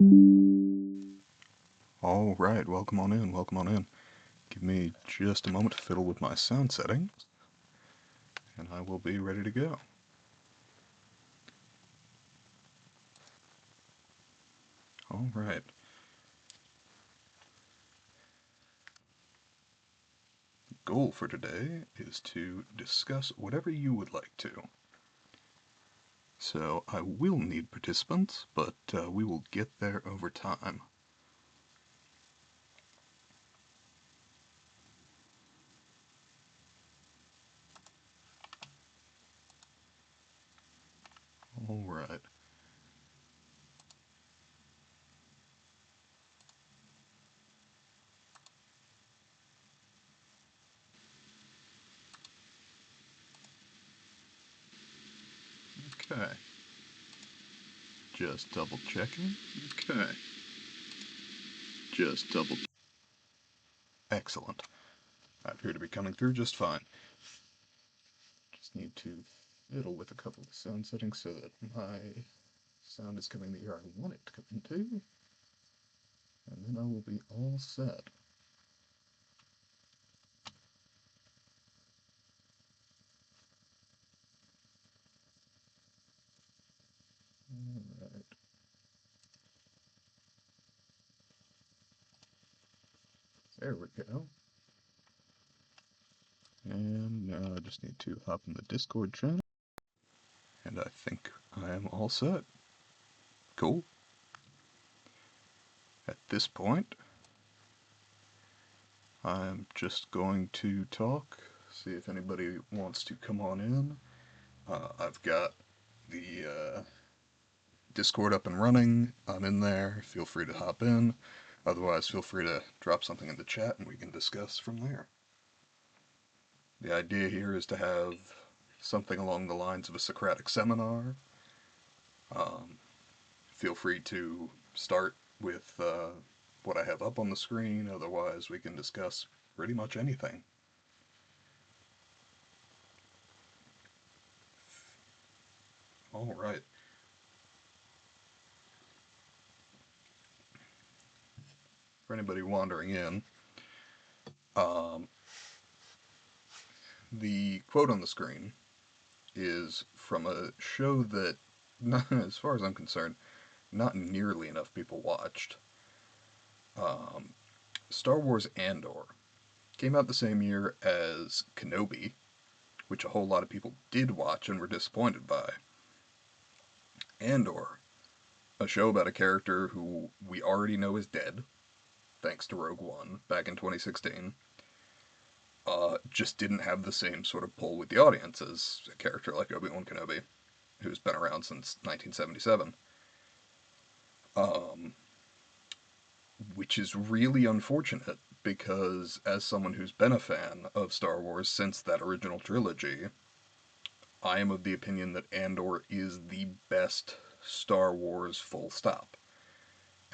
All right, welcome on in, welcome on in. Give me just a moment to fiddle with my sound settings, and I will be ready to go. All right. The goal for today is to discuss whatever you would like to. So I will need participants, but we will get there over time. All right. Okay. Just double checking. Okay. Just double. Excellent. I appear to be coming through just fine. Just need to fiddle with a couple of sound settings so that my sound is coming the ear I want it to come into, and then I will be all set. Alright. There we go. And now I just need to hop in the Discord channel, and I think I am all set. Cool. At this point, I'm just going to talk, see if anybody wants to come on in. I've got the Discord up and running. I'm in there. Feel free to hop in. Otherwise, feel free to drop something in the chat and we can discuss from there. The idea here is to have something along the lines of a Socratic seminar. Feel free to start with what I have up on the screen. Otherwise, we can discuss pretty much anything. All right. For anybody wandering in, the quote on the screen is from a show that, not, as far as I'm concerned, not nearly enough people watched. Star Wars Andor came out the same year as Kenobi, which a whole lot of people did watch and were disappointed by. Andor, a show about a character who we already know is dead, thanks to Rogue One back in 2016, just didn't have the same sort of pull with the audience as a character like Obi-Wan Kenobi, who's been around since 1977. Which is really unfortunate because, as someone who's been a fan of Star Wars since that original trilogy, I am of the opinion that Andor is the best Star Wars full stop.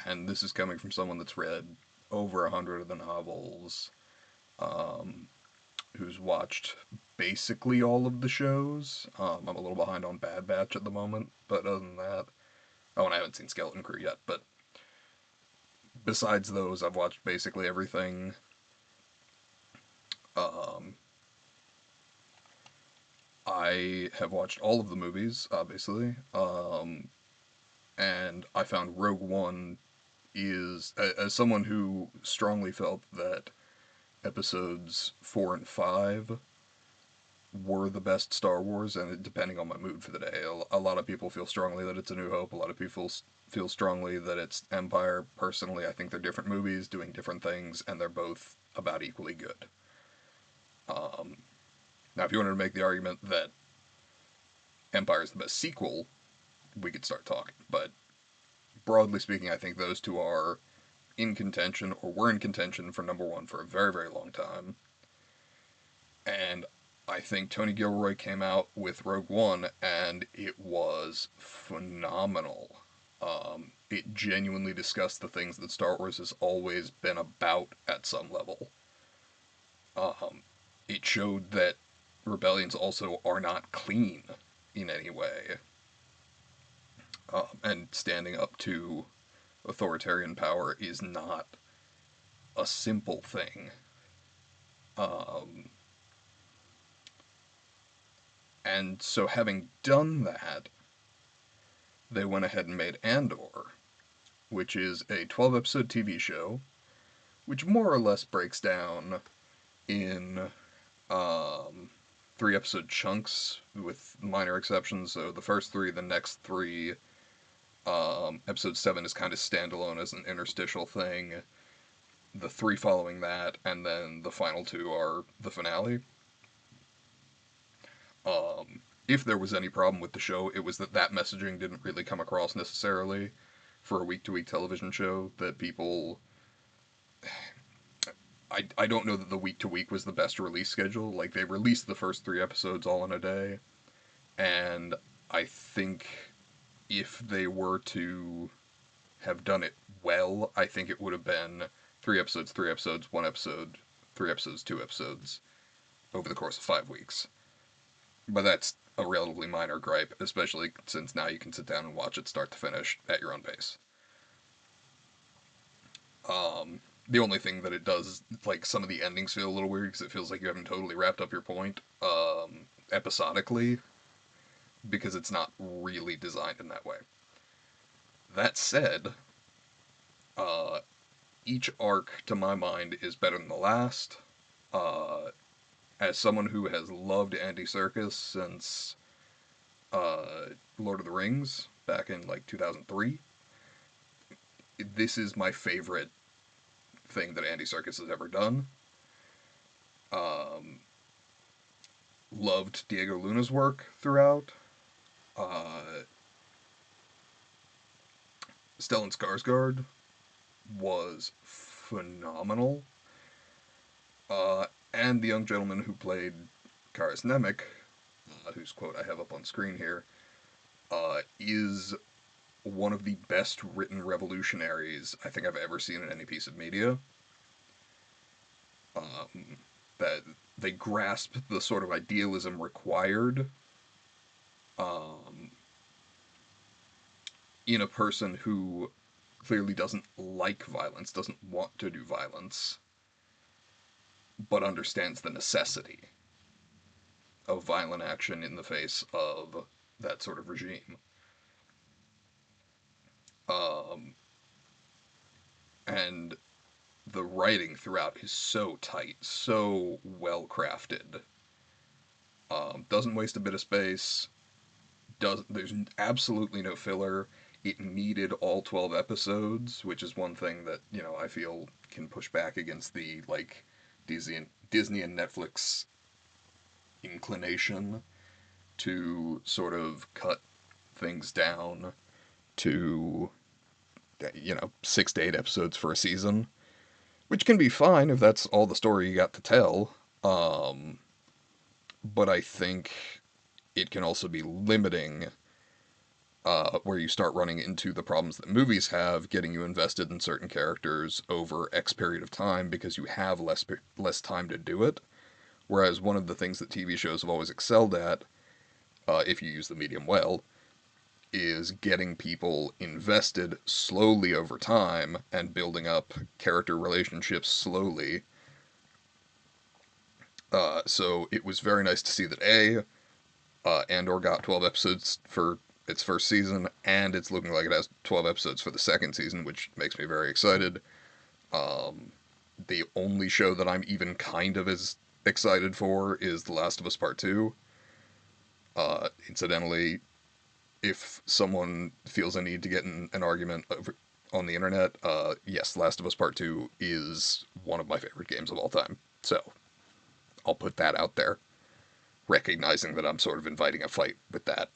And this is coming from someone that's read over 100 of the novels, who's watched basically all of the shows. I'm a little behind on Bad Batch at the moment, but other than that, oh, and I haven't seen Skeleton Crew yet, but besides those, I've watched basically everything. I have watched all of the movies, obviously, and I found Rogue One is, as someone who strongly felt that episodes 4 and 5 were the best Star Wars, and depending on my mood for the day, a lot of people feel strongly that it's A New Hope, a lot of people feel strongly that it's Empire. Personally, I think they're different movies doing different things, and they're both about equally good. Now, if you wanted to make the argument that Empire is the best sequel, we could start talking, but broadly speaking, I think those two are in contention, or were in contention for number one for a very, very long time. And I think Tony Gilroy came out with Rogue One, and it was phenomenal. It genuinely discussed the things that Star Wars has always been about at some level. It showed that rebellions also are not clean in any way, and standing up to authoritarian power is not a simple thing. Um, and so having done that, they went ahead and made Andor, which is a 12 episode TV show, which more or less breaks down in um, 3 episode chunks with minor exceptions. So the first three, the next three, episode 7 is kind of standalone as an interstitial thing. The three following that, and then the final two are the finale. If there was any problem with the show, it was that messaging didn't really come across necessarily for a week-to-week television show. That people, I don't know that the week-to-week was the best release schedule. Like, they released the first 3 episodes all in a day, and I think if they were to have done it well, I think it would have been 3 episodes, 1 episode, 3 episodes, 2 episodes over the course of 5 weeks. But that's a relatively minor gripe, especially since now you can sit down and watch it start to finish at your own pace. The only thing that it does is, like, some of the endings feel a little weird because it feels like you haven't totally wrapped up your point episodically, because it's not really designed in that way. That said, uh, each arc, to my mind, is better than the last. Uh, as someone who has loved Andy Serkis since Lord of the Rings back in like 2003, this is my favorite thing that Andy Serkis has ever done. Um, Loved Diego Luna's work throughout. Uh, Stellan Skarsgård was phenomenal. And the young gentleman who played Karis Nemec, whose quote I have up on screen here, is one of the best written revolutionaries I think I've ever seen in any piece of media. That they grasp the sort of idealism required um, in a person who clearly doesn't like violence, doesn't want to do violence, but understands the necessity of violent action in the face of that sort of regime. Um, and the writing throughout is so tight, so well crafted. Doesn't waste a bit of space. There's absolutely no filler. It needed all 12 episodes, which is one thing that, I feel can push back against the, like, Disney and Netflix inclination to sort of cut things down to, 6 to 8 episodes for a season, which can be fine if that's all the story you got to tell. But I think it can also be limiting, where you start running into the problems that movies have, getting you invested in certain characters over X period of time because you have less time to do it. Whereas one of the things that TV shows have always excelled at, if you use the medium well, is getting people invested slowly over time and building up character relationships slowly. So it was very nice to see that Andor got 12 episodes for its first season, and it's looking like it has 12 episodes for the second season, which makes me very excited. The only show that I'm even kind of as excited for is The Last of Us Part 2. Incidentally, if someone feels a need to get in an argument on the internet, yes, Last of Us Part 2 is one of my favorite games of all time. So, I'll put that out there, recognizing that I'm sort of inviting a fight with that.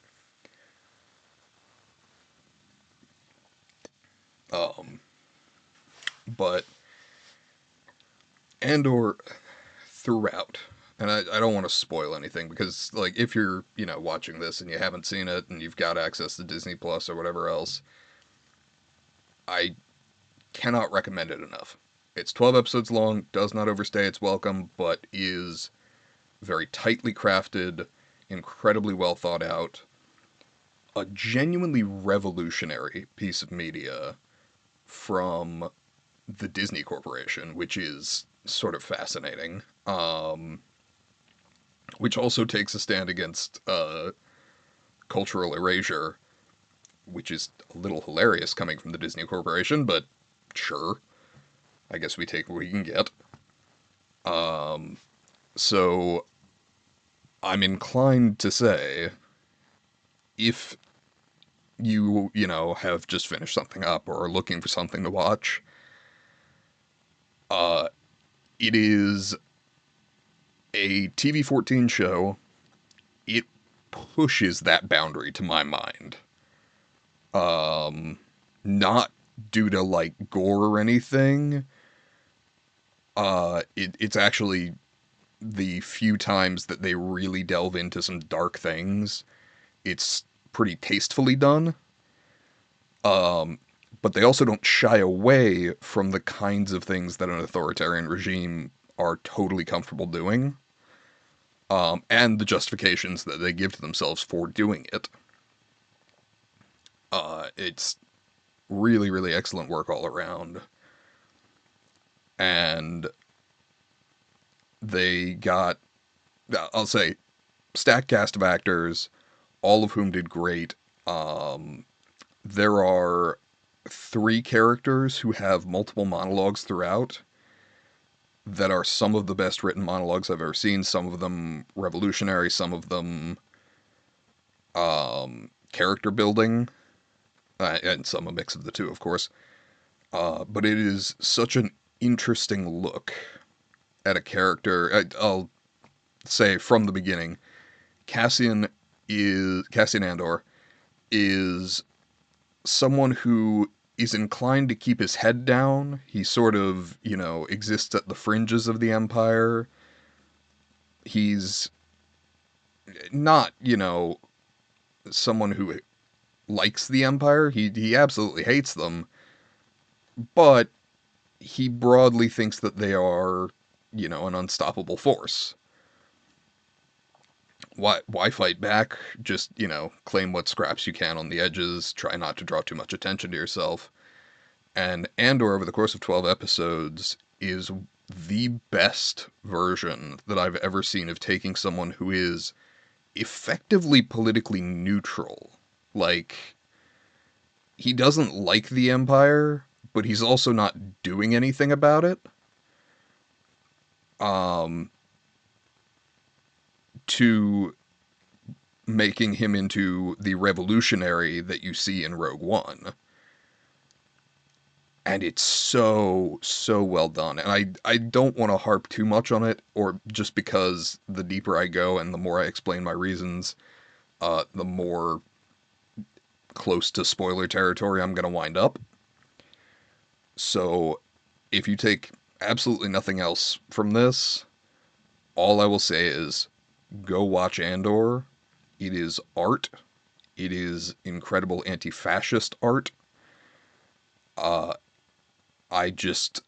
But Andor throughout, and I don't want to spoil anything because, like, if you're, watching this and you haven't seen it and you've got access to Disney Plus or whatever else, I cannot recommend it enough. It's 12 episodes long, does not overstay its welcome, but is very tightly crafted, incredibly well thought out, a genuinely revolutionary piece of media from the Disney Corporation, which is sort of fascinating. Which also takes a stand against cultural erasure, which is a little hilarious coming from the Disney Corporation, but sure, I guess we take what we can get. So I'm inclined to say, if you have just finished something up or are looking for something to watch, uh, it is a TV-14 show. It pushes that boundary to my mind. Not due to like gore or anything. It's actually the few times that they really delve into some dark things. It's pretty tastefully done. But they also don't shy away from the kinds of things that an authoritarian regime are totally comfortable doing, and the justifications that they give to themselves for doing it. It's really, really excellent work all around. And they got, I'll say, stacked cast of actors, all of whom did great. There are 3 characters who have multiple monologues throughout that are some of the best written monologues I've ever seen. Some of them revolutionary, some of them character building, and some a mix of the two, of course. But it is such an interesting look at a character. I'll say from the beginning, Cassian Andor is someone who is inclined to keep his head down. He sort of, exists at the fringes of the Empire. He's not, someone who likes the Empire. He absolutely hates them, but he broadly thinks that they are, an unstoppable force. Why fight back? Just, claim what scraps you can on the edges, try not to draw too much attention to yourself. And Andor, over the course of 12 episodes, is the best version that I've ever seen of taking someone who is effectively politically neutral. Like, he doesn't like the Empire, but he's also not doing anything about it. To making him into the revolutionary that you see in Rogue One. And it's so, so well done. And I don't want to harp too much on it, or just because the deeper I go and the more I explain my reasons, the more close to spoiler territory I'm going to wind up. So if you take absolutely nothing else from this, all I will say is go watch Andor. It is art. It is incredible anti-fascist art. I just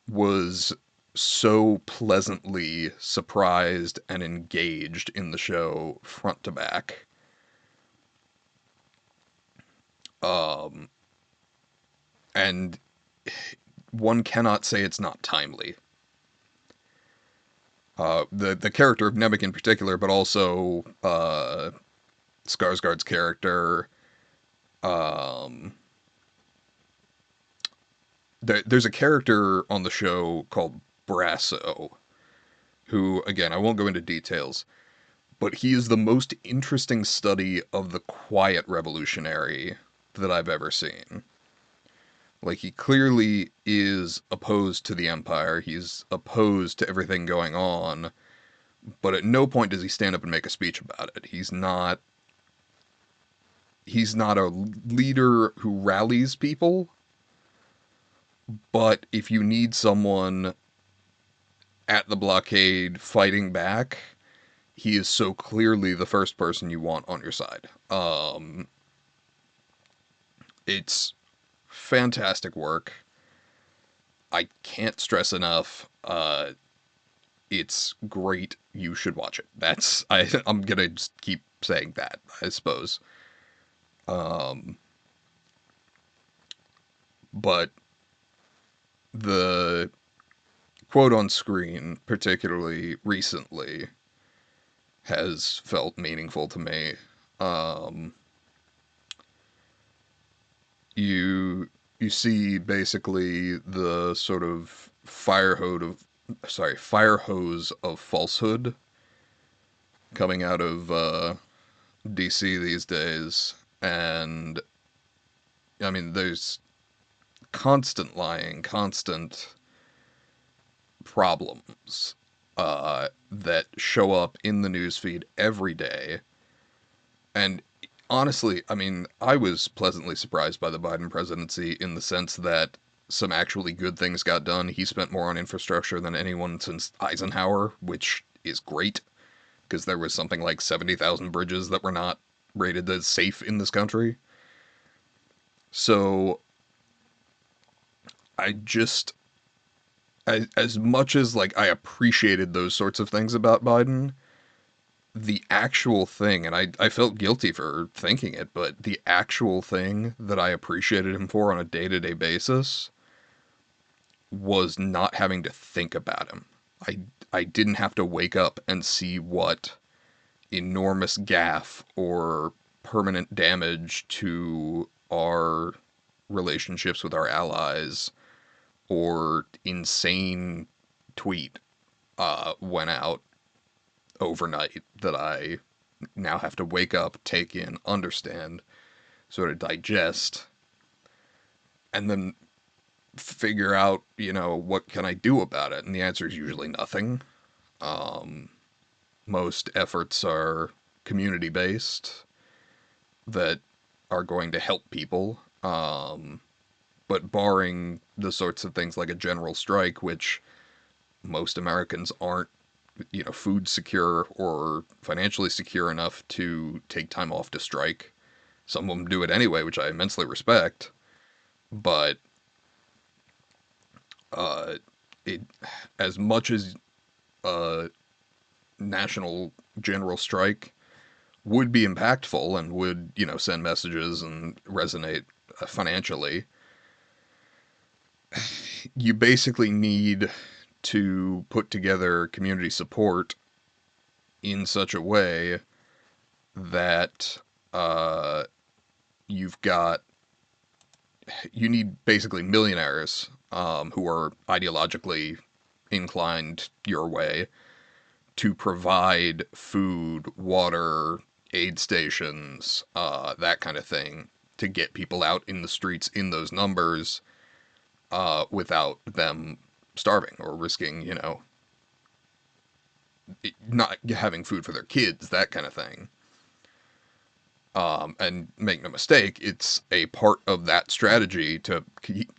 was so pleasantly surprised and engaged in the show front to back. And one cannot say it's not timely. The character of Nemik in particular, but also Skarsgård's character. There's a character on the show called Brasso, who, again, I won't go into details, but he is the most interesting study of the quiet revolutionary that I've ever seen. Like, he clearly is opposed to the Empire, he's opposed to everything going on, but at no point does he stand up and make a speech about it. He's not a leader who rallies people, but if you need someone at the blockade fighting back, he is so clearly the first person you want on your side. It's fantastic work. I can't stress enough. It's great. You should watch it. I'm gonna just keep saying that, I suppose. but the quote on screen, particularly recently, has felt meaningful to me. Um, you see basically the sort of fire hose of falsehood coming out of DC these days, and I mean there's constant lying, constant problems that show up in the newsfeed every day. And honestly, I mean, I was pleasantly surprised by the Biden presidency in the sense that some actually good things got done. He spent more on infrastructure than anyone since Eisenhower, which is great because there was something like 70,000 bridges that were not rated as safe in this country. So I just, as much as like I appreciated those sorts of things about Biden, the actual thing, and I felt guilty for thinking it, but the actual thing that I appreciated him for on a day to day basis was not having to think about him. I, I didn't have to wake up and see what enormous gaffe or permanent damage to our relationships with our allies or insane tweet went out overnight that I now have to wake up, take in, understand, sort of digest, and then figure out, what can I do about it? And the answer is usually nothing. Um, most efforts are community based that are going to help people. But barring the sorts of things like a general strike, which most Americans aren't, food secure or financially secure enough to take time off to strike. Some of them do it anyway, which I immensely respect. But uh, it, as much as a national general strike would be impactful and would, send messages and resonate financially, you basically need to put together community support in such a way that uh, you've got you need basically millionaires who are ideologically inclined your way to provide food, water, aid stations, that kind of thing, to get people out in the streets in those numbers without them starving or risking, not having food for their kids, that kind of thing. And make no mistake, it's a part of that strategy to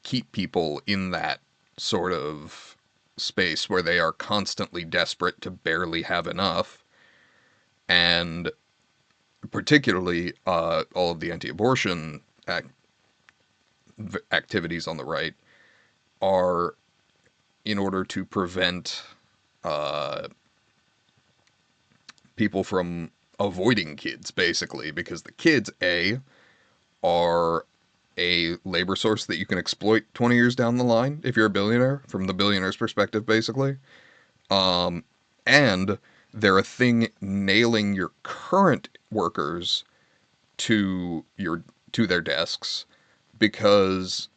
keep people in that sort of space where they are constantly desperate to barely have enough. And particularly all of the anti-abortion activities on the right are in order to prevent uh, people from avoiding kids, basically, because the kids, are a labor source that you can exploit 20 years down the line if you're a billionaire, from the billionaire's perspective, basically. And they're a thing nailing your current workers to their desks because,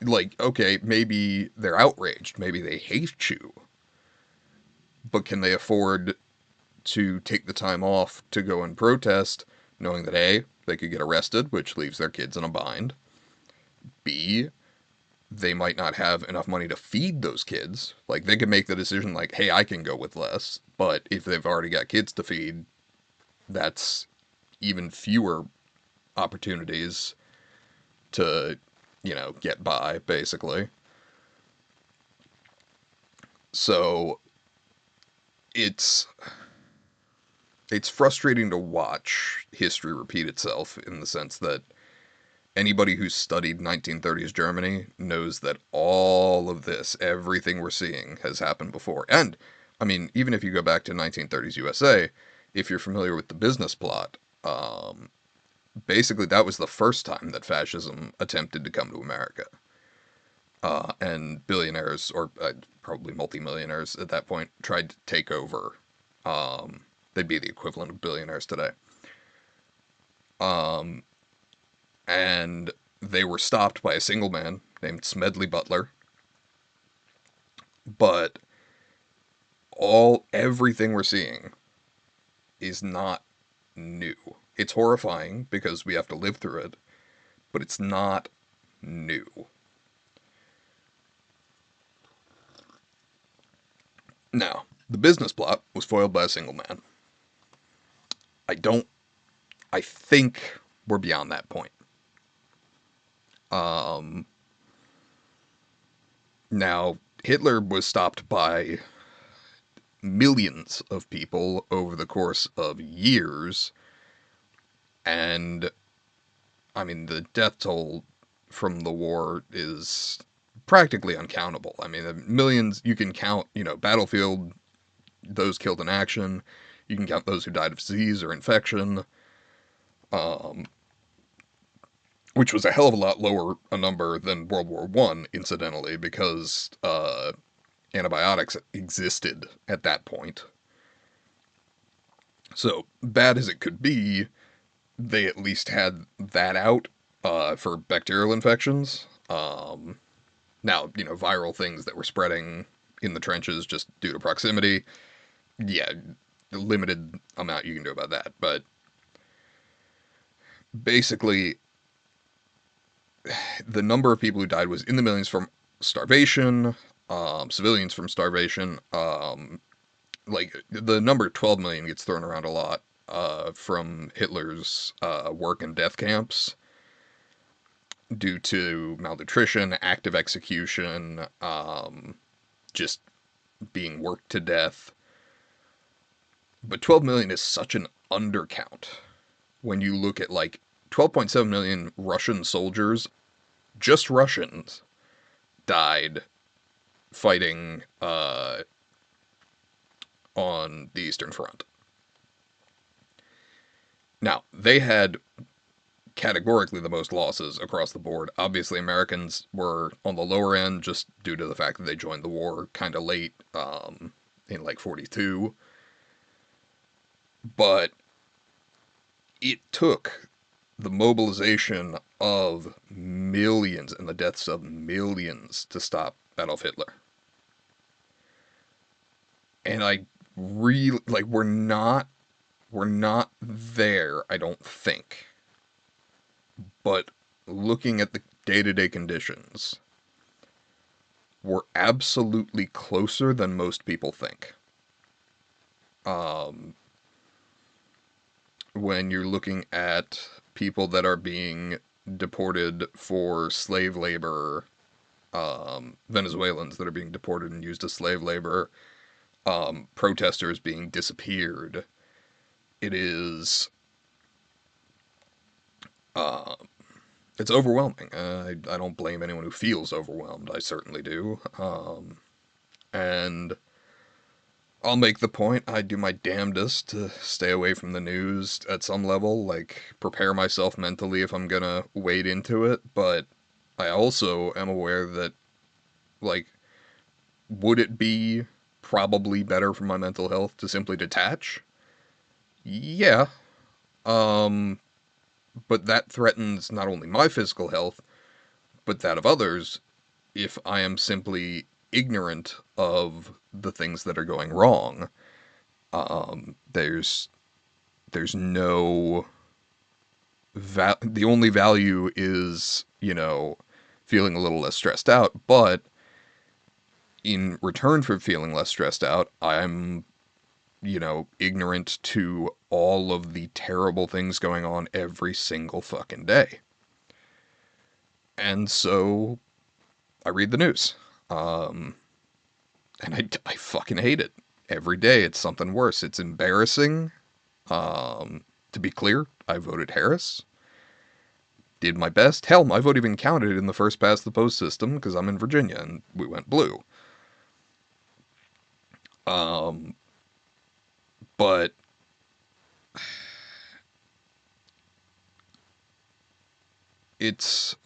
like, okay, maybe they're outraged, maybe they hate you, but can they afford to take the time off to go and protest, knowing that A, they could get arrested, which leaves their kids in a bind, B, they might not have enough money to feed those kids. Like, they could make the decision, like, hey, I can go with less, but if they've already got kids to feed, that's even fewer opportunities to, get by, basically. So it's it's frustrating to watch history repeat itself in the sense that anybody who's studied 1930s Germany knows that all of this, everything we're seeing, has happened before. And, I mean, even if you go back to 1930s USA, if you're familiar with the business plot, basically that was the first time that fascism attempted to come to America. And billionaires, or probably multimillionaires at that point, tried to take over. They'd be the equivalent of billionaires today. Um, and they were stopped by a single man named Smedley Butler. But everything we're seeing is not new. It's horrifying because we have to live through it, but it's not new. Now, the business plot was foiled by a single man. I don't. I think we're beyond that point. Um, Now, Hitler was stopped by millions of people over the course of years, and I mean, the death toll from the war is practically uncountable. I mean, millions, you can count, battlefield, those killed in action, you can count those who died of disease or infection, um, which was a hell of a lot lower a number than World War One, incidentally, because antibiotics existed at that point. So bad as it could be, they at least had that out for bacterial infections. Now, viral things that were spreading in the trenches just due to proximity, yeah, limited amount you can do about that. But basically, the number of people who died was in the millions from starvation, civilians from starvation. Like the number 12 million gets thrown around a lot from Hitler's work in death camps due to malnutrition, active execution, just being worked to death. But 12 million is such an undercount when you look at like 12.7 million Russian soldiers, just Russians, died fighting on the Eastern Front. Now, they had categorically the most losses across the board. Obviously, Americans were on the lower end just due to the fact that they joined the war kind of late in like 42. But it took the mobilization of millions and the deaths of millions to stop Adolf Hitler. And I really like we're not there, I don't think. But looking at the day-to-day conditions, we're absolutely closer than most people think. Um, when you're looking at people that are being deported for slave labor, Venezuelans that are being deported and used as slave labor, protesters being disappeared, it is, uh, it's overwhelming. I don't blame anyone who feels overwhelmed. I certainly do. And I'll make the point, I do my damnedest to stay away from the news at some level, like prepare myself mentally if I'm gonna wade into it, but I also am aware that, like, would it be probably better for my mental health to simply detach? Yeah. Um, but that threatens not only my physical health, but that of others if I am simply ignorant of the things that are going wrong. There's no the only value is, feeling a little less stressed out, but in return for feeling less stressed out, I'm, ignorant to all of the terrible things going on every single fucking day. And so I read the news. Um, and I fucking hate it. Every day it's something worse. It's embarrassing. To be clear, I voted Harris. Did my best. Hell, my vote even counted in the first past the post system because I'm in Virginia and we went blue. Um, but it's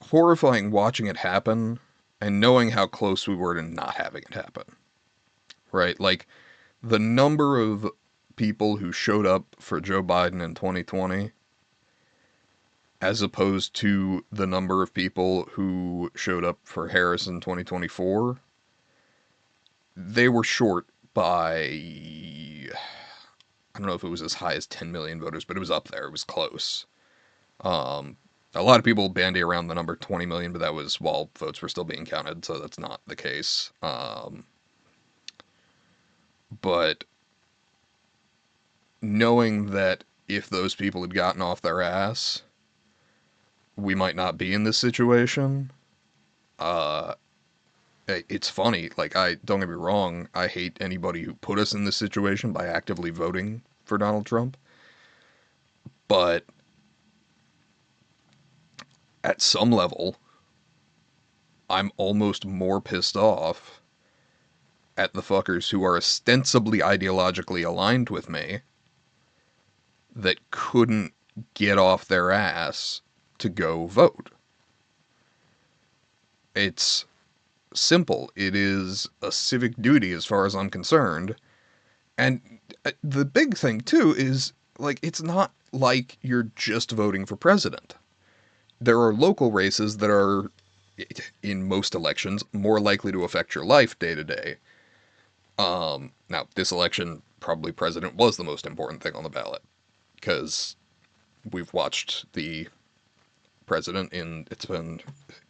horrifying watching it happen and knowing how close we were to not having it happen. Right? Like, the number of people who showed up for Joe Biden in 2020 as opposed to the number of people who showed up for Harris in 2024, they were short by, I don't know if it was as high as 10 million voters, but it was up there. It was close. Um, a lot of people bandy around the number 20 million, but that was while votes were still being counted, so that's not the case. But knowing that if those people had gotten off their ass, we might not be in this situation. Uh, it's funny. Like, I don't get me wrong. I hate anybody who put us in this situation by actively voting for Donald Trump. But at some level, I'm almost more pissed off at the fuckers who are ostensibly ideologically aligned with me that couldn't get off their ass to go vote. It's simple. It is a civic duty as far as I'm concerned. And the big thing, too, is, like, it's not like you're just voting for president. There are local races that are, in most elections, more likely to affect your life day to day. Now, this election, probably president was the most important thing on the ballot, because we've watched the president in, it's been,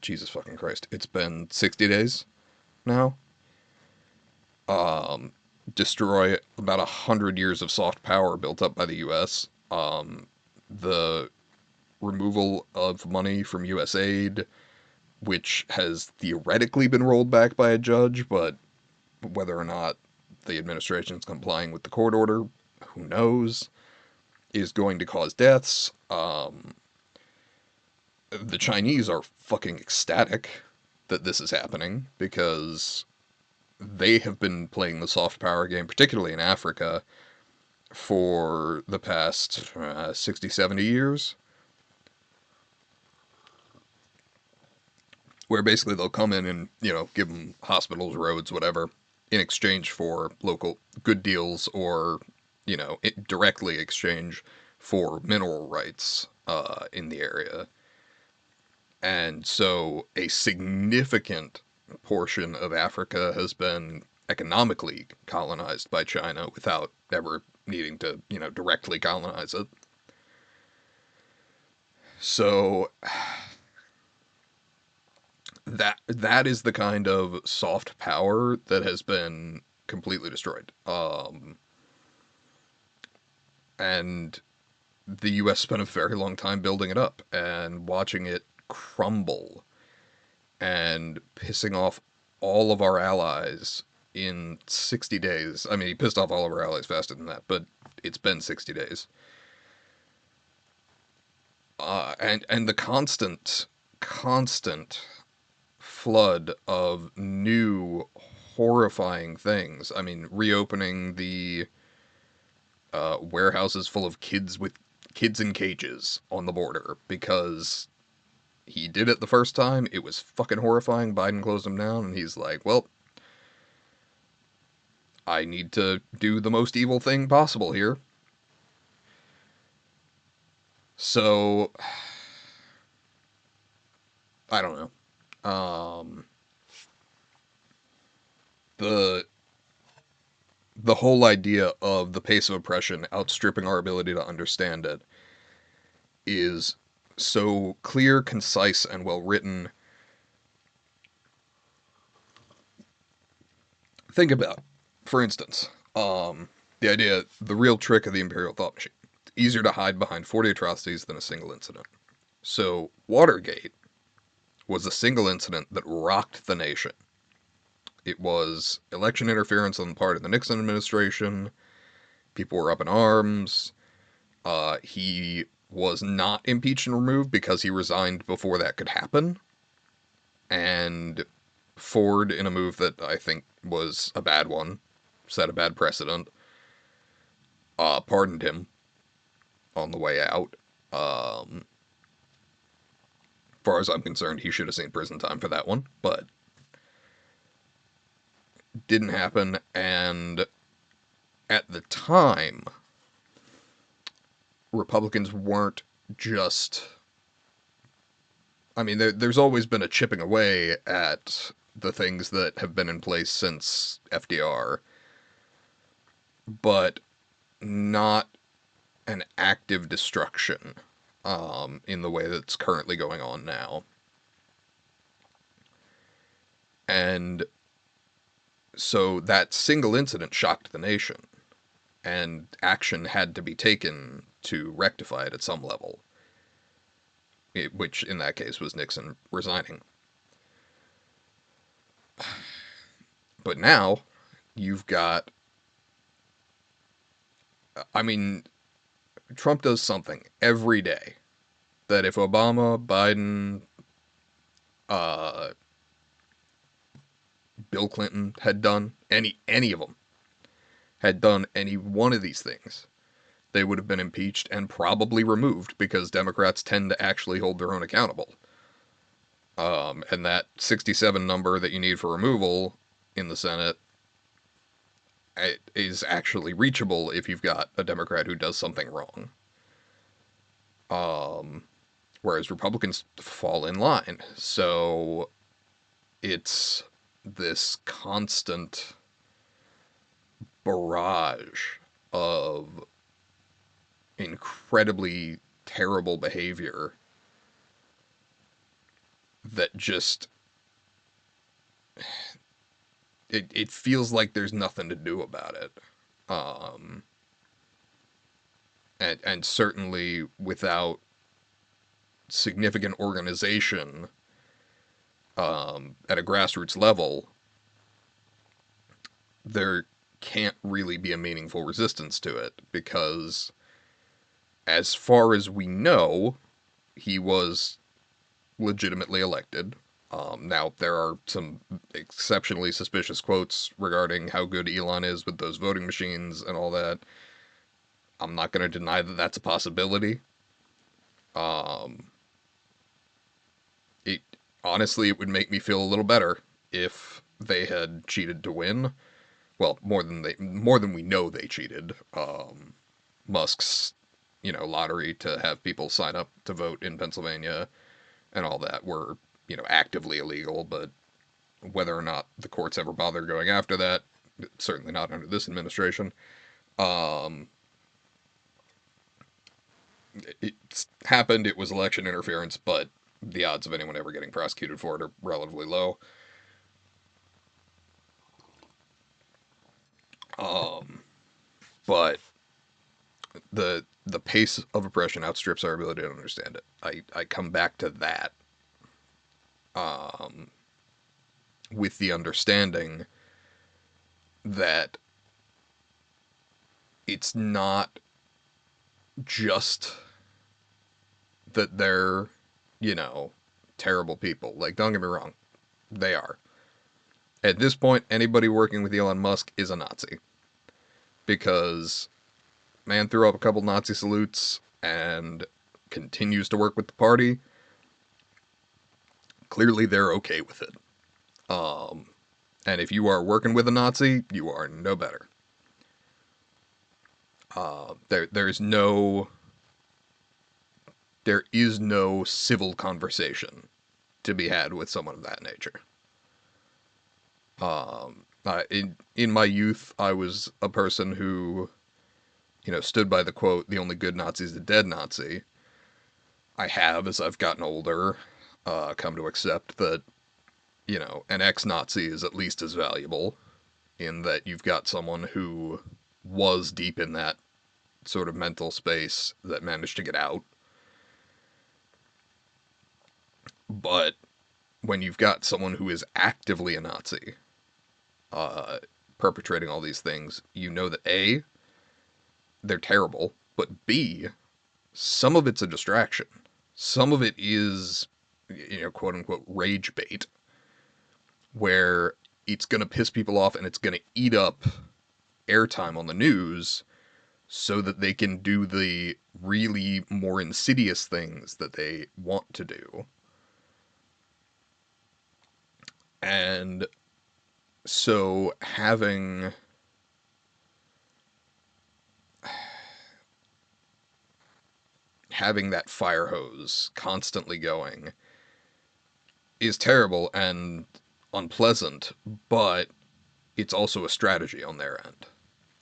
Jesus fucking Christ, it's been 60 days now, destroy about 100 years of soft power built up by the U.S., the removal of money from U.S. aid, which has theoretically been rolled back by a judge, but whether or not the administration is complying with the court order, who knows, is going to cause deaths. The Chinese are fucking ecstatic that this is happening because they have been playing the soft power game, particularly in Africa, for the past 60, 70 years. Where basically they'll come in and, give them hospitals, roads, whatever, in exchange for local good deals or, directly exchange for mineral rights in the area. And so a significant portion of Africa has been economically colonized by China without ever needing to, directly colonize it. So that is the kind of soft power that has been completely destroyed. And the U.S. spent a very long time building it up and watching it crumble and pissing off all of our allies in 60 days. I mean, he pissed off all of our allies faster than that, but it's been 60 days. And the constant flood of new horrifying things. I mean, reopening the warehouses full of kids in cages on the border because he did it the first time. It was fucking horrifying. Biden closed them down, and he's like, well, I need to do the most evil thing possible here. So, I don't know. The the whole idea of the pace of oppression outstripping our ability to understand it is so clear, concise, and well written. Think about, for instance, the idea, the real trick of the imperial thought machine. It's easier to hide behind 40 atrocities than a single incident. So, Watergate was a single incident that rocked the nation. It was election interference on the part of the Nixon administration. People were up in arms. He was not impeached and removed because he resigned before that could happen. And Ford, in a move that I think was a bad one, set a bad precedent, pardoned him on the way out. far as I'm concerned, he should have seen prison time for that one, but didn't happen. And at the time, Republicans weren't just. I mean, there's always been a chipping away at the things that have been in place since FDR, but not an active destruction in the way that's currently going on now. And so that single incident shocked the nation, and action had to be taken to rectify it at some level, which in that case was Nixon resigning. But now you've got, I mean, Trump does something every day that if Obama, Biden, uh, Bill Clinton had done, any of them had done any one of these things, they would have been impeached and probably removed, because Democrats tend to actually hold their own accountable. And that 67 number that you need for removal in the Senate is actually reachable if you've got a Democrat who does something wrong. Whereas Republicans fall in line. So it's this constant barrage of incredibly terrible behavior that just it feels like there's nothing to do about it. And certainly without significant organization at a grassroots level, there can't really be a meaningful resistance to it, because as far as we know, he was legitimately elected. Now, there are some exceptionally suspicious quotes regarding how good Elon is with those voting machines and all that. I'm not going to deny that that's a possibility. It honestly, it would make me feel a little better if they had cheated to win. Well, more than we know they cheated. Musk's, lottery to have people sign up to vote in Pennsylvania and all that were, actively illegal, but whether or not the courts ever bothered going after that, certainly not under this administration. It happened, it was election interference, but the odds of anyone ever getting prosecuted for it are relatively low. But the pace of oppression outstrips our ability to understand it. I come back to that with the understanding that it's not just that they're, you know, terrible people. Like, don't get me wrong, they are. At this point, anybody working with Elon Musk is a Nazi. Because man threw up a couple Nazi salutes and continues to work with the party. Clearly, they're okay with it. And if you are working with a Nazi, you are no better. There is no civil conversation to be had with someone of that nature. In my youth, I was a person who, stood by the quote, "The only good Nazi is the dead Nazi." I have, as I've gotten older, come to accept that, an ex-Nazi is at least as valuable, in that you've got someone who was deep in that sort of mental space that managed to get out. But when you've got someone who is actively a Nazi, perpetrating all these things, you know that A, they're terrible, but B, some of it's a distraction. Some of it is, quote unquote, rage bait, where it's going to piss people off and it's going to eat up airtime on the news so that they can do the really more insidious things that they want to do. And so having that fire hose constantly going is terrible and unpleasant, but it's also a strategy on their end.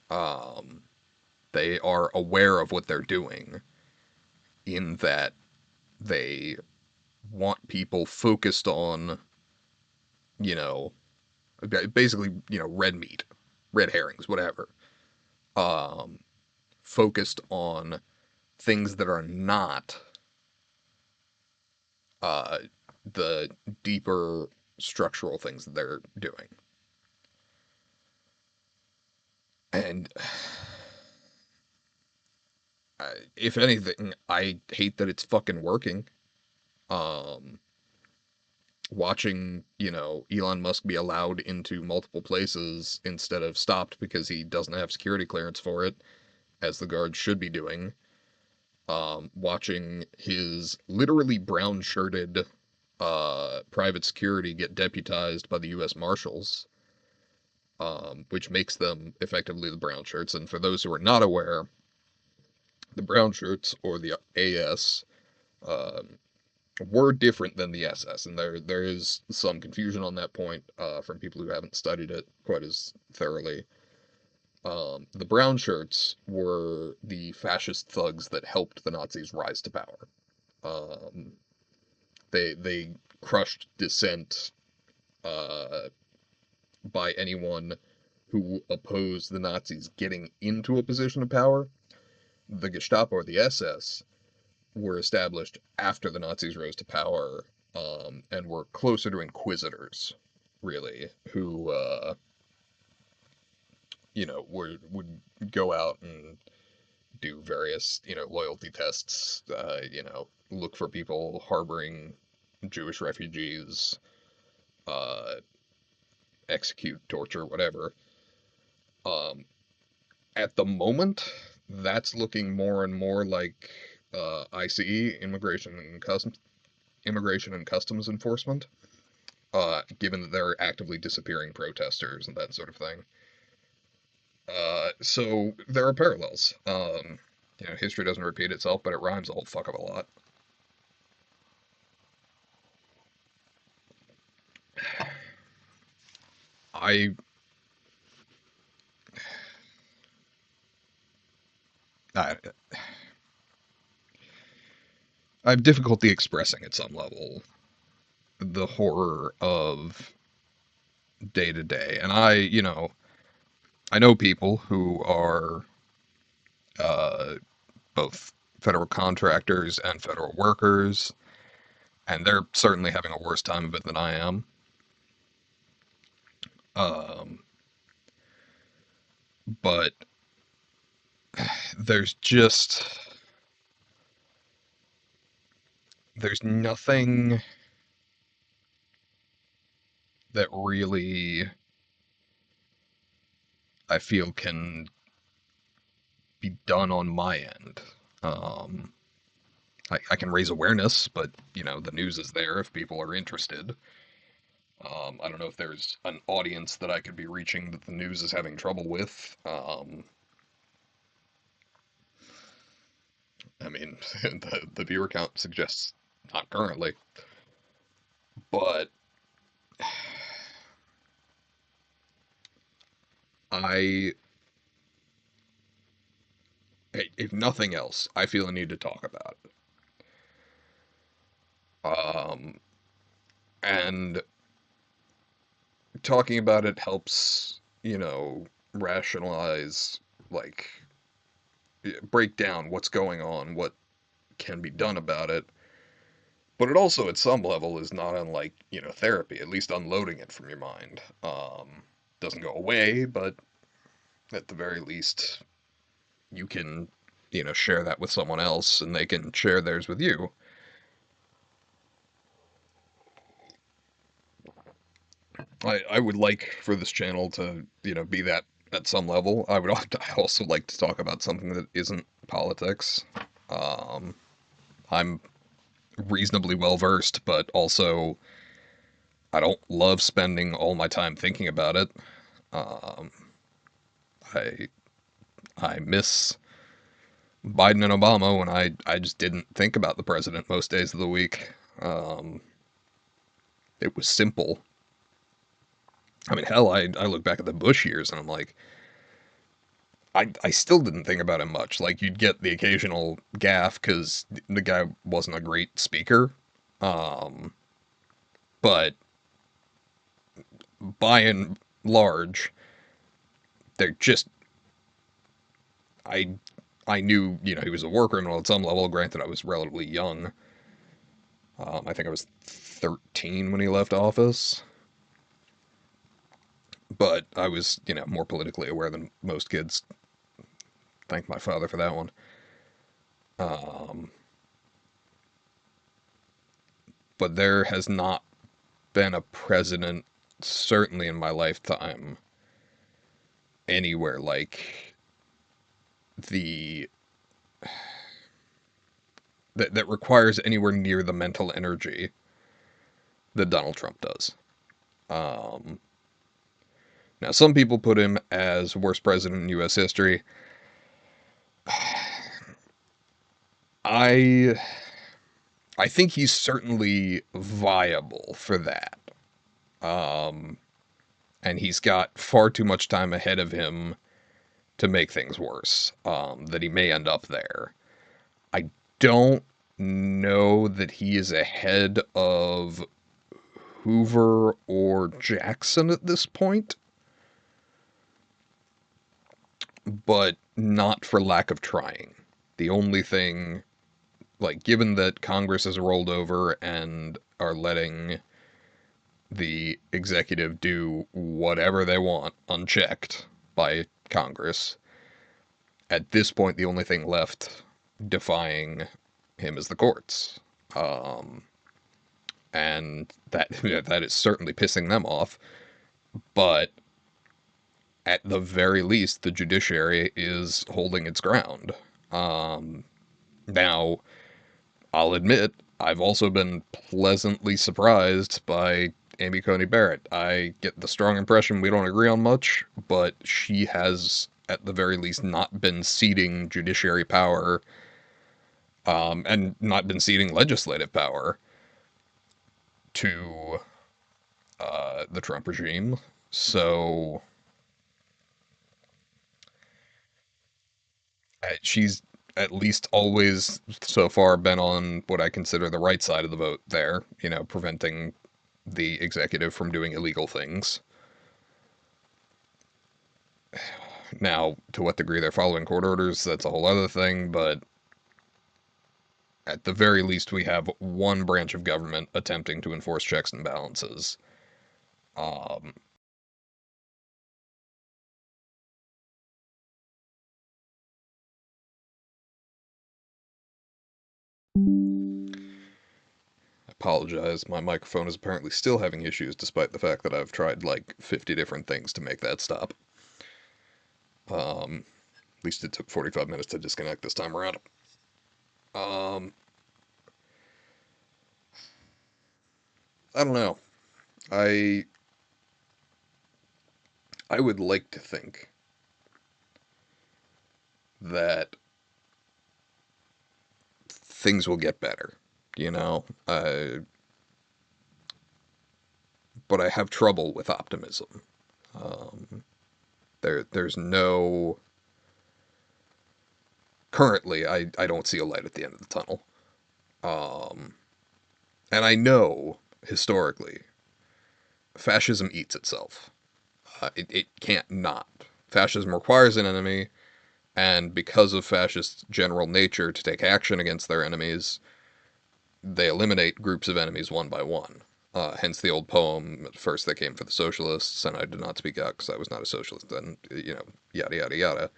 Um, they are aware of what they're doing in that they want people focused on, you know, basically, red meat, red herrings, whatever. Um, Focused on things that are not uh, the deeper structural things that they're doing. And if anything, I hate that it's fucking working. Um, Watching, Elon Musk be allowed into multiple places instead of stopped because he doesn't have security clearance for it, as the guards should be doing. Watching his literally brown shirted private security get deputized by the U.S. Marshals, which makes them effectively the brown shirts. And for those who are not aware, the brown shirts, or the AS, um, were different than the SS, and there is some confusion on that point from people who haven't studied it quite as thoroughly. The brown shirts were the fascist thugs that helped the Nazis rise to power. Um, they crushed dissent uh, by anyone who opposed the Nazis getting into a position of power. The Gestapo, or the SS, were established after the Nazis rose to power, and were closer to inquisitors, really, who would go out and do various loyalty tests, look for people harboring Jewish refugees, uh, execute, torture, whatever. Um, at the moment, that's looking more and more like ICE, Immigration and Customs Enforcement, given that they're actively disappearing protesters and that sort of thing. So there are parallels. History doesn't repeat itself, but it rhymes a whole fuck of a lot. I, I, I have difficulty expressing at some level the horror of day to day, and I know people who are uh, both federal contractors and federal workers, and they're certainly having a worse time of it than I am. Um, but there's just there's nothing that really I feel can be done on my end. Um, I can raise awareness, but the news is there if people are interested. I don't know if there's an audience that I could be reaching that the news is having trouble with. I mean, the viewer count suggests not currently, but I, if nothing else, I feel a need to talk about it. And talking about it helps, rationalize, like, break down what's going on, what can be done about it. But it also, at some level, is not unlike, therapy, at least unloading it from your mind. Doesn't go away, but at the very least, you can, share that with someone else and they can share theirs with you. I would like for this channel to, be that at some level. I would also like to talk about something that isn't politics. Um, I'm reasonably well versed, but also I don't love spending all my time thinking about it. Um, I I miss Biden and Obama when I just didn't think about the president most days of the week. Um, it was simple. I mean, hell, I look back at the Bush years and I'm like, I still didn't think about him much. Like, you'd get the occasional gaffe because the guy wasn't a great speaker. Um, but by and large, they're just, I, I knew, he was a war criminal at some level. Granted, I was relatively young. I think I was 13 when he left office. But I was, more politically aware than most kids. Thank my father for that one. Um, but there has not been a president, certainly in my lifetime, anywhere like the that requires anywhere near the mental energy that Donald Trump does. Um, Now, some people put him as worst president in U.S. history. I I think he's certainly viable for that. Um, and he's got far too much time ahead of him to make things worse. That he may end up there. I don't know that he is ahead of Hoover or Jackson at this point, but not for lack of trying. The only thing, like, given that Congress has rolled over and are letting the executive do whatever they want unchecked by Congress, at this point, the only thing left defying him is the courts. Um, and that that is certainly pissing them off. But at the very least, the judiciary is holding its ground. Um, Now, I'll admit, I've also been pleasantly surprised by Amy Coney Barrett. I get the strong impression we don't agree on much, but she has, at the very least, not been ceding judiciary power, and not been ceding legislative power to the Trump regime. So she's at least always so far been on what I consider the right side of the vote there, preventing the executive from doing illegal things. Now, to what degree they're following court orders, that's a whole other thing, but at the very least, we have one branch of government attempting to enforce checks and balances. Um, I apologize, my microphone is apparently still having issues despite the fact that I've tried like 50 different things to make that stop. At least it took 45 minutes to disconnect this time around. Um, I don't know. I I would like to think that things will get better, you know. But I have trouble with optimism. Um, there's no currently. I don't see a light at the end of the tunnel. Um, and I know historically, fascism eats itself. It can't not. Fascism requires an enemy, and because of fascist general nature to take action against their enemies, they eliminate groups of enemies one by one. Hence the old poem, first they came for the socialists, and I did not speak out because I was not a socialist, and, yada, yada, yada.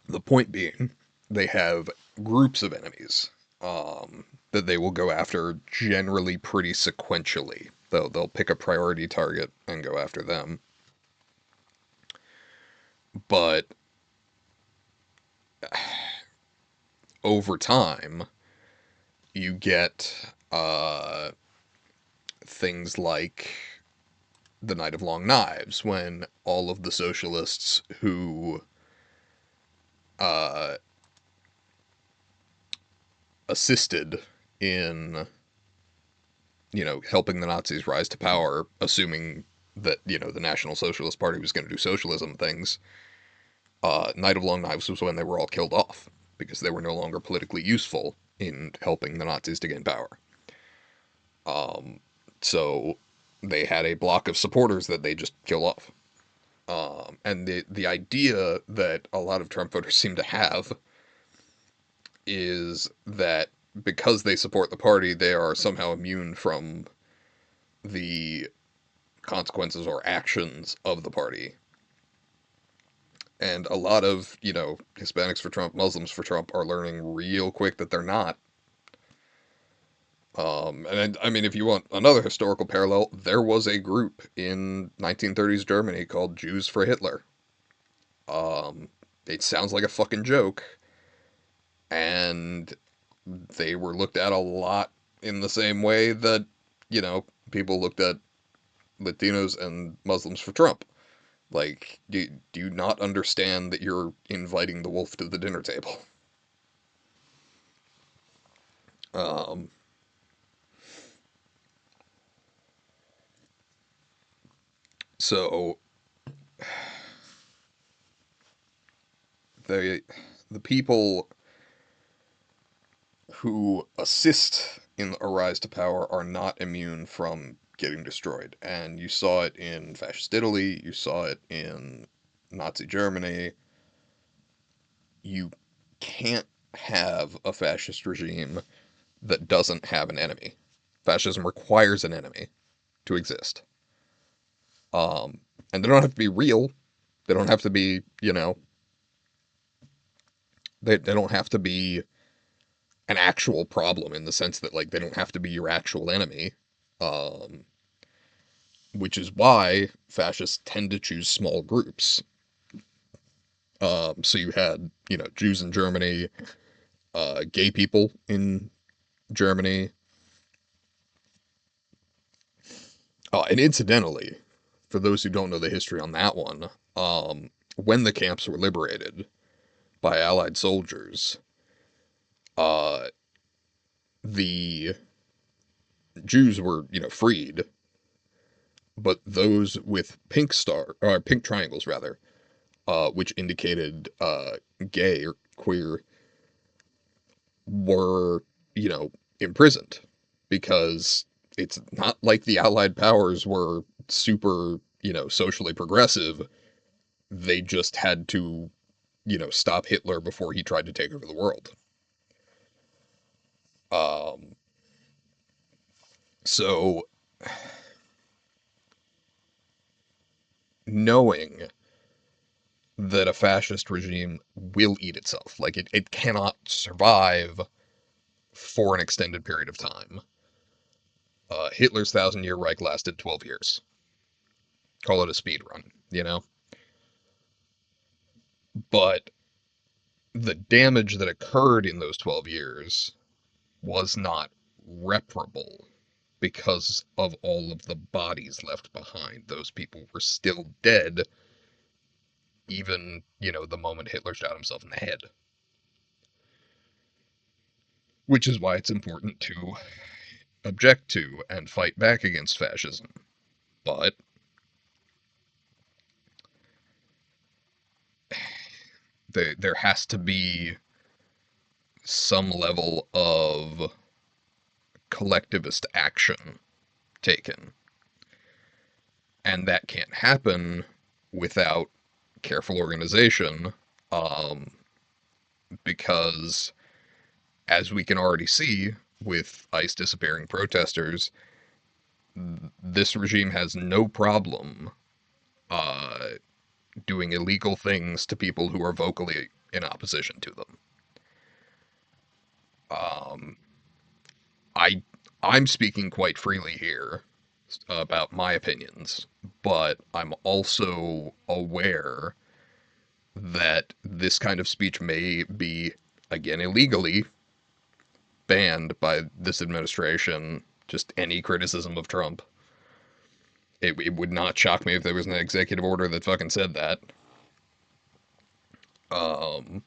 The point being, they have groups of enemies that they will go after generally pretty sequentially. They'll pick a priority target and go after them. But over time, you get things like the Night of Long Knives, when all of the socialists who uh, assisted in, helping the Nazis rise to power, assuming that, the National Socialist Party was going to do socialism things, Night of Long Knives was when they were all killed off because they were no longer politically useful in helping the Nazis to gain power. So they had a block of supporters that they just kill off. And the idea that a lot of Trump voters seem to have is that because they support the party, they are somehow immune from the consequences or actions of the party. And a lot of, Hispanics for Trump, Muslims for Trump are learning real quick that they're not. And I mean, if you want another historical parallel, there was a group in 1930s Germany called Jews for Hitler. Um, it sounds like a fucking joke, and they were looked at a lot in the same way that, people looked at Latinos and Muslims for Trump. Like, do you not understand that you're inviting the wolf to the dinner table? Um, so the the people who assist in a rise to power are not immune from getting destroyed. And you saw it in fascist Italy, you saw it in Nazi Germany. You can't have a fascist regime that doesn't have an enemy. Fascism requires an enemy to exist. Um, and they don't have to be real. They don't have to be, they don't have to be an actual problem in the sense that, like, they don't have to be your actual enemy. Um, which is why fascists tend to choose small groups. So you had, Jews in Germany, gay people in Germany. And incidentally, for those who don't know the history on that one, when the camps were liberated by Allied soldiers, uh, the Jews were, freed, but those with pink triangles rather, which indicated gay or queer, were, imprisoned because it's not like the Allied powers were super, socially progressive. They just had to, stop Hitler before he tried to take over the world. Um, so knowing that a fascist regime will eat itself, like it cannot survive for an extended period of time. Hitler's Thousand-Year Reich lasted 12 years. Call it a speed run, But the damage that occurred in those 12 years was not reparable because of all of the bodies left behind. Those people were still dead, even, the moment Hitler shot himself in the head. Which is why it's important to object to and fight back against fascism. But there has to be some level of collectivist action taken. And that can't happen without careful organization, um, because, as we can already see with ICE disappearing protesters, this regime has no problem uh, doing illegal things to people who are vocally in opposition to them. Um, I I'm speaking quite freely here about my opinions, but I'm also aware that this kind of speech may be, again, illegally banned by this administration, just any criticism of Trump. It would not shock me if there was an executive order that fucking said that. Um,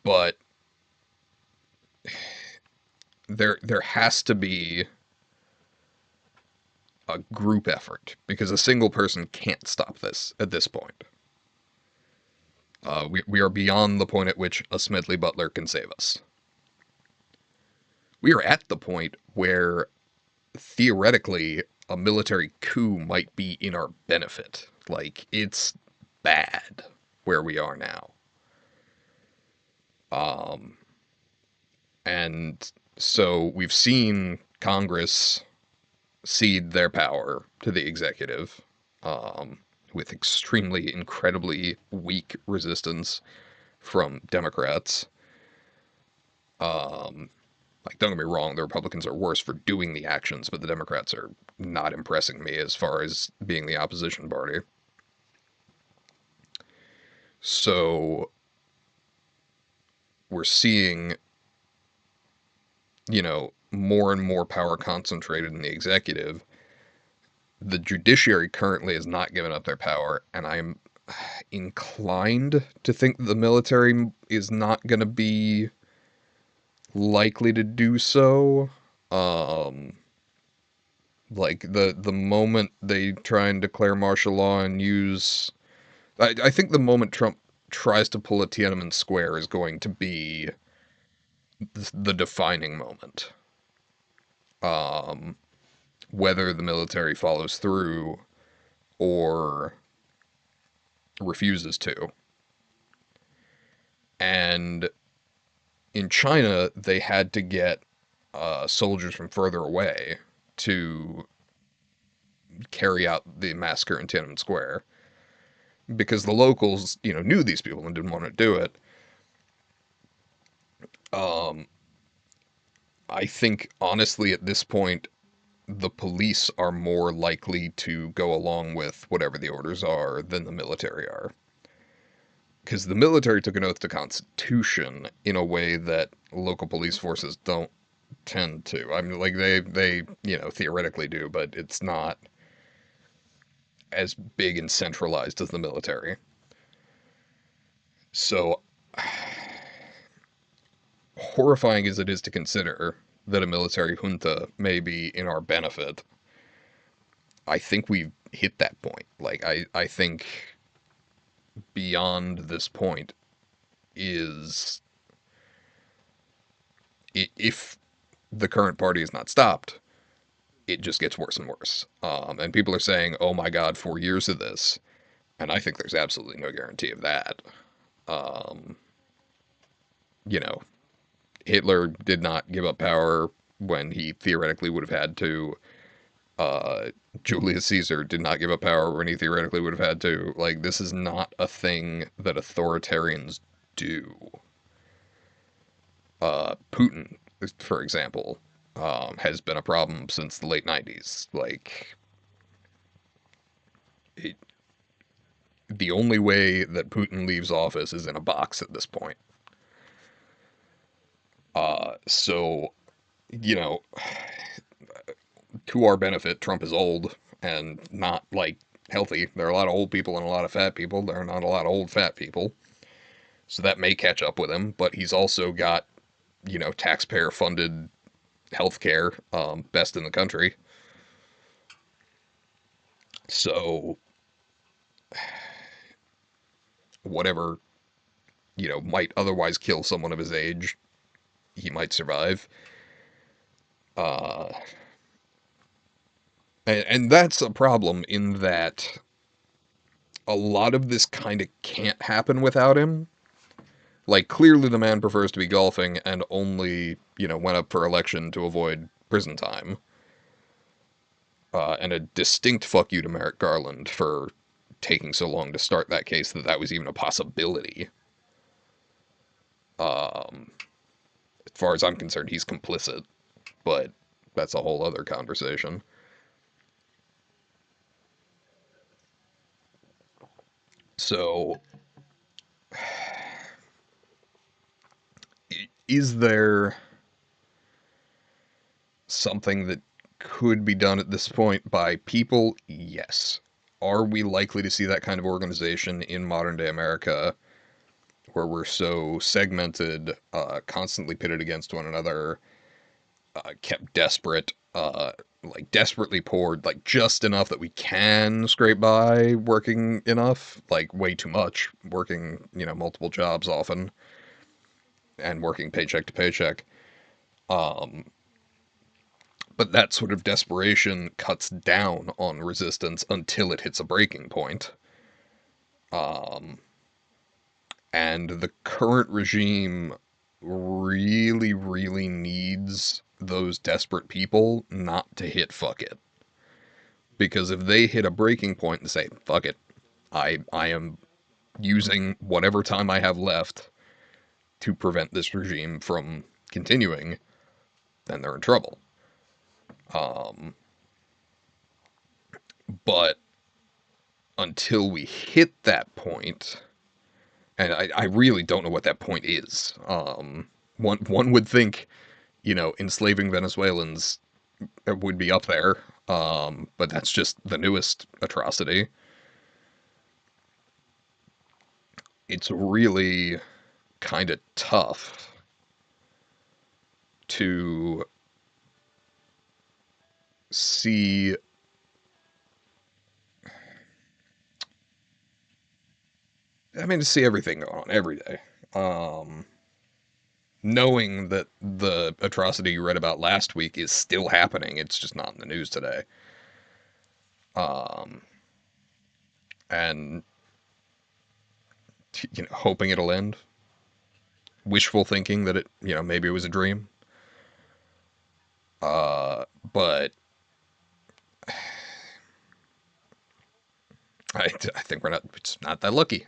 but there has to be a group effort because a single person can't stop this at this point. We are beyond the point at which a Smedley Butler can save us. We are at the point where theoretically a military coup might be in our benefit. Like, it's bad where we are now. Um, and so we've seen Congress cede their power to the executive um, with extremely, incredibly weak resistance from Democrats. Um, like, don't get me wrong, the Republicans are worse for doing the actions, but the Democrats are not impressing me as far as being the opposition party. So we're seeing, more and more power concentrated in the executive. The judiciary currently has not given up their power, and I'm inclined to think the military is not going to be likely to do so. Um, like the moment they try and declare martial law and use, I think the moment Trump tries to pull a Tiananmen Square is going to be the defining moment. Um, whether the military follows through or refuses to. And in China, they had to get soldiers from further away to carry out the massacre in Tiananmen Square because the locals, knew these people and didn't want to do it. Um, I think honestly at this point, the police are more likely to go along with whatever the orders are than the military are. Because the military took an oath to Constitution in a way that local police forces don't tend to. I mean, like they theoretically do, but it's not as big and centralized as the military. So horrifying as it is to consider that a military junta may be in our benefit, I think we've hit that point. Like I think beyond this point is if the current party is not stopped, it just gets worse and worse. And people are saying, "Oh my God, 4 years of this," and I think there's absolutely no guarantee of that. Um, you know, Hitler did not give up power when he theoretically would have had to. Uh, Julius Caesar did not give up power when he theoretically would have had to. Like, this is not a thing that authoritarians do. Putin, for example, has been a problem since the late 90s. Like, it, the only way that Putin leaves office is in a box at this point. So, you know, to our benefit, Trump is old and not like healthy. There are a lot of old people and a lot of fat people. There are not a lot of old fat people. So that may catch up with him, but he's also got, taxpayer funded healthcare, best in the country. So whatever, might otherwise kill someone of his age, he might survive. Uh, and that's a problem in that a lot of this kind of can't happen without him. Like, clearly the man prefers to be golfing and only, went up for election to avoid prison time. And a distinct fuck you to Merrick Garland for taking so long to start that case that was even a possibility. Um, as far as I'm concerned, he's complicit, but that's a whole other conversation. So is there something that could be done at this point by people? Yes. Are we likely to see that kind of organization in modern day America where we're so segmented, constantly pitted against one another, kept desperate, like desperately poor, like just enough that we can scrape by working enough, like way too much, working, multiple jobs often and working paycheck to paycheck. Um, but that sort of desperation cuts down on resistance until it hits a breaking point. Um, and the current regime really, really needs those desperate people not to hit fuck it. Because if they hit a breaking point and say, fuck it, I am using whatever time I have left to prevent this regime from continuing, then they're in trouble. Um, but until we hit that point, and I really don't know what that point is. One would think, enslaving Venezuelans would be up there, but that's just the newest atrocity. It's really kind of tough to see. I mean, to see everything going on every day. Um, Knowing that the atrocity you read about last week is still happening, it's just not in the news today. Um, and hoping it'll end, wishful thinking that maybe it was a dream. But I think we're not it's not that lucky.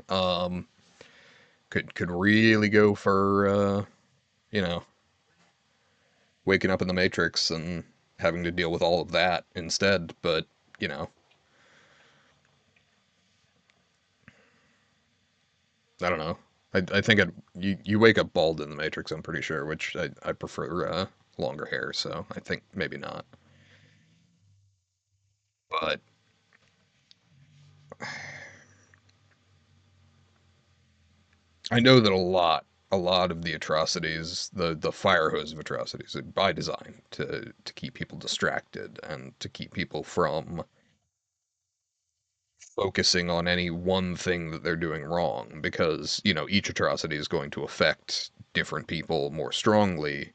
Could really go for you know waking up in the Matrix and having to deal with all of that instead. But you know, I don't know. I think you wake up bald in the Matrix. I'm pretty sure, which I prefer longer hair. So I think maybe not. But I know that a lot of the atrocities, the fire hose of atrocities, are by design to keep people distracted and to keep people from focusing on any one thing that they're doing wrong because, each atrocity is going to affect different people more strongly.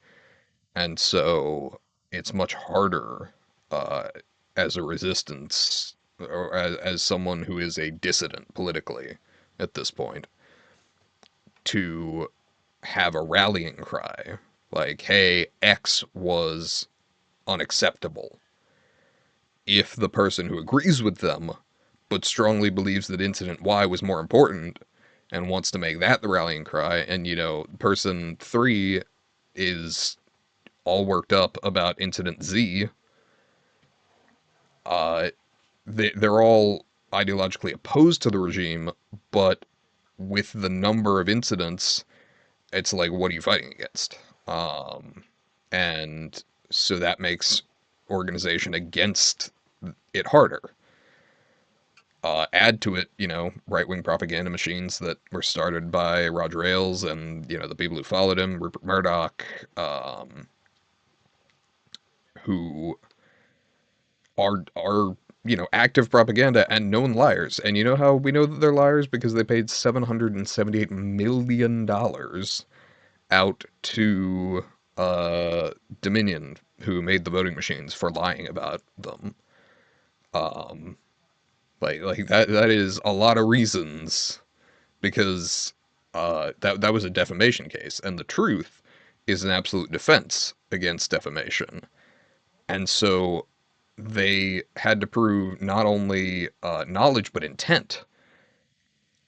And so it's much harder uh, as a resistance or as someone who is a dissident politically at this point to have a rallying cry like, hey, X was unacceptable. If the person who agrees with them but strongly believes that incident Y was more important and wants to make that the rallying cry, and person 3 is all worked up about incident Z, uh, they're all ideologically opposed to the regime, but with the number of incidents, it's like, what are you fighting against? And so that makes organization against it harder. Add to it, right wing propaganda machines that were started by Roger Ailes and the people who followed him, Rupert Murdoch, who are active propaganda and known liars. And you know how we know that they're liars? Because they paid $778 million out to Dominion, who made the voting machines, for lying about them. Um, like that is a lot of reasons because that was a defamation case, and the truth is an absolute defense against defamation. And so they had to prove not only knowledge but intent,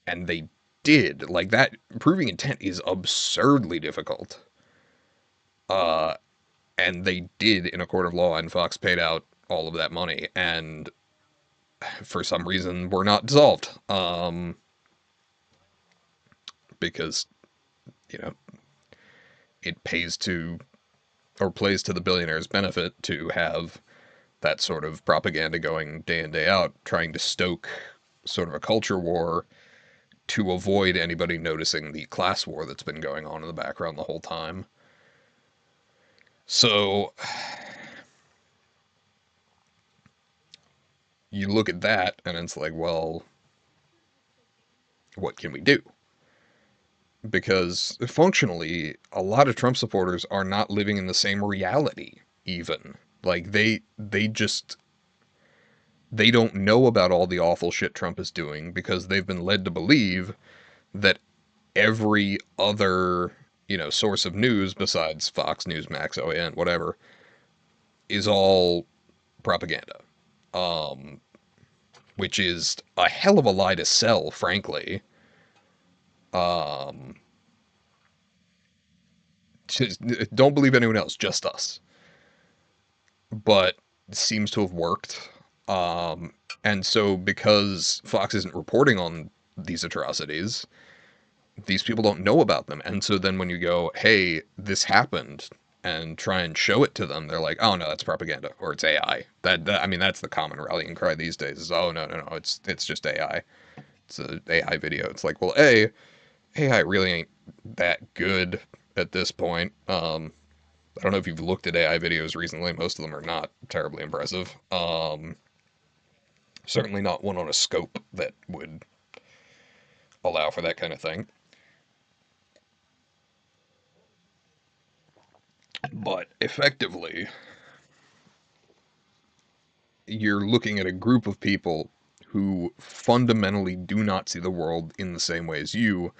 and they did. Like that, proving intent is absurdly difficult. Uh, and they did in a court of law, and Fox paid out all of that money, and for some reason were not dissolved. Because you know it pays to, or plays to the billionaire's benefit to have that sort of propaganda going day in, day out, trying to stoke sort of a culture war to avoid anybody noticing the class war that's been going on in the background the whole time. So you look at that and it's like, well, what can we do? Because functionally, a lot of Trump supporters are not living in the same reality, even. Like they don't know about all the awful shit Trump is doing because they've been led to believe that every other, source of news besides Fox, Newsmax, OAN, whatever, is all propaganda. Um, which is a hell of a lie to sell, frankly. Um, just, don't believe anyone else, just us. But it seems to have worked. And so, because Fox isn't reporting on these atrocities, these people don't know about them. And so then when you go, hey, this happened, and try and show it to them, they're like, oh no, that's propaganda or it's AI. I mean, that's the common rallying cry these days is, oh no, no, no, it's just AI. It's an AI video. It's like, well, AI really ain't that good at this point. I don't know if you've looked at AI videos recently. Most of them are not terribly impressive. Certainly not one on a scope that would allow for that kind of thing. But effectively, you're looking at a group of people who fundamentally do not see the world in the same way as you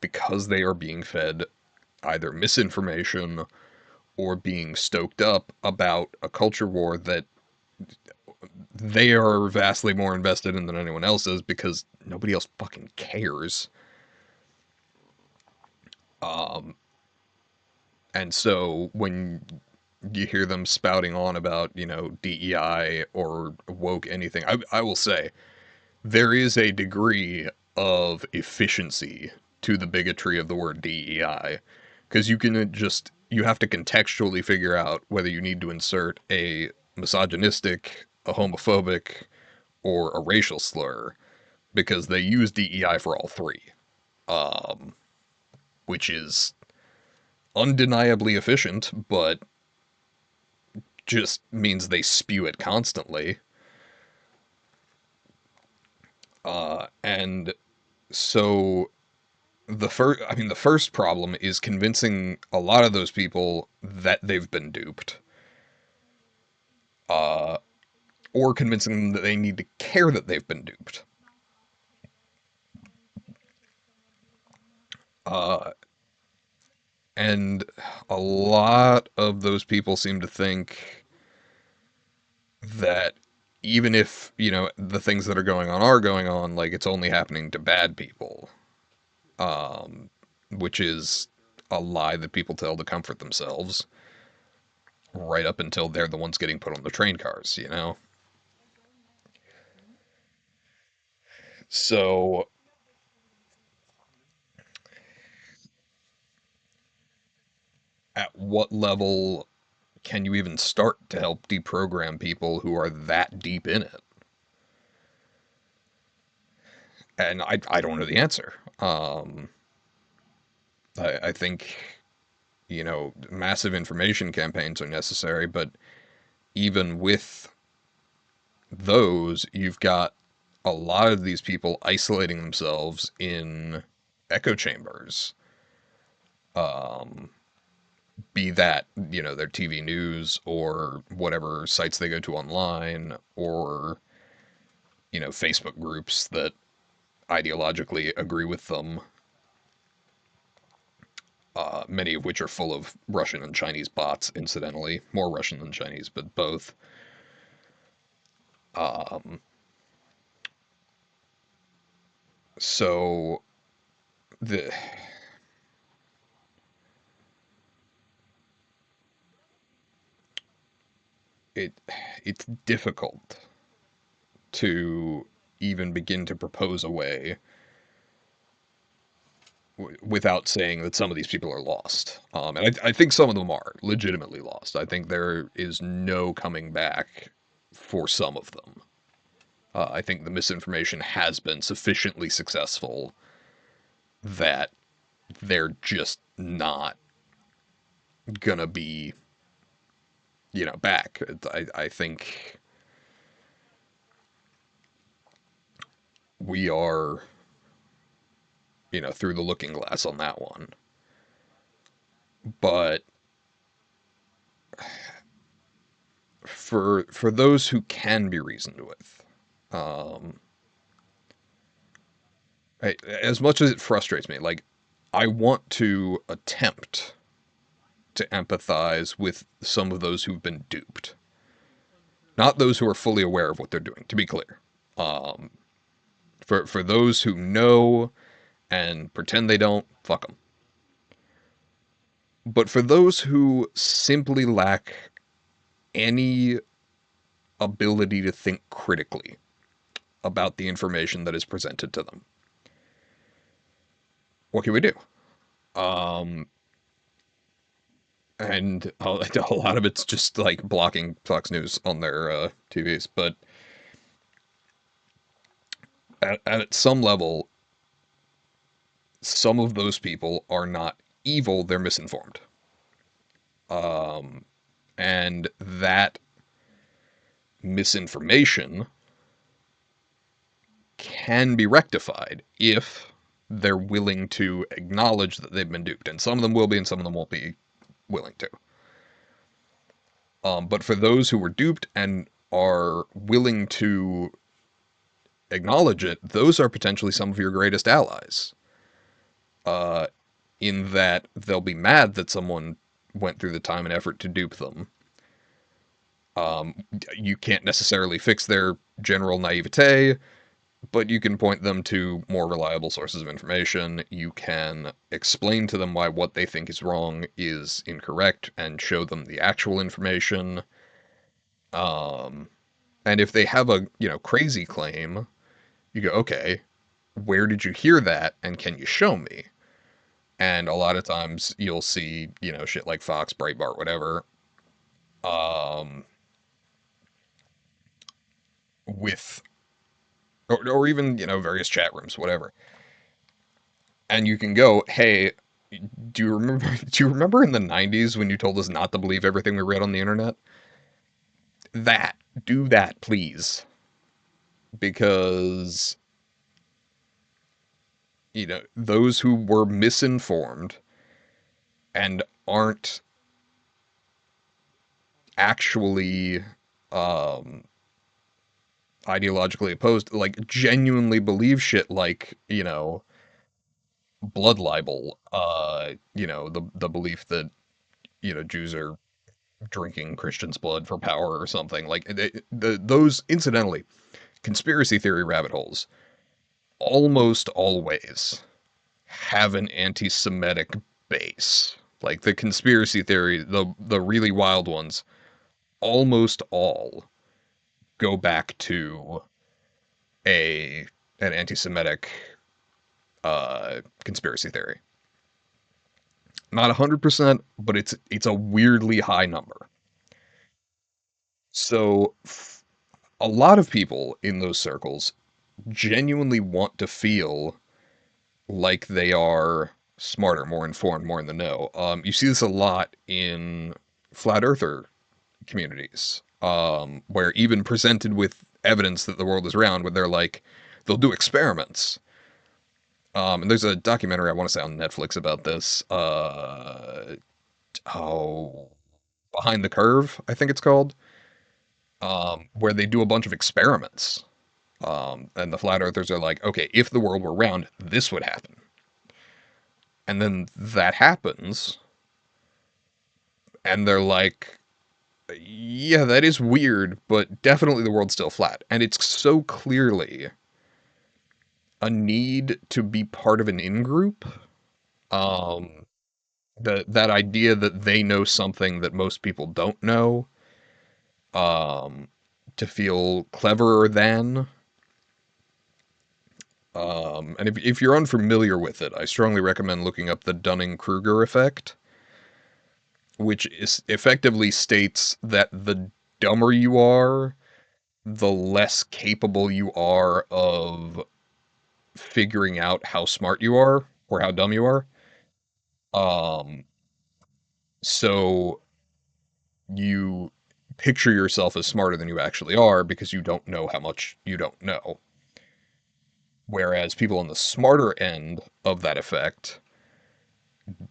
because they are being fed either misinformation or being stoked up about a culture war that they are vastly more invested in than anyone else is because nobody else fucking cares. Um, and so when you hear them spouting on about, DEI or woke anything, I will say there is a degree of efficiency to the bigotry of the word DEI because you have to contextually figure out whether you need to insert a misogynistic, a homophobic, or a racial slur because they use DEI for all three, um, which is undeniably efficient, but just means they spew it constantly. And so the first problem is convincing a lot of those people that they've been duped, uh, or convincing them that they need to care that they've been duped. Uh, and a lot of those people seem to think that even if, the things that are going on, like it's only happening to bad people, um, which is a lie that people tell to comfort themselves right up until they're the ones getting put on the train cars. So at what level can you even start to help deprogram people who are that deep in it? And I don't know the answer. I think, massive information campaigns are necessary, but even with those, you've got a lot of these people isolating themselves in echo chambers. Um, be that, their TV news or whatever sites they go to online or, Facebook groups that ideologically agree with them, many of which are full of Russian and Chinese bots, incidentally. More Russian than Chinese, but both. Um, so the it it's difficult to even begin to propose a way without saying that some of these people are lost. And I think some of them are legitimately lost. I think there is no coming back for some of them. I think the misinformation has been sufficiently successful that they're just not gonna be, back. I think we are, through the looking glass on that one. But for those who can be reasoned with, um, as much as it frustrates me, like I want to attempt to empathize with some of those who've been duped, not those who are fully aware of what they're doing. To be clear, um, for those who know and pretend they don't, fuck them. But for those who simply lack any ability to think critically about the information that is presented to them, what can we do? Um, and a lot of it's just like blocking Fox News on their TVs. But at some level, some of those people are not evil; they're misinformed. Um, and that misinformation can be rectified if they're willing to acknowledge that they've been duped. And some of them will be, and some of them won't be willing to. But for those who were duped and are willing to acknowledge it, those are potentially some of your greatest allies. Uh, in that they'll be mad that someone went through the time and effort to dupe them. You can't necessarily fix their general naivete, but you can point them to more reliable sources of information. You can explain to them why what they think is wrong is incorrect and show them the actual information. Um, and if they have a, crazy claim, you go, okay, where did you hear that and can you show me? And a lot of times you'll see, shit like Fox, Breitbart, whatever, um, with, or even, various chat rooms, whatever. And you can go, hey, do you remember, do you remember in the 90s when you told us not to believe everything we read on the internet? That, do that, please. Because, those who were misinformed and aren't actually um, ideologically opposed, like genuinely believe shit like, blood libel, the belief that, Jews are drinking Christians' blood for power or something. Like those, incidentally, conspiracy theory rabbit holes almost always have an anti-Semitic base. Like the conspiracy theory, the really wild ones, almost all go back to a an anti-Semitic conspiracy theory. Not 100%, but it's a weirdly high number. So a lot of people in those circles genuinely want to feel like they are smarter, more informed, more in the know. You see this a lot in flat earther communities, where even presented with evidence that the world is round, where they're like, they'll do experiments. And there's a documentary I want to say on Netflix about this. Oh, Behind the Curve, I think it's called, where they do a bunch of experiments. And the flat earthers are like, okay, if the world were round, this would happen. And then that happens, and they're like, yeah, that is weird, but definitely the world's still flat. And it's so clearly a need to be part of an in-group. Um, that idea that they know something that most people don't know, um, to feel cleverer than. And if you're unfamiliar with it, I strongly recommend looking up the Dunning-Kruger effect, which is effectively states that the dumber you are, the less capable you are of figuring out how smart you are or how dumb you are. Um, so you picture yourself as smarter than you actually are because you don't know how much you don't know. Whereas people on the smarter end of that effect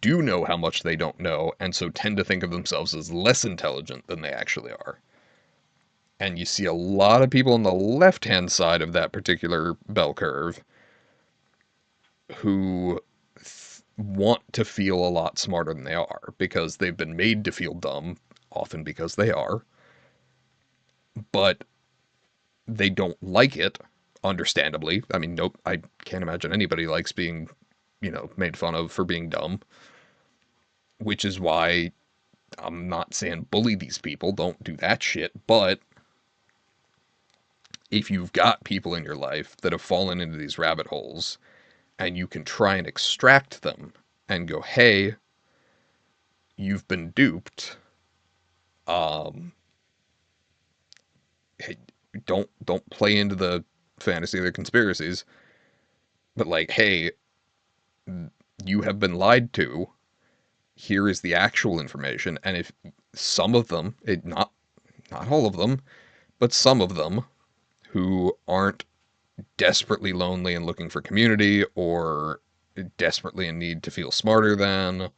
do know how much they don't know, and so tend to think of themselves as less intelligent than they actually are. And you see a lot of people on the left hand side of that particular bell curve who want to feel a lot smarter than they are because they've been made to feel dumb, often because they are, but they don't like it, understandably. I mean, nope, I can't imagine anybody likes being, made fun of for being dumb, which is why I'm not saying bully these people, don't do that shit, but if you've got people in your life that have fallen into these rabbit holes and you can try and extract them and go, hey, you've been duped. Um, hey, don't play into the fantasy of the conspiracies, but like, hey, you have been lied to. Here is the actual information, and if some of them, not all of them, but some of them who aren't desperately lonely and looking for community or desperately in need to feel smarter than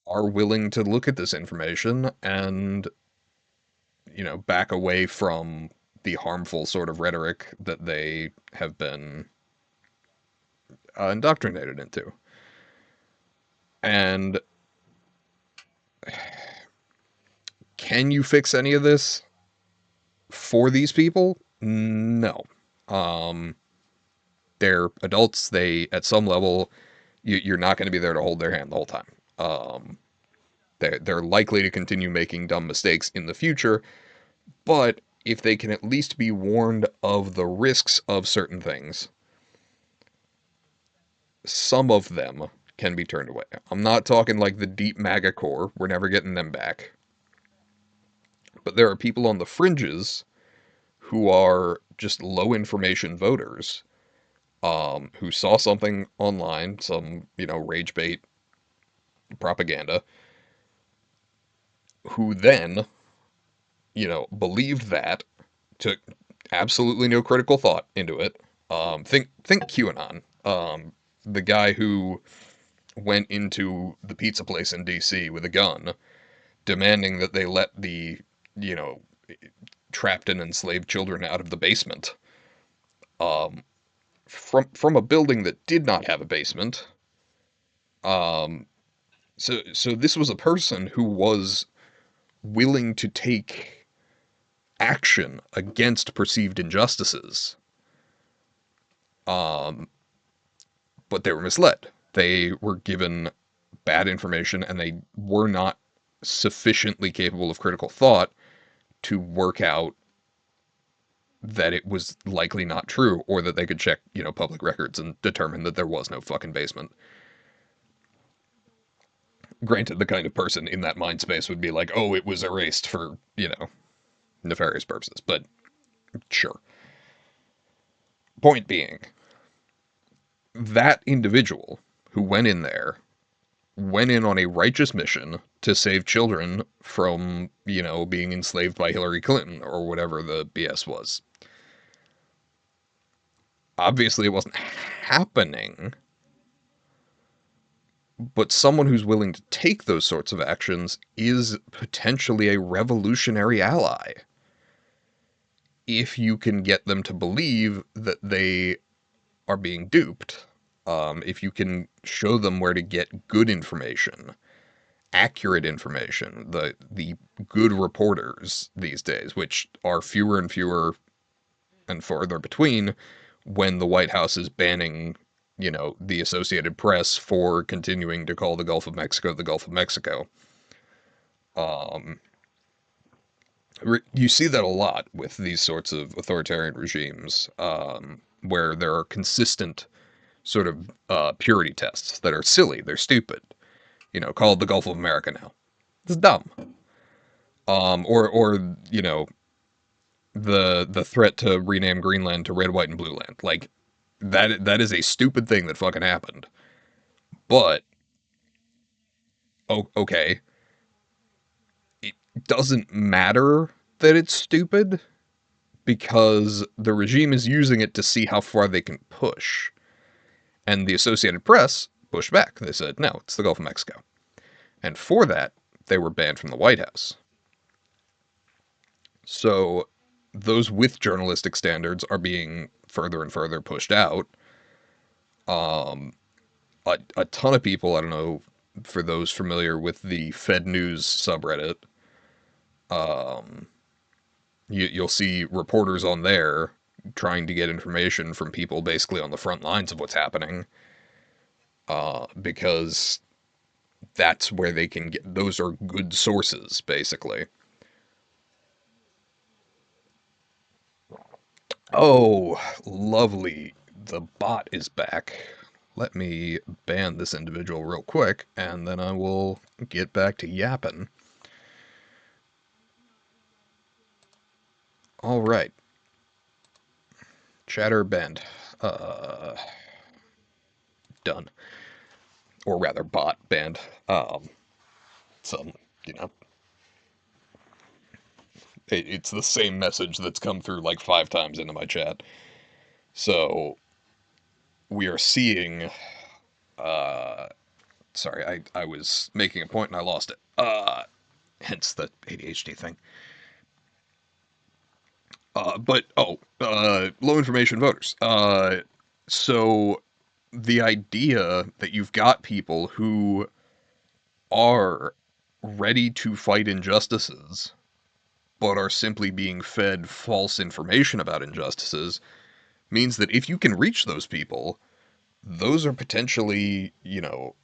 are willing to look at this information and back away from the harmful sort of rhetoric that they have been indoctrinated into. And can you fix any of this for these people? No. Um, they're adults. They, at some level, you're not going to be there to hold their hand the whole time. Um, they're likely to continue making dumb mistakes in the future, but if they can at least be warned of the risks of certain things, some of them can be turned away. I'm not talking like the deep MAGA core, we're never getting them back. But there are people on the fringes who are just low information voters, who saw something online, some, rage bait propaganda, who then, believed that, took absolutely no critical thought into it. Think QAnon. The guy who went into the pizza place in DC with a gun, demanding that they let the, you know, trapped and enslaved children out of the basement. Um, from a building that did not have a basement. Um, so this was a person who was willing to take action against perceived injustices. Um, but they were misled. They were given bad information and they were not sufficiently capable of critical thought to work out that it was likely not true or that they could check, public records and determine that there was no fucking basement. Granted, the kind of person in that mind space would be like, oh, it was erased for, nefarious purposes, but sure. Point being, that individual who went in on a righteous mission to save children from, being enslaved by Hillary Clinton or whatever the BS was. Obviously, it wasn't happening, but someone who's willing to take those sorts of actions is potentially a revolutionary ally if you can get them to believe that they are being duped. If you can show them where to get good information, accurate information, the good reporters these days, which are fewer and fewer and farther between when the White House is banning, the Associated Press for continuing to call the Gulf of Mexico the Gulf of Mexico. Um, You see that a lot with these sorts of authoritarian regimes, where there are consistent sort of purity tests that are silly, they're stupid. You know, called the Gulf of America now. It's dumb. Or you know, the threat to rename Greenland to Red, White, and Blue Land. Like that is a stupid thing that fucking happened. But okay, it doesn't matter that it's stupid because the regime is using it to see how far they can push. And the Associated Press pushed back. They said, no, it's the Gulf of Mexico. And for that, they were banned from the White House. So those with journalistic standards are being further and further pushed out. Um, a ton of people, I don't know, for those familiar with the Fed News subreddit, um, you'll see reporters on there trying to get information from people basically on the front lines of what's happening, because that's where they can get, those are good sources, basically. Oh, lovely. The bot is back. Let me ban this individual real quick, and then I will get back to yapping. All right. Chatter banned. Uh, Done. Or rather, bot banned. Some, you know, it's the same message that's come through like 5 times into my chat. So we are seeing. Uh, Sorry, I was making a point and I lost it. Hence the ADHD thing. Low information voters. So the idea that you've got people who are ready to fight injustices, but are simply being fed false information about injustices, means that if you can reach those people, those are potentially, you know,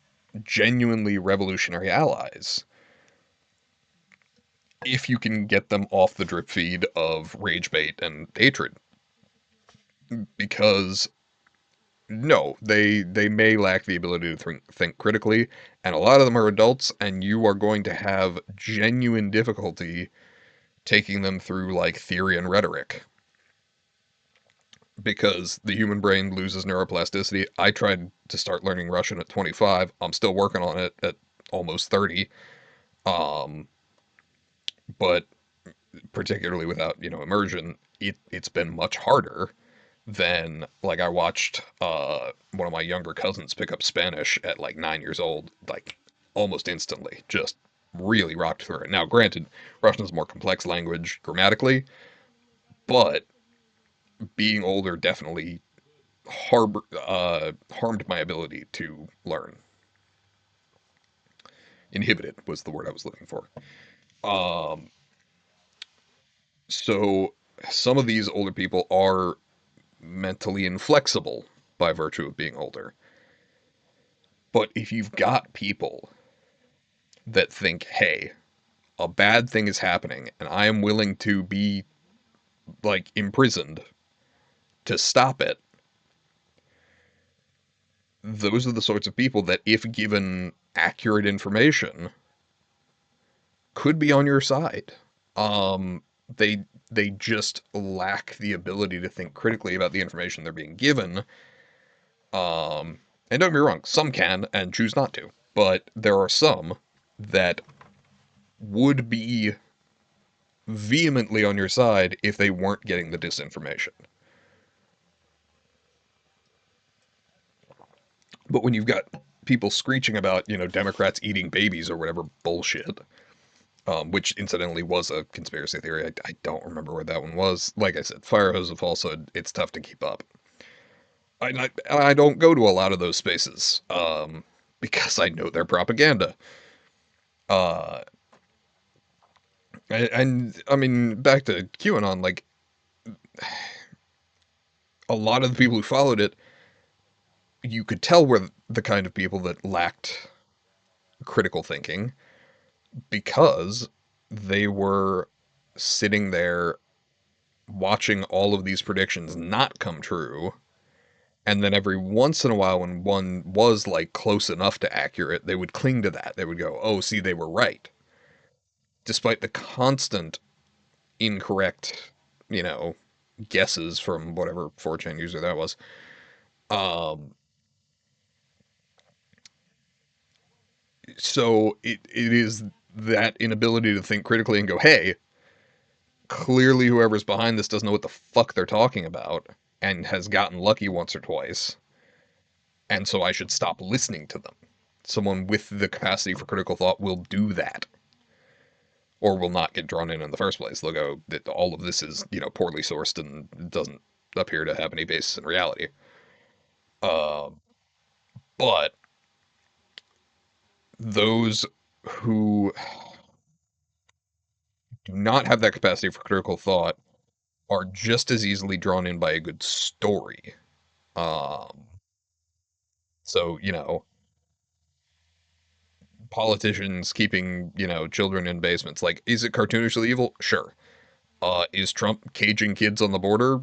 genuinely revolutionary allies. If you can get them off the drip feed of rage bait and hatred. Because no, they may lack the ability to think critically, and a lot of them are adults, and you are going to have genuine difficulty taking them through like theory and rhetoric because the human brain loses neuroplasticity. I tried to start learning Russian at 25. I'm still working on it at almost 30. Um, but particularly without, you know, immersion, it's been much harder than like I watched one of my younger cousins pick up Spanish at like 9 years old, like almost instantly, just really rocked through it. Now, granted, Russian is a more complex language grammatically, but being older definitely harmed my ability to learn. Inhibited was the word I was looking for. Um, so some of these older people are mentally inflexible by virtue of being older. But if you've got people that think, hey, a bad thing is happening and I am willing to be like imprisoned to stop it, those are the sorts of people that, if given accurate information, could be on your side. Um, they just lack the ability to think critically about the information they're being given. And don't get me wrong, some can and choose not to, but there are some that would be vehemently on your side if they weren't getting the disinformation. But when you've got people screeching about, you know, Democrats eating babies or whatever bullshit, which incidentally was a conspiracy theory. I don't remember where that one was. Like I said, fire hose of falsehood. It's tough to keep up. I don't go to a lot of those spaces because I know they're propaganda. Uh, and I mean, back to QAnon, like a lot of the people who followed it, you could tell were the kind of people that lacked critical thinking because they were sitting there watching all of these predictions not come true. And then every once in a while, when one was like close enough to accurate, they would cling to that. They would go, oh, see, they were right. Despite the constant incorrect, you know, guesses from whatever 4chan user that was. Um, so it is that inability to think critically and go, hey, clearly whoever's behind this doesn't know what the fuck they're talking about and has gotten lucky once or twice. And so I should stop listening to them. Someone with the capacity for critical thought will do that, or will not get drawn in the first place. They'll go that all of this is, poorly sourced and doesn't appear to have any basis in reality. Uh, but those who do not have that capacity for critical thought are just as easily drawn in by a good story. Um, so, politicians keeping, children in basements. Like, is it cartoonishly evil? Sure. Is Trump caging kids on the border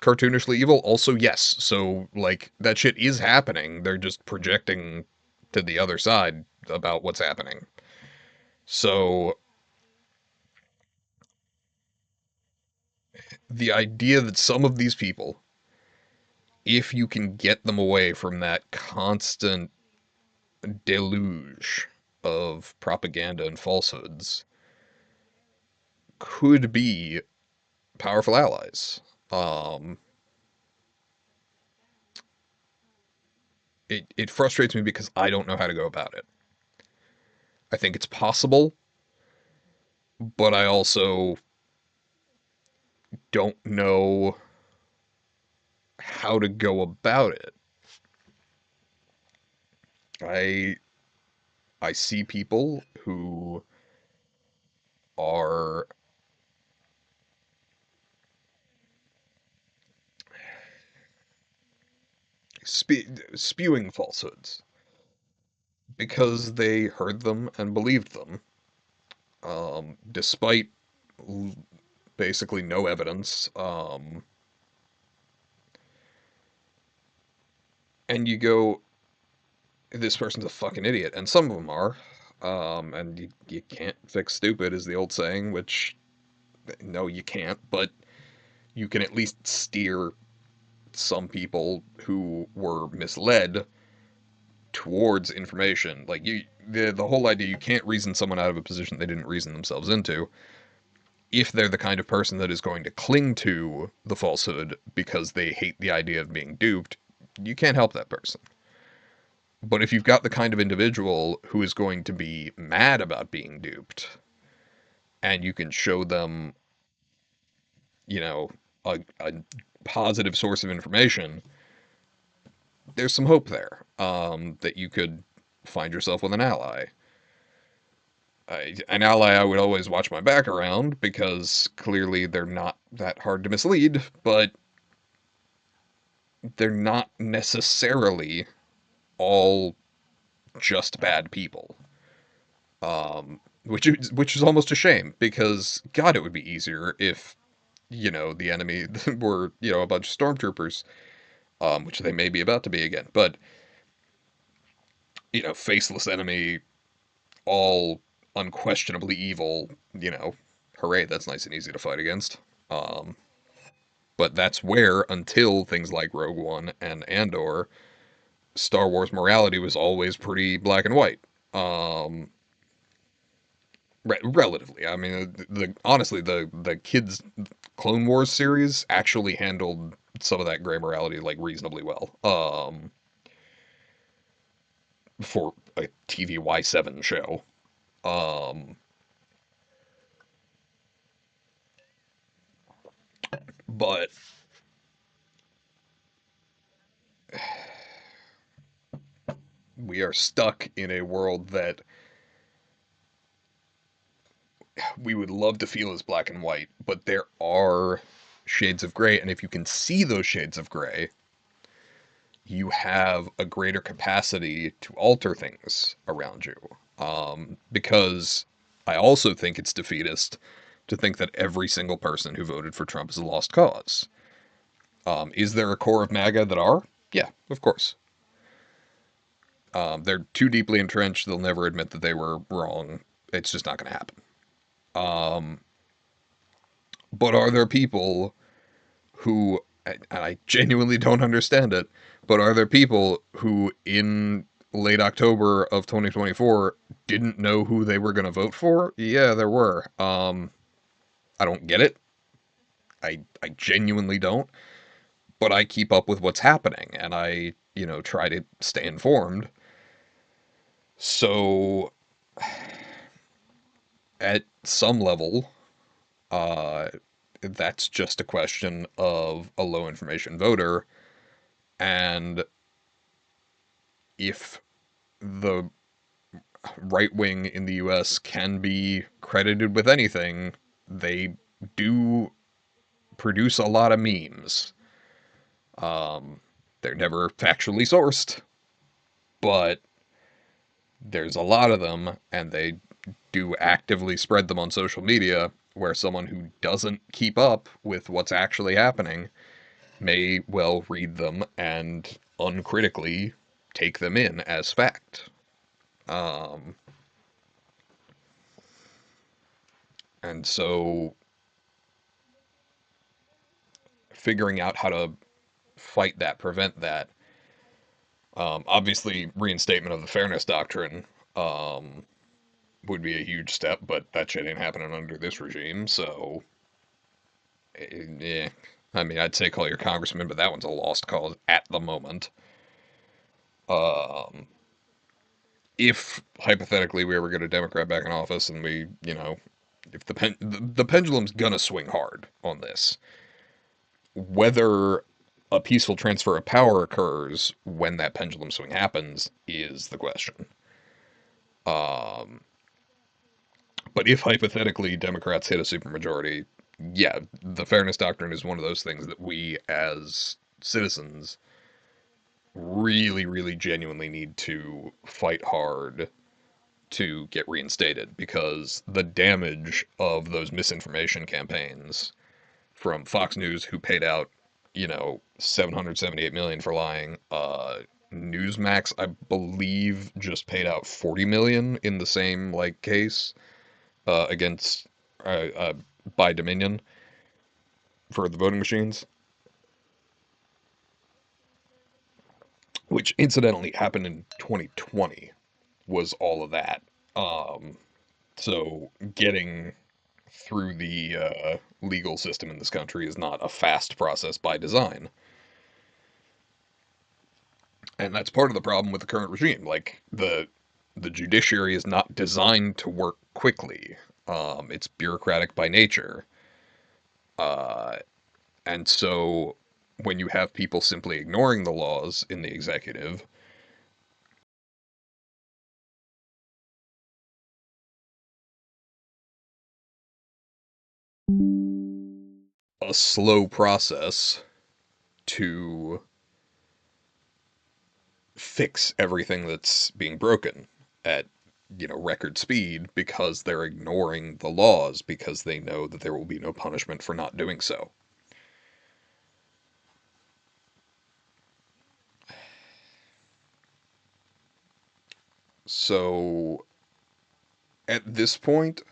cartoonishly evil? Also, yes. So, like, that shit is happening. They're just projecting to the other side about what's happening. So, the idea that some of these people, if you can get them away from that constant deluge of propaganda and falsehoods, could be powerful allies. Um, it frustrates me because I don't know how to go about it. I think it's possible, but I also don't know how to go about it. I I see people who are spewing falsehoods because they heard them and believed them, despite basically no evidence. And you go, this person's a fucking idiot, and some of them are. And you can't fix stupid, is the old saying, which, no, you can't, but you can at least steer some people who were misled towards information. Like, the whole idea, you can't reason someone out of a position they didn't reason themselves into. If they're the kind of person that is going to cling to the falsehood because they hate the idea of being duped, you can't help that person. But if you've got the kind of individual who is going to be mad about being duped, and you can show them, you know, a positive source of information, there's some hope there, that you could find yourself with an ally. An ally I would always watch my back around because clearly they're not that hard to mislead, but they're not necessarily all just bad people. Which is almost a shame because God, it would be easier if the enemy were a bunch of stormtroopers, which they may be about to be again, but faceless enemy, all unquestionably evil. Hooray, that's nice and easy to fight against. Um, but that's where, until things like Rogue One and Andor, Star Wars morality was always pretty black and white. Um, relatively, I mean, honestly, the kids Clone Wars series actually handled some of that gray morality like reasonably well. For a TV Y7 show. Um, but we are stuck in a world that we would love to feel as black and white, but there are shades of gray, and if you can see those shades of gray, you have a greater capacity to alter things around you. Because I also think it's defeatist to think that every single person who voted for Trump is a lost cause. Is there a core of MAGA that are? Yeah, of course. They're too deeply entrenched. They'll never admit that they were wrong. It's just not going to happen. But are there people who, and I genuinely don't understand it, but are there people who in late October of 2024 didn't know who they were going to vote for? Yeah, there were. I don't get it. I genuinely don't. But I keep up with what's happening and I, try to stay informed. So at some level, uh, that's just a question of a low information voter. And if the right wing in the US can be credited with anything, they do produce a lot of memes. They're never factually sourced, but there's a lot of them, and they do actively spread them on social media, where someone who doesn't keep up with what's actually happening may well read them and uncritically take them in as fact. Um, and so figuring out how to fight that, prevent that, obviously reinstatement of the fairness doctrine um, would be a huge step, but that shit ain't happening under this regime, so yeah. I mean, I'd say call your congressman, but that one's a lost cause at the moment. Um, if hypothetically we ever get a Democrat back in office and we, if the pendulum's gonna swing hard on this, whether a peaceful transfer of power occurs when that pendulum swing happens is the question. Um, but if hypothetically Democrats hit a supermajority, yeah, the fairness doctrine is one of those things that we as citizens really, really genuinely need to fight hard to get reinstated, because the damage of those misinformation campaigns from Fox News, who paid out, 778 million for lying. Newsmax, I believe, just paid out 40 million in the same case against by Dominion for the voting machines, which incidentally happened in 2020. Was all of that. Um, so getting through the legal system in this country is not a fast process by design. And that's part of the problem with the current regime. The judiciary is not designed to work quickly. It's bureaucratic by nature. Uh, and so when you have people simply ignoring the laws in the executive, a slow process to fix everything that's being broken at record speed, because they're ignoring the laws because they know that there will be no punishment for not doing so. So at this point,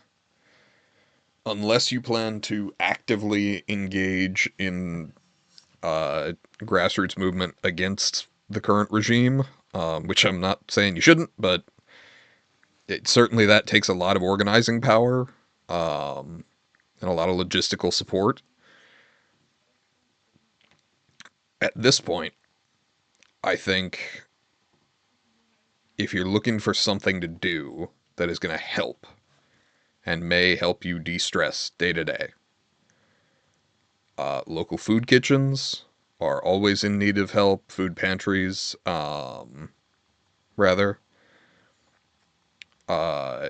unless you plan to actively engage in grassroots movement against the current regime, which I'm not saying you shouldn't, but certainly that takes a lot of organizing power um, and a lot of logistical support. At this point, I think if you're looking for something to do that is going to help and may help you de-stress day to day, local food kitchens are always in need of help. Food pantries, rather. Uh,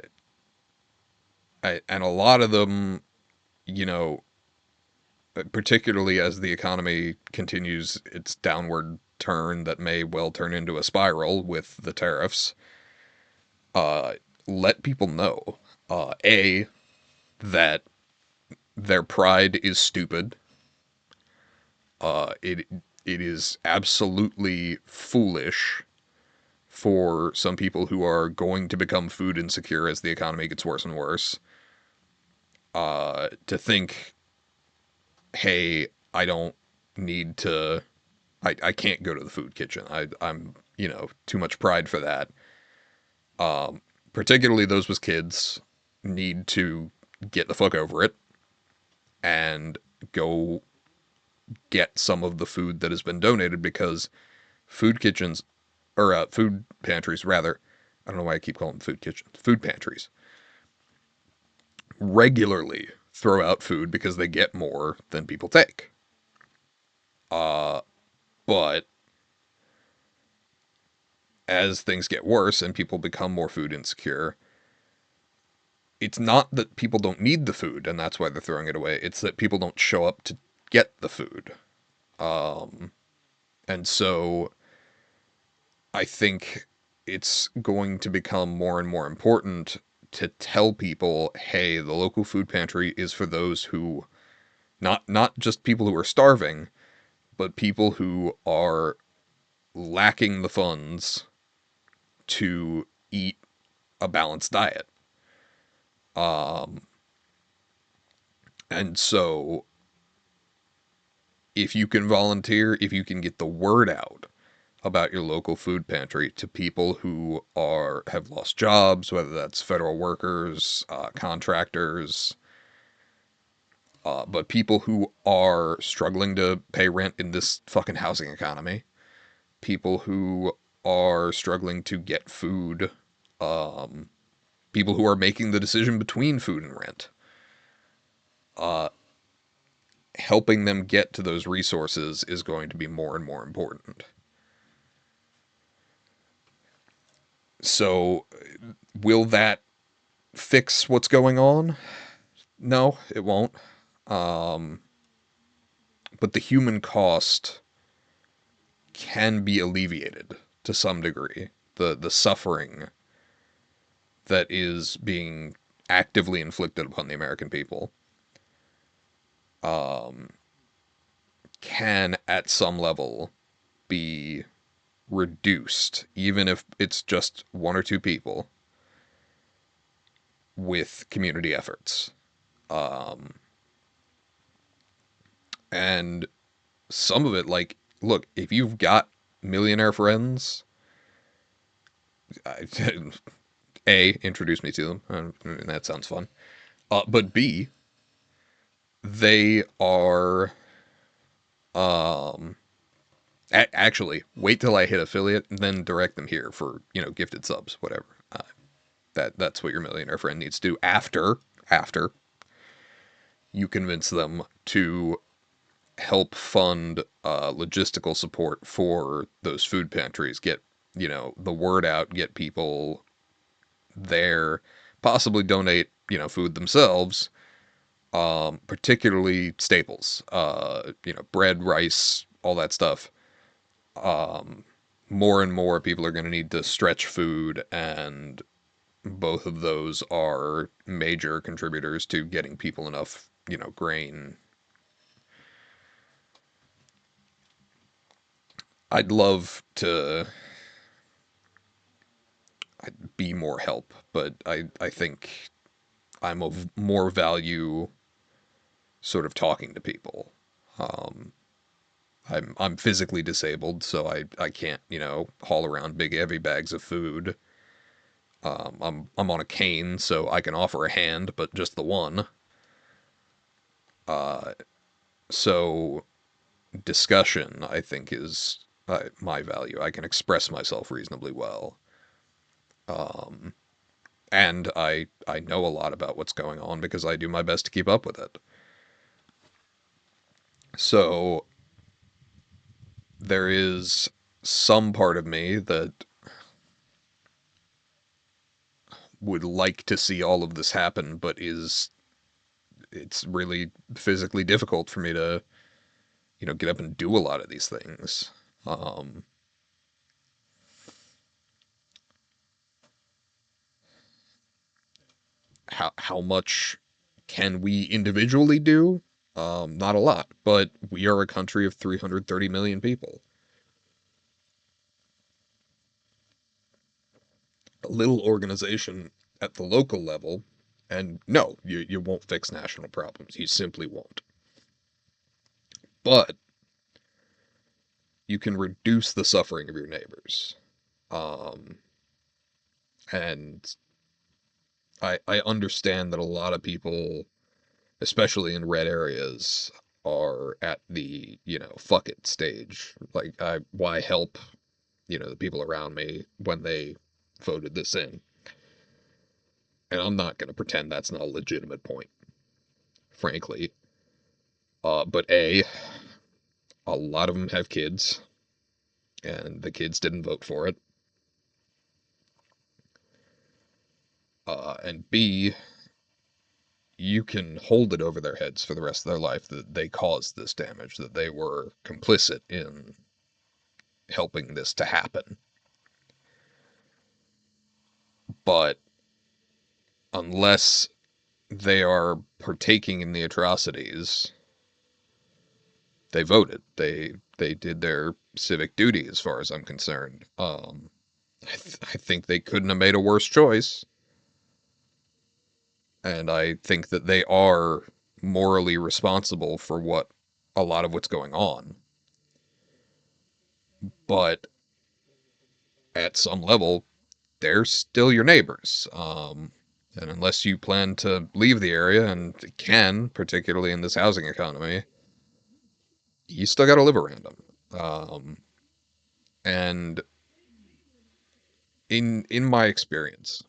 and a lot of them, you know, particularly as the economy continues its downward turn that may well turn into a spiral with the tariffs, uh, let people know, A, that Their pride is stupid. It is absolutely foolish for some people who are going to become food insecure as the economy gets worse and worse, to think, hey, I don't need to, I can't go to the food kitchen. I'm, too much pride for that. Particularly those with kids need to get the fuck over it and go get some of the food that has been donated, because food kitchens, or food pantries rather, I don't know why I keep calling them food kitchens, food pantries, regularly throw out food because they get more than people take. But as things get worse and people become more food insecure, it's not that people don't need the food and that's why they're throwing it away. It's that people don't show up to get the food. And so I think it's going to become more and more important to tell people, hey, the local food pantry is for those who, not just people who are starving, but people who are lacking the funds to eat a balanced diet. And so if you can volunteer, if you can get the word out about your local food pantry to people who are have lost jobs, whether that's federal workers, contractors, but people who are struggling to pay rent in this fucking housing economy, people who are struggling to get food, people who are making the decision between food and rent, helping them get to those resources is going to be more and more important. So, will that fix what's going on? No, it won't. But the human cost can be alleviated to some degree. The suffering that is being actively inflicted upon the American people can, at some level, be reduced, even if it's just one or two people, with community efforts. And some of it, like, look, if you've got millionaire friends, A, introduce me to them. That sounds fun. But B, they are actually wait till I hit affiliate and then direct them here for gifted subs, whatever. That's what your millionaire friend needs to do after you convince them to help fund logistical support for those food pantries. Get the word out, get people there, possibly donate food themselves, particularly staples, bread, rice, all that stuff. More and more people are going to need to stretch food, and both of those are major contributors to getting people enough, grain. I'd love to be more help, but I think I'm of more value sort of talking to people. I'm physically disabled, so I can't, haul around big heavy bags of food. I'm on a cane, so I can offer a hand, but just the one. So discussion, I think, is my value. I can express myself reasonably well, and I know a lot about what's going on because I do my best to keep up with it. So there is some part of me that would like to see all of this happen, but it's really physically difficult for me to get up and do a lot of these things. Um, how much Can we individually do? Not a lot, but we are a country of 330 million people. A little organization at the local level, and no, you won't fix national problems. You simply won't. But you can reduce the suffering of your neighbors. Um, and I understand that a lot of people, especially in red areas, are at the, fuck it stage. Like, why help, the people around me when they voted this in? And I'm not going to pretend that's not a legitimate point, frankly. But a lot of them have kids, and the kids didn't vote for it. And B, you can hold it over their heads for the rest of their life that they caused this damage, that they were complicit in helping this to happen. But unless they are partaking in the atrocities, they voted. They did their civic duty, as far as I'm concerned. I think they couldn't have made a worse choice, and I think that they are morally responsible for a lot of what's going on. But at some level, they're still your neighbors. And unless you plan to leave the area and can, particularly in this housing economy, you still got to live around them. And in my experience,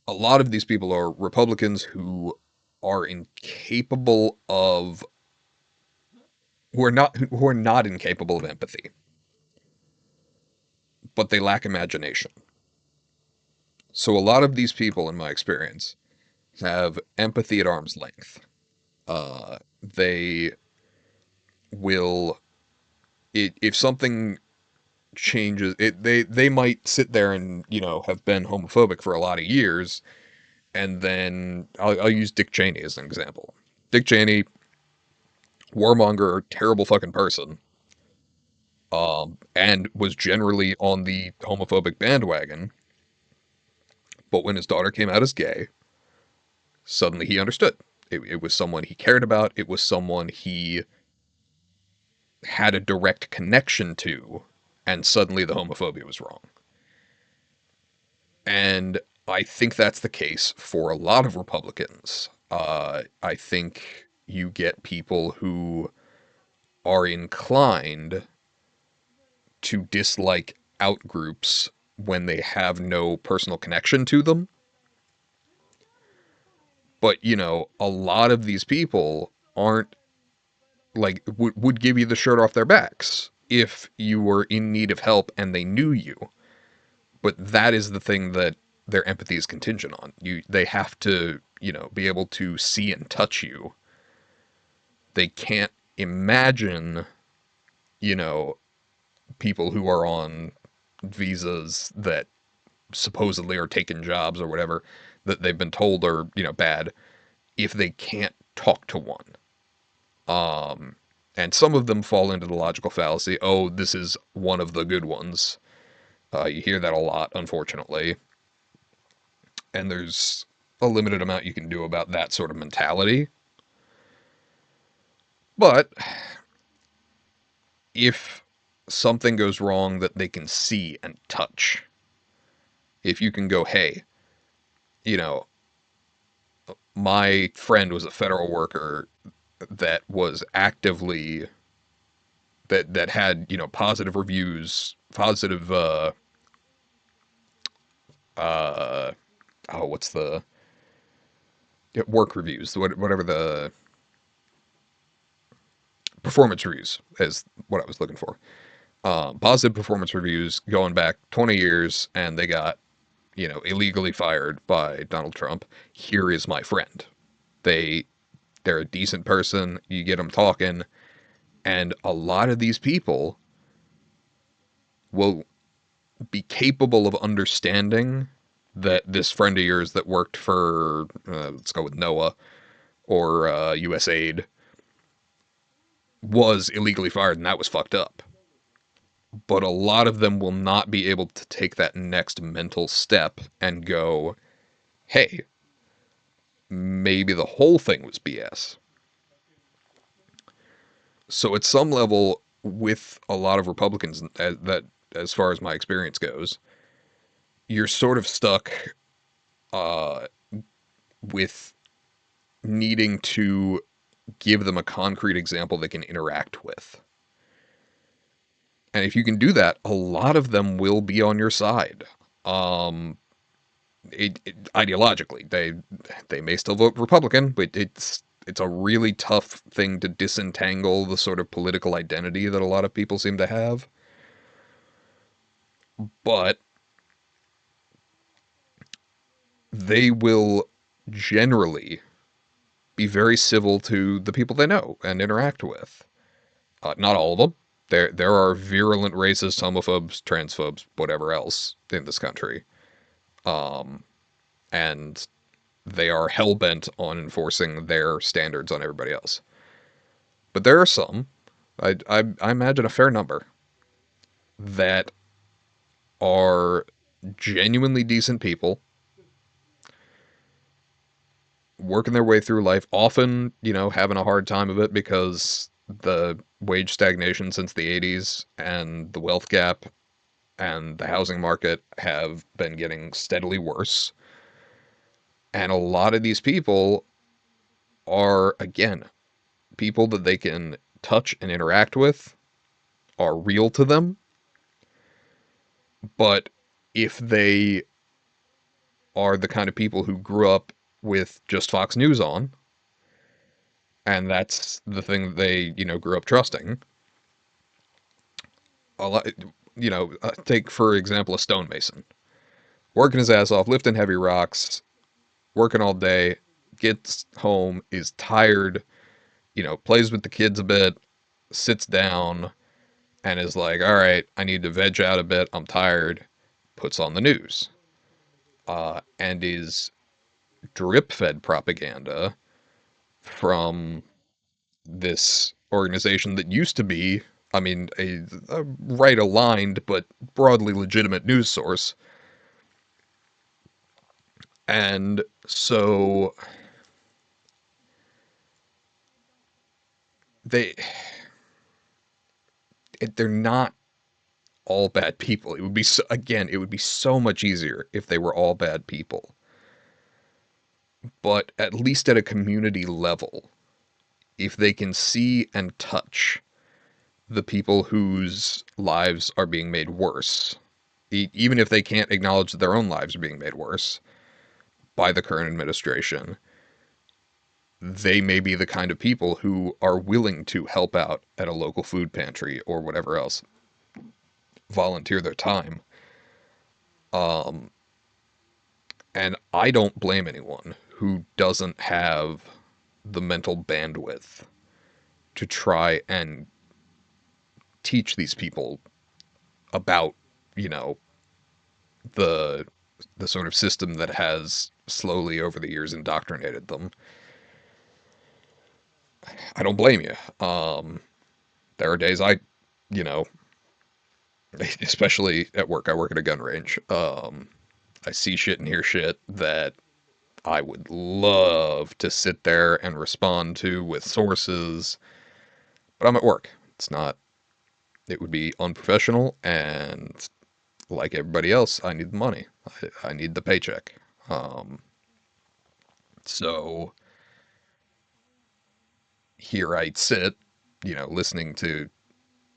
a lot of these people are Republicans are incapable of who are not incapable of empathy, but they lack imagination. So a lot of these people, in my experience, have empathy at arm's length. They will, if something changes, they might sit there and have been homophobic for a lot of years, and then I'll use Dick Cheney as an example. Dick Cheney, warmonger, terrible fucking person, and was generally on the homophobic bandwagon. But when his daughter came out as gay, suddenly he understood. It was someone he cared about. It was someone he had a direct connection to, and suddenly the homophobia was wrong. And I think that's the case for a lot of Republicans. I think you get people who are inclined to dislike outgroups when they have no personal connection to them. But, a lot of these people aren't like would give you the shirt off their backs if you were in need of help and they knew you. But that is the thing that their empathy is contingent on. They have to, be able to see and touch you. They can't imagine, you know, people who are on visas that supposedly are taking jobs or whatever that they've been told are, bad if they can't talk to one. And some of them fall into the logical fallacy. Oh, this is one of the good ones. You hear that a lot, unfortunately. And there's a limited amount you can do about that sort of mentality. But if something goes wrong that they can see and touch, if you can go, hey, you know, my friend was a federal worker that was actively that had, positive reviews, positive uh oh, what's the work reviews, whatever the performance reviews is what I was looking for. Positive performance reviews going back 20 years, and they got, illegally fired by Donald Trump. Here is my friend. They're a decent person. You get them talking, and a lot of these people will be capable of understanding that this friend of yours that worked for, let's go with NOAA or USAID, was illegally fired and that was fucked up. But a lot of them will not be able to take that next mental step and go, hey, maybe the whole thing was BS. So at some level, with a lot of Republicans, that as far as my experience goes, you're sort of stuck uh, with needing to give them a concrete example they can interact with. And if you can do that, a lot of them will be on your side. Um, Ideologically, they may still vote Republican, but it's a really tough thing to disentangle the sort of political identity that a lot of people seem to have. But they will generally be very civil to the people they know and interact with. Not all of them. There are virulent racists, homophobes, transphobes, whatever else in this country. Um, and they are hell bent on enforcing their standards on everybody else. But there are some, I imagine a fair number, that are genuinely decent people, working their way through life, often, having a hard time of it because the wage stagnation since the 80s and the wealth gap and the housing market have been getting steadily worse. And a lot of these people are, again, people that they can touch and interact with, are real to them. But if they are the kind of people who grew up with just Fox News on, and that's the thing that they, grew up trusting, a lot, take, for example, a stonemason. Working his ass off, lifting heavy rocks, working all day, gets home, is tired, plays with the kids a bit, sits down, and is like, all right, I need to veg out a bit, I'm tired, puts on the news, and is drip fed propaganda from this organization that used to be, I mean, a right aligned but broadly legitimate news source. And so they they're not all bad people. It would be so, again, it would be so much easier if they were all bad people. But at least at a community level, if they can see and touch the people whose lives are being made worse, even if they can't acknowledge that their own lives are being made worse by the current administration, they may be the kind of people who are willing to help out at a local food pantry or whatever else, volunteer their time. Um, and I don't blame anyone who doesn't have the mental bandwidth to try and teach these people about, you know, the the sort of system that has slowly over the years indoctrinated them. I don't blame you. There are days you know, especially at work, I work at a gun range. I see shit and hear shit that I would love to sit there and respond to with sources, but I'm at work. It's not, it would be unprofessional, and like everybody else, I need the money. I need the paycheck. Um, so here I sit, listening to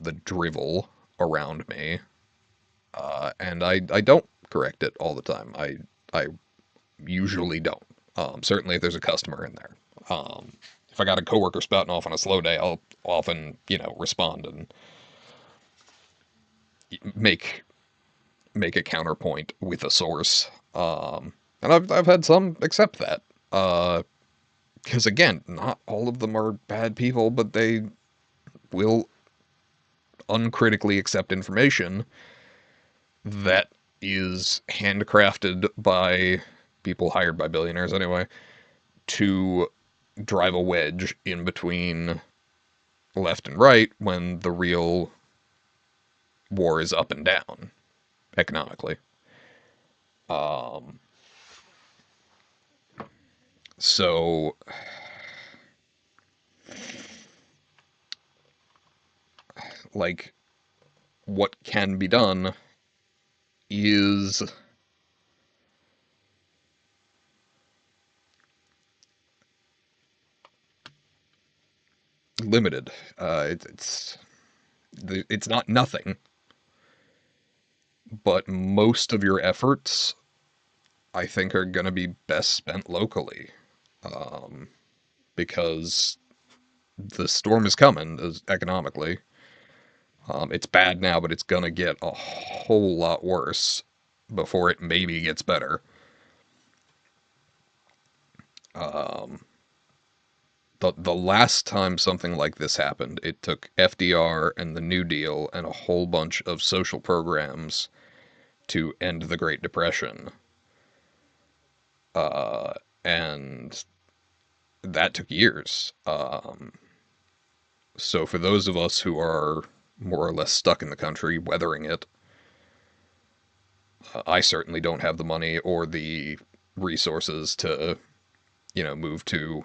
the drivel around me, and I don't correct it all the time. I usually don't. Certainly if there's a customer in there. If I got a coworker spouting off on a slow day, I'll often, respond and make make a counterpoint with a source. And I've had some accept that. Because again, not all of them are bad people, but they will uncritically accept information that is handcrafted by people hired by billionaires anyway to drive a wedge in between left and right when the real war is up and down economically. Um, so, like, what can be done is limited. It's not nothing, but most of your efforts, I think, are going to be best spent locally, um, because the storm is coming economically. It's bad now, but it's going to get a whole lot worse before it maybe gets better. Um, the last time something like this happened, it took FDR and the New Deal and a whole bunch of social programs to end the Great Depression. Uh, and that took years. So for those of us who are more or less stuck in the country, weathering it, I certainly don't have the money or the resources to, move to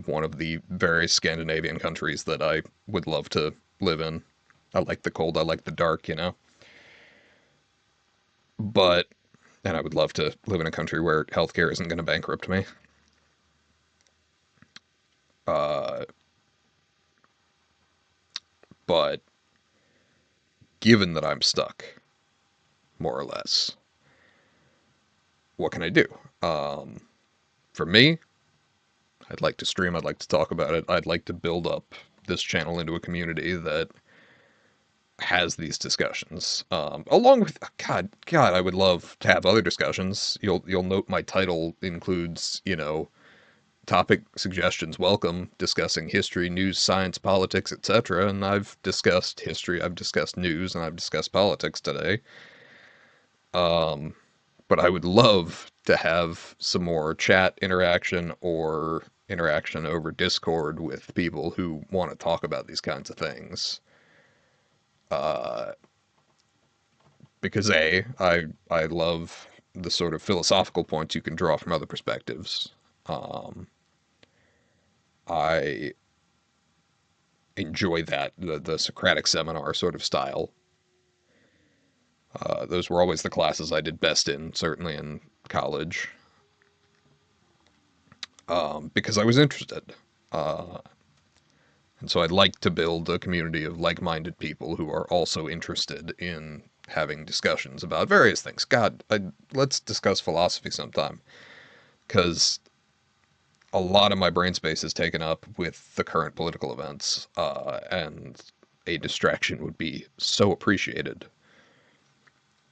one of the various Scandinavian countries that I would love to live in. I like the cold, I like the dark. But, and I would love to live in a country where healthcare isn't going to bankrupt me. Uh, but given that I'm stuck, more or less, what can I do? Um, for me, I'd like to stream, I'd like to talk about it, I'd like to build up this channel into a community that has these discussions. Along with God, I would love to have other discussions. You'll note my title includes, topic suggestions welcome, discussing history, news, science, politics, etc. And I've discussed history, I've discussed news, and I've discussed politics today. Um, but I would love to have some more chat interaction or interaction over Discord with people who want to talk about these kinds of things. Uh, because I love the sort of philosophical points you can draw from other perspectives. Um, I enjoy that the Socratic seminar sort of style. Those were always the classes I did best in, certainly in college, because I was interested. Uh, and so I'd like to build a community of like-minded people who are also interested in having discussions about various things. Let's discuss philosophy sometime, because a lot of my brain space is taken up with the current political events, and a distraction would be so appreciated.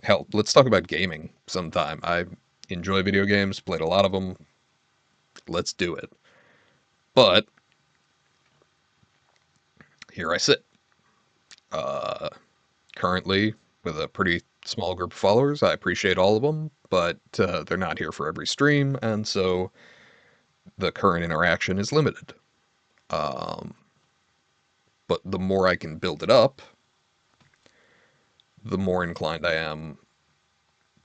Hell, let's talk about gaming sometime. I enjoy video games, played a lot of them. Let's do it. But here I sit, uh, currently with a pretty small group of followers. I appreciate all of them, but they're not here for every stream, and so the current interaction is limited. Um, but the more I can build it up, the more inclined I am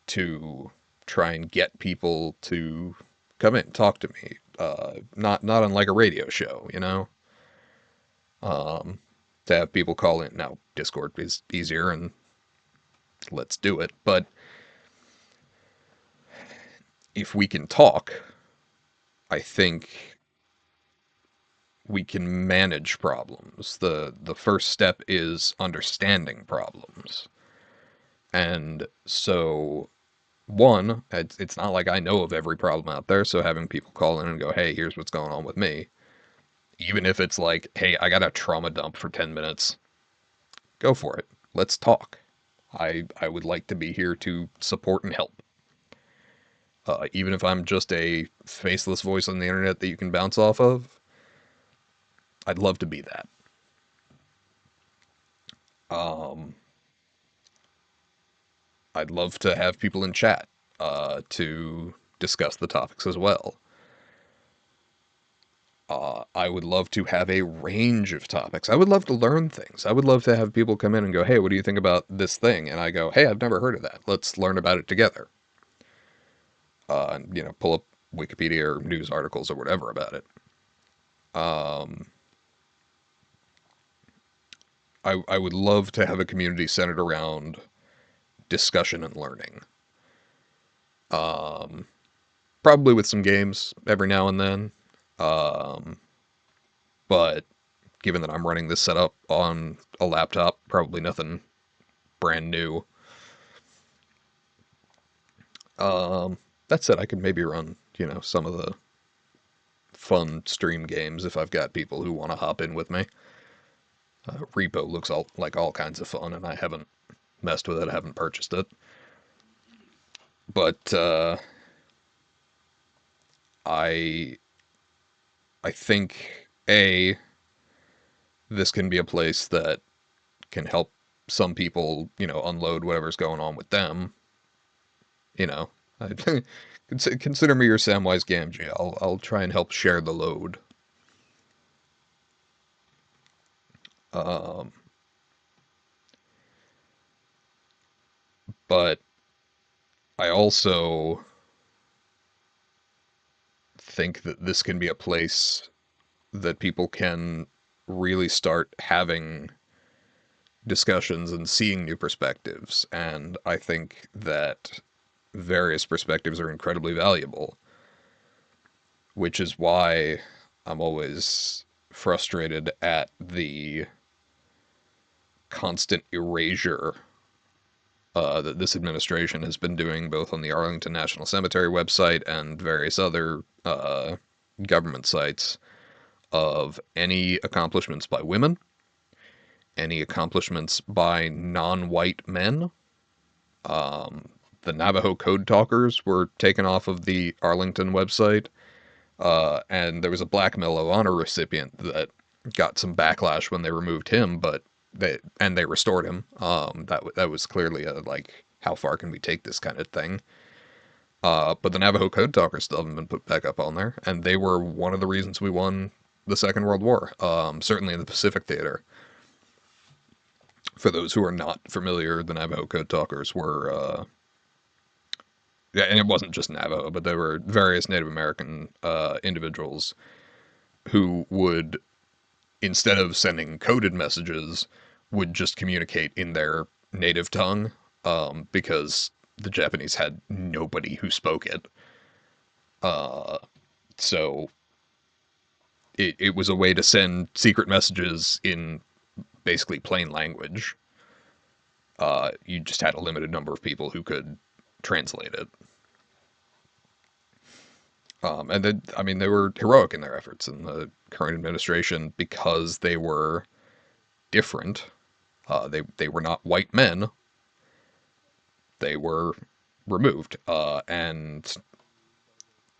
to try and get people to come in, talk to me. Not unlike a radio show. Um, to have people call in. Now, Discord is easier, and let's do it. But if we can talk, I think we can manage problems. The first step is understanding problems. And so one, it's not like I know of every problem out there, so having people call in and go, "Hey, here's what's going on with me." Even if it's like, "Hey, I got a trauma dump for 10 minutes." Go for it. Let's talk. I would like to be here to support and help. Even if I'm just a faceless voice on the internet that you can bounce off of, I'd love to be that. Um, I'd love to have people in chat to discuss the topics as well. I would love to have a range of topics. I would love to learn things. I would love to have people come in and go, hey, what do you think about this thing? And I go, hey, I've never heard of that. Let's learn about it together. And, pull up Wikipedia or news articles or whatever about it. Um, I would love to have a community centered around discussion and learning. Um, Probably with some games every now and then. Um, but given that I'm running this setup on a laptop, probably nothing brand new. That said, I could maybe run, some of the fun stream games if I've got people who want to hop in with me. Repo looks like all kinds of fun, and I haven't messed with it. I haven't purchased it. But I I think this can be a place that can help some people, unload whatever's going on with them. You know, consider me your Samwise Gamgee. I'll try and help share the load. Um, but I also think that this can be a place that people can really start having discussions and seeing new perspectives. And I think that various perspectives are incredibly valuable, which is why I'm always frustrated at the constant erasure that this administration has been doing, both on the Arlington National Cemetery website and various other government sites, of any accomplishments by women, any accomplishments by non-white men. Um, the Navajo Code Talkers were taken off of the Arlington website, and there was a Black Medal of Honor recipient that got some backlash when they removed him, but they restored him. That was clearly a like, how far can we take this kind of thing? But the Navajo Code Talkers still haven't been put back up on there, and they were one of the reasons we won the Second World War. Certainly in the Pacific Theater. For those who are not familiar, the Navajo Code Talkers were, yeah, and it wasn't just Navajo, but there were various Native American individuals who would, instead of sending coded messages, would just communicate in their native tongue, because the Japanese had nobody who spoke it. Uh, so it was a way to send secret messages in basically plain language. You just had a limited number of people who could translate it. And then, I mean, they were heroic in their efforts in the current administration because they were different. They were not white men. They were removed. And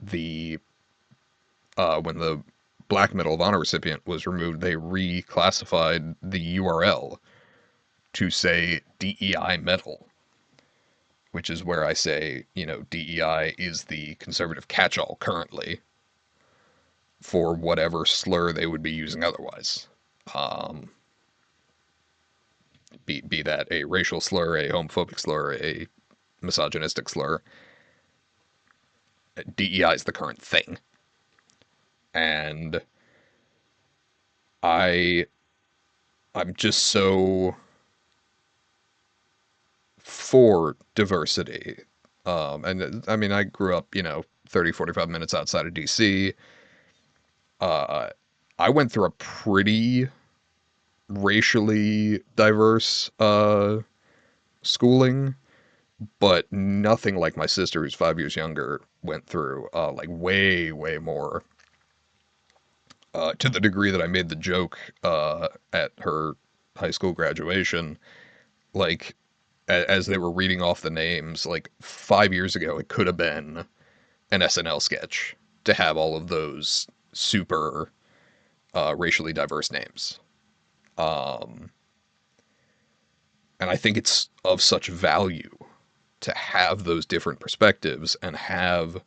the when the Black Medal of Honor recipient was removed, they reclassified the URL to say DEI medal, which is where I say, DEI is the conservative catch-all currently for whatever slur they would be using otherwise. Um, be that a racial slur, a homophobic slur, a misogynistic slur. DEI is the current thing. And I I'm just so for diversity. And I mean, I grew up, 30, 45 minutes outside of DC. Uh, I went through a pretty racially diverse schooling, but nothing like my sister, who's 5 years younger, went through. Like way, way more. To the degree that I made the joke at her high school graduation, like as they were reading off the names, like 5 years ago, it could have been an SNL sketch to have all of those super racially diverse names. Um, and I think it's of such value to have those different perspectives and have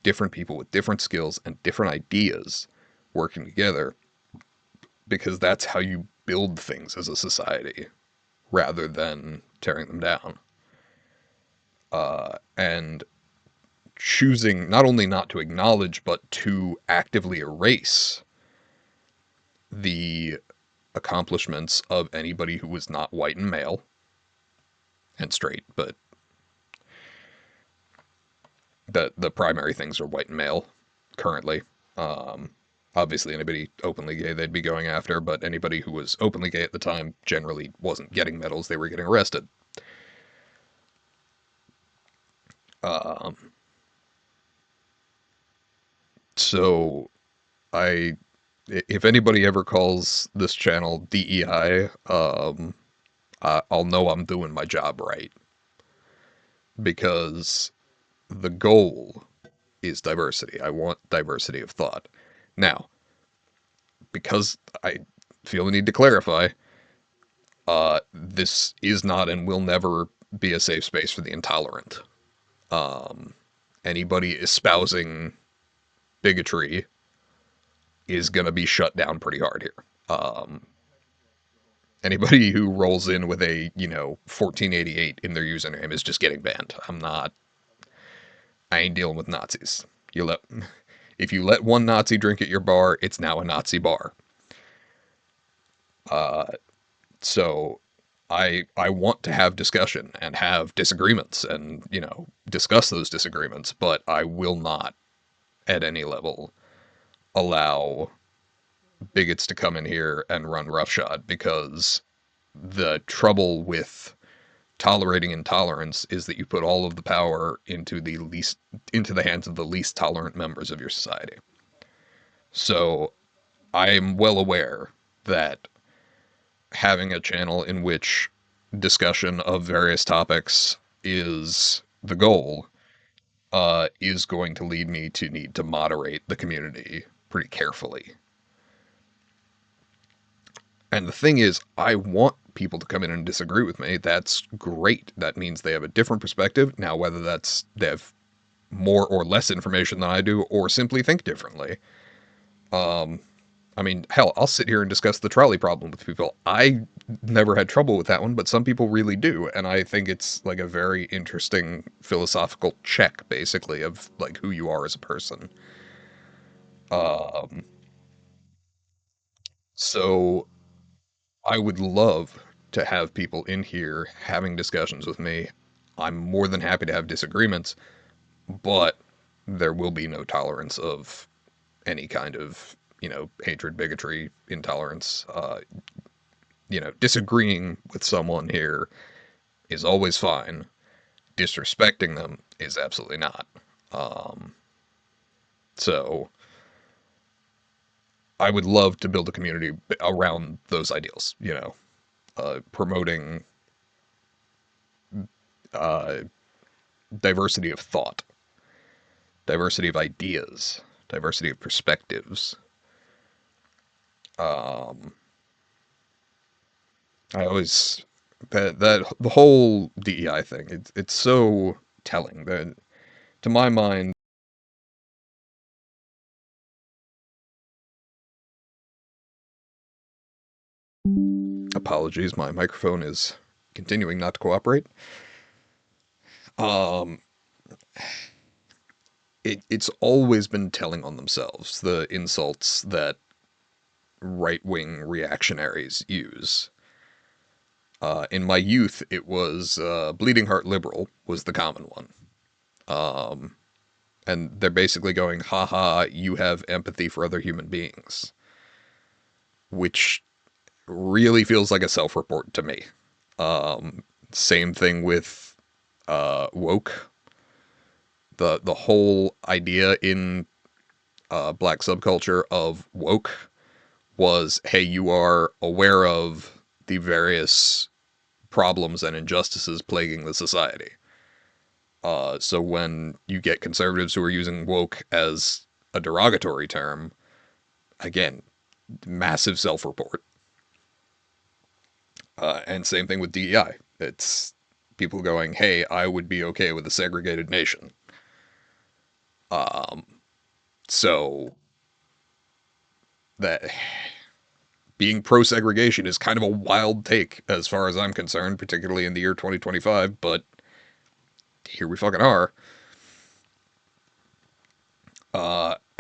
different people with different skills and different ideas working together, because that's how you build things as a society rather than tearing them down. And choosing not only not to acknowledge but to actively erase the accomplishments of anybody who was not white and male and straight, but the primary things are white and male currently. Um, Obviously, anybody openly gay they'd be going after, but anybody who was openly gay at the time generally wasn't getting medals; they were getting arrested. Um, so I, if anybody ever calls this channel DEI, I'll know I'm doing my job right, because the goal is diversity. I want diversity of thought. Now, because I feel the need to clarify, this is not and will never be a safe space for the intolerant. Um, Anybody espousing bigotry is going to be shut down pretty hard here. Um, Anybody who rolls in with a, 1488 in their username is just getting banned. I ain't dealing with Nazis. You let If you let one Nazi drink at your bar, it's now a Nazi bar. Uh, so I want to have discussion and have disagreements and, discuss those disagreements, but I will not at any level allow bigots to come in here and run roughshod, because the trouble with tolerating intolerance is that you put all of the power into the hands of the least tolerant members of your society. So I am well aware that having a channel in which discussion of various topics is the goal is going to lead me to need to moderate the community pretty carefully. And the thing is, I want people to come in and disagree with me. That's great. That means they have a different perspective. Now, whether that's they have more or less information than I do, or simply think differently. Um, I mean, hell, I'll sit here and discuss the trolley problem with people. I never had trouble with that one, but some people really do. And I think it's like a very interesting philosophical check, basically, of like who you are as a person. Um, so I would love to have people in here having discussions with me. I'm more than happy to have disagreements, but there will be no tolerance of any kind of, hatred, bigotry, intolerance. Disagreeing with someone here is always fine. Disrespecting them is absolutely not. Um, so I would love to build a community around those ideals, promoting uh, diversity of thought, diversity of ideas, diversity of perspectives. Um, I always that the whole DEI thing. It's so telling that, to my mind. Apologies, my microphone is continuing not to cooperate. Um, it's always been telling on themselves, the insults that right wing reactionaries use. In my youth, it was bleeding heart liberal was the common one. Um, and they're basically going, haha, you have empathy for other human beings, which really feels like a self report to me. Same thing with woke. The whole idea in black subculture of woke was, hey, you are aware of the various problems and injustices plaguing the society. So when you get conservatives who are using woke as a derogatory term, again, massive self-report. And same thing with DEI. It's people going, hey, I would be okay with a segregated nation. So that being pro-segregation is kind of a wild take as far as I'm concerned, particularly in the year 2025, but here we fucking are.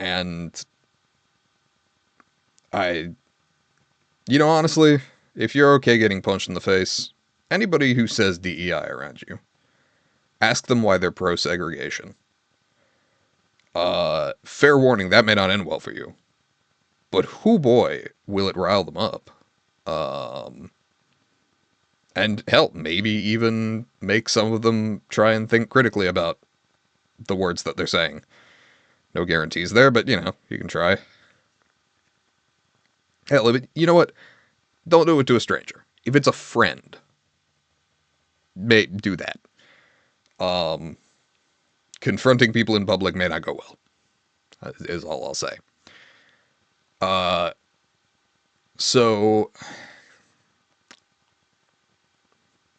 And I, honestly, if you're okay getting punched in the face, anybody who says DEI around you, ask them why they're pro-segregation. Fair warning, that may not end well for you. But whoo boy, will it rile them up. And hell, maybe even make some of them try and think critically about the words that they're saying. No guarantees there, but you can try. Hell, you know what? Don't do it to a stranger. If it's a friend, may do that. Confronting people in public may not go well, is all I'll say. So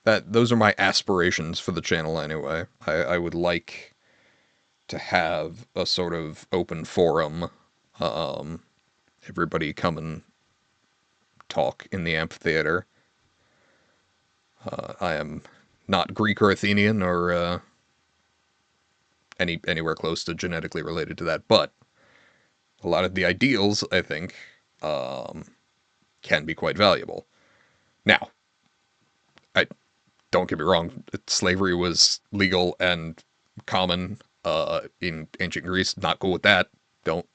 those are my aspirations for the channel anyway. I would like to have a sort of open forum. Everybody come and talk in the amphitheater. I am not Greek or Athenian or anywhere close to genetically related to that, but a lot of the ideals, I think, can be quite valuable. Now, don't get me wrong, slavery was legal and common in ancient Greece. Not cool with that. Don't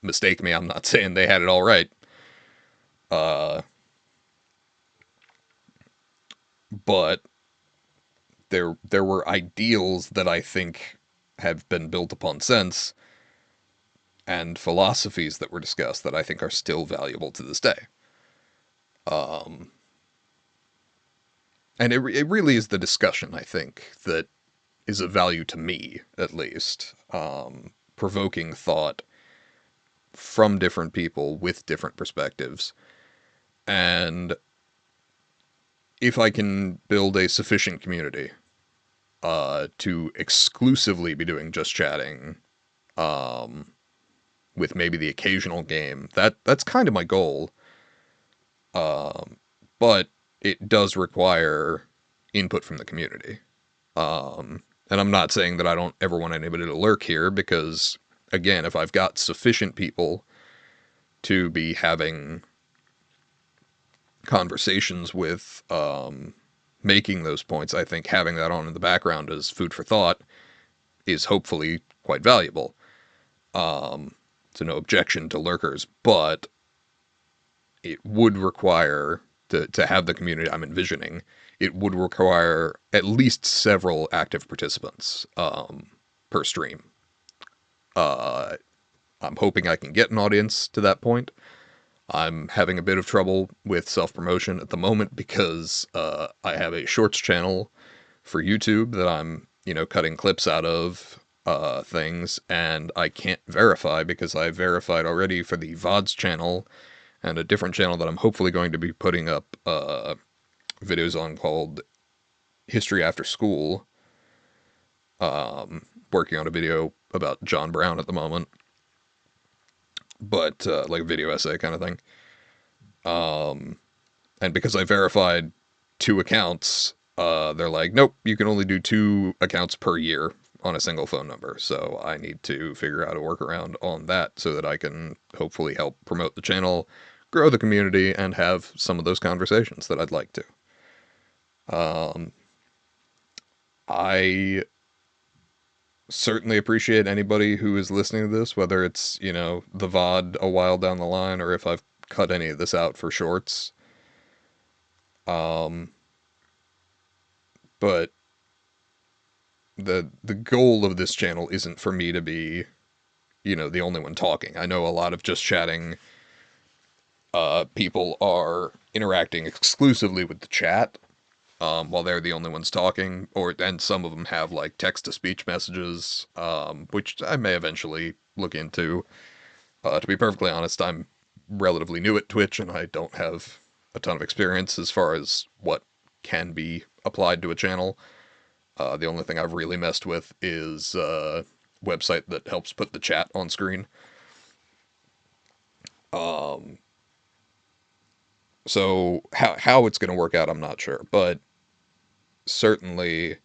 mistake me. I'm not saying they had it all right. But there were ideals that I think have been built upon since, and philosophies that were discussed that I think are still valuable to this day. And it really is the discussion, I think, that is of value to me, at least. Provoking thought from different people with different perspectives. And if I can build a sufficient community to exclusively be doing just chatting, with maybe the occasional game, that's kind of my goal. But it does require input from the community. And I'm not saying that I don't ever want anybody to lurk here, because, again, if I've got sufficient people to be having conversations with, making those points, I think having that on in the background as food for thought is hopefully quite valuable. So no objection to lurkers, but it would require, to have the community I'm envisioning, it would require at least several active participants per stream. I'm hoping I can get an audience to that point. I'm having a bit of trouble with self-promotion at the moment because I have a shorts channel for YouTube that I'm, cutting clips out of things, and I can't verify because I verified already for the VODs channel and a different channel that I'm hopefully going to be putting up videos on called History After School. Working on a video about John Brown at the moment, but like a video essay kind of thing. And because I verified 2 accounts, they're like, nope, you can only do 2 accounts per year on a single phone number. So I need to figure out a workaround on that so that I can hopefully help promote the channel, grow the community, and have some of those conversations that I'd like to. I certainly appreciate anybody who is listening to this, whether it's, the VOD a while down the line or if I've cut any of this out for shorts. But the goal of this channel isn't for me to be, the only one talking. I know a lot of just chatting people are interacting exclusively with the chat, while they're the only ones talking, and some of them have like text-to-speech messages, which I may eventually look into. To be perfectly honest, I'm relatively new at Twitch, and I don't have a ton of experience as far as what can be applied to a channel. The only thing I've really messed with is a website that helps put the chat on screen. So how it's going to work out, I'm not sure, but certainly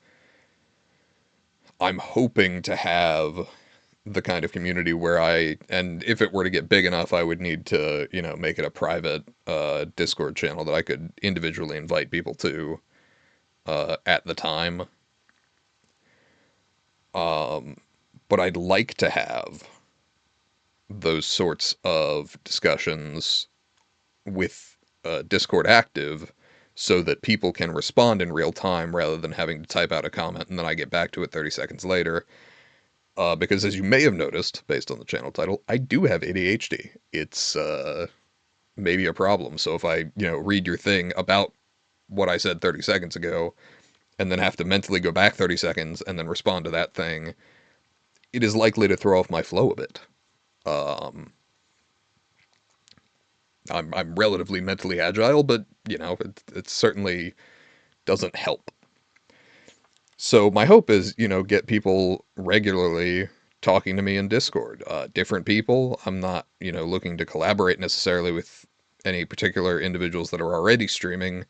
I'm hoping to have the kind of community where and if it were to get big enough, I would need to, make it a private Discord channel that I could individually invite people to at the time. But I'd like to have those sorts of discussions with Discord active so that people can respond in real time rather than having to type out a comment and then I get back to it 30 seconds later. Because as you may have noticed, based on the channel title, I do have ADHD. It's maybe a problem. So if I, read your thing about what I said 30 seconds ago and then have to mentally go back 30 seconds and then respond to that thing, it is likely to throw off my flow a bit. I'm relatively mentally agile, but it certainly doesn't help. So my hope is, get people regularly talking to me in Discord. Different people. I'm not, looking to collaborate necessarily with any particular individuals that are already streaming.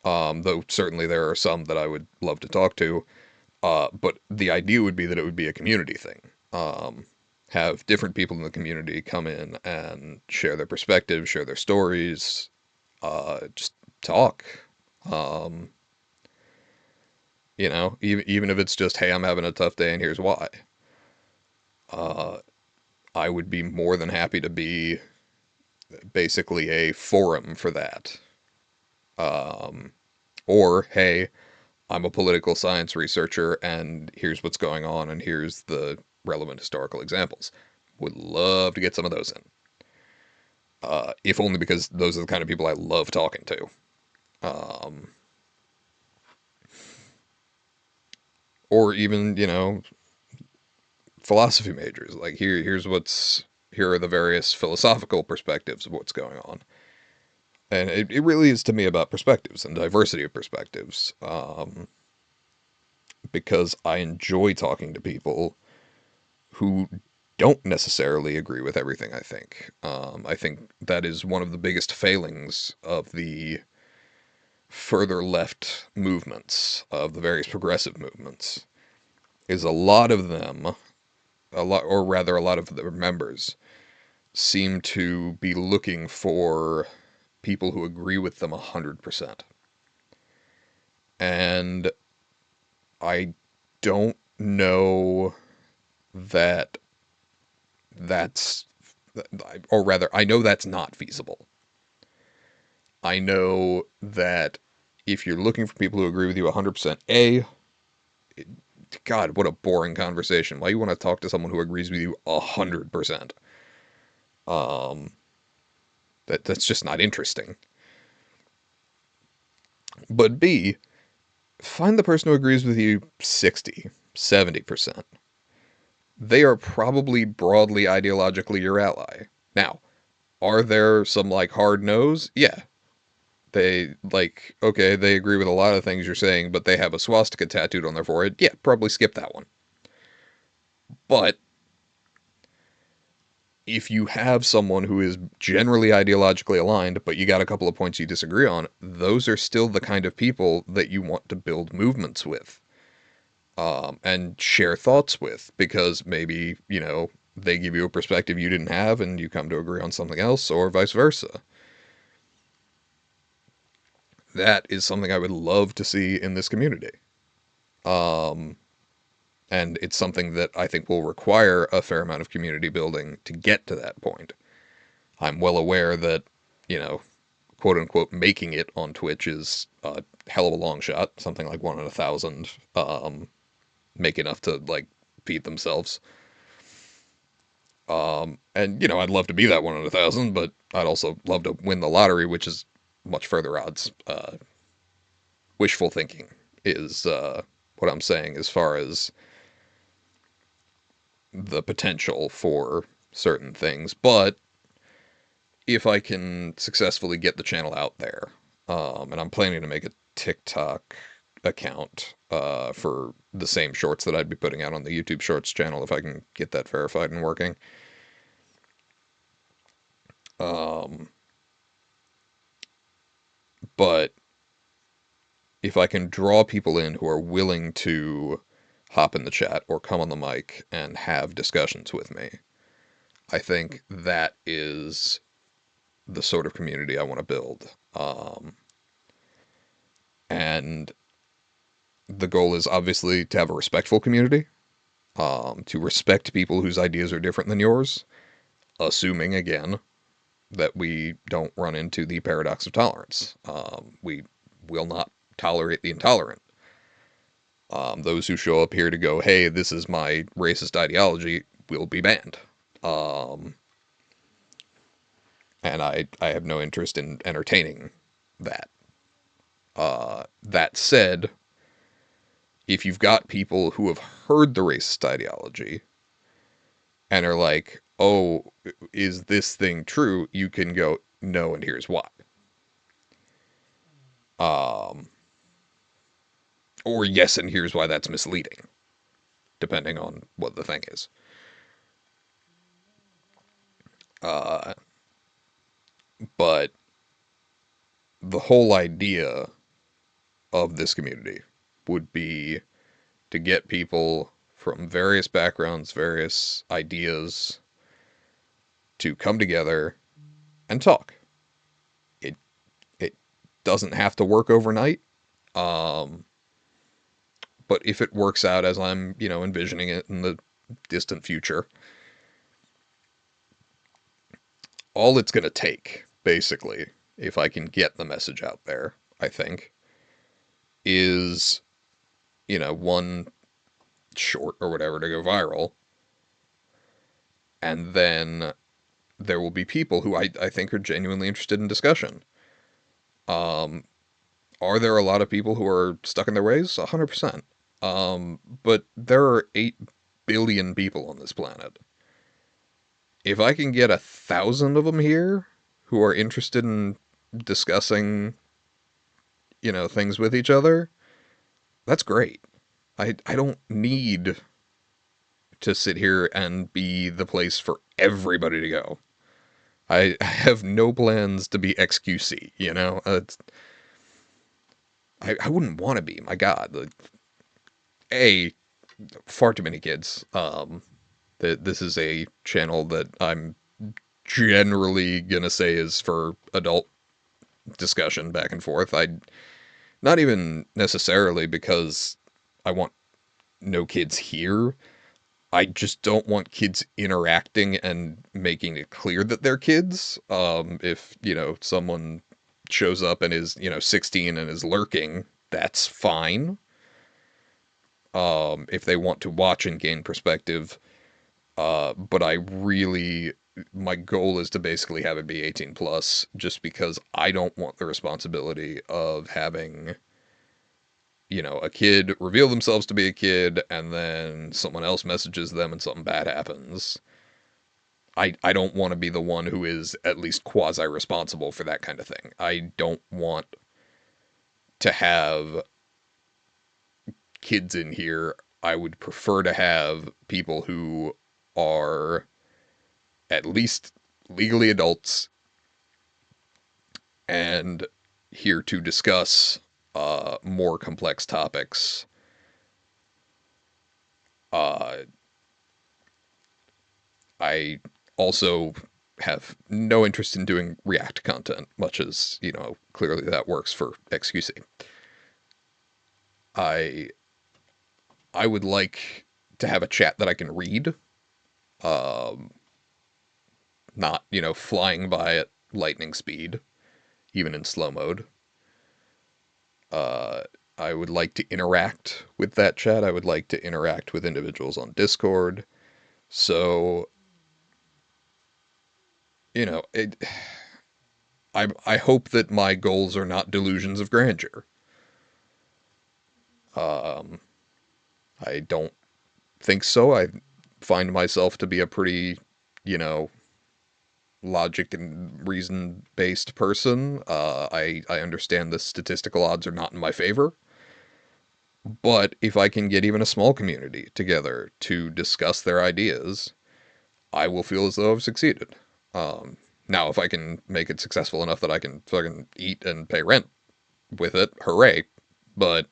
Though certainly there are some that I would love to talk to. But the idea would be that it would be a community thing. Have different people in the community come in and share their perspectives, share their stories, just talk. Um, even if it's just, hey, I'm having a tough day and here's why. Uh, I would be more than happy to be basically a forum for that. Um, or, hey, I'm a political science researcher and here's what's going on and here's the relevant historical examples. Would love to get some of those in. If only because those are the kind of people I love talking to. Um, or even, philosophy majors. Like here are the various philosophical perspectives of what's going on. And it really is to me about perspectives and diversity of perspectives. Because I enjoy talking to people who don't necessarily agree with everything I think. I think that is one of the biggest failings of the further left movements, of the various progressive movements, is a lot of them, or rather a lot of their members, seem to be looking for people who agree with them 100%. And I don't know that that's, or rather, I know that's not feasible. I know that if you're looking for people who agree with you 100%, God, what a boring conversation. Why you want to talk to someone who agrees with you 100%? Um, that's just not interesting. But B, find the person who agrees with you 60, 70%. They are probably broadly ideologically your ally. Now, are there some like hard no's? Yeah. Okay, they agree with a lot of things you're saying, but they have a swastika tattooed on their forehead. Yeah, probably skip that one. But if you have someone who is generally ideologically aligned, but you got a couple of points you disagree on, those are still the kind of people that you want to build movements with, and share thoughts with, because maybe, they give you a perspective you didn't have and you come to agree on something else, or vice versa. That is something I would love to see in this community. Um, and it's something that I think will require a fair amount of community building to get to that point. I'm well aware that, you know, quote unquote, making it on Twitch is a hell of a long shot. Something like 1 in 1,000 make enough to, like, feed themselves. And, I'd love to be that 1 in 1,000, but I'd also love to win the lottery, which is much further odds. Wishful thinking is what I'm saying as far as the potential for certain things. But if I can successfully get the channel out there, and I'm planning to make a TikTok account for the same shorts that I'd be putting out on the YouTube Shorts channel if I can get that verified and working. Um, but if I can draw people in who are willing to hop in the chat or come on the mic and have discussions with me, I think that is the sort of community I want to build. And the goal is obviously to have a respectful community, to respect people whose ideas are different than yours, assuming, again, that we don't run into the paradox of tolerance. We will not tolerate the intolerant. Those who show up here to go, hey, this is my racist ideology, will be banned. Um, and I have no interest in entertaining that. That said, if you've got people who have heard the racist ideology and are like, oh, is this thing true? You can go, no, and here's why. Um, or yes, and here's why that's misleading, depending on what the thing is. Uh, but the whole idea of this community would be to get people from various backgrounds, various ideas to come together and talk. It it doesn't have to work overnight. Um, but if it works out as I'm, envisioning it in the distant future, all it's going to take, basically, if I can get the message out there, I think, is, one short or whatever to go viral. And then there will be people who I think are genuinely interested in discussion. Um, are there a lot of people who are stuck in their ways? 100%. But there are 8 billion people on this planet. If I can get 1,000 of them here who are interested in discussing, things with each other, that's great. I don't need to sit here and be the place for everybody to go. I have no plans to be XQC, I wouldn't want to be, my God. A, far too many kids. This is a channel that I'm generally gonna say is for adult discussion back and forth. Not even necessarily because I want no kids here. I just don't want kids interacting and making it clear that they're kids. If, someone shows up and is, 16 and is lurking, that's fine. If they want to watch and gain perspective. But my goal is to basically have it be 18 plus, just because I don't want the responsibility of having, a kid reveal themselves to be a kid and then someone else messages them and something bad happens. I don't want to be the one who is at least quasi responsible for that kind of thing. I don't want to have kids in here. I would prefer to have people who are at least legally adults and here to discuss more complex topics. Uh, I also have no interest in doing React content, much as, clearly that works for XQC. I I would like to have a chat that I can read, um, not, flying by at lightning speed, even in slow mode. Uh, I would like to interact with that chat. I would like to interact with individuals on Discord. So, it, I hope that my goals are not delusions of grandeur. Um, I don't think so. I find myself to be a pretty, you know, logic and reason based person. I understand the statistical odds are not in my favor. But if I can get even a small community together to discuss their ideas, I will feel as though I've succeeded. Now, if I can make it successful enough that I can fucking eat and pay rent with it, hooray. But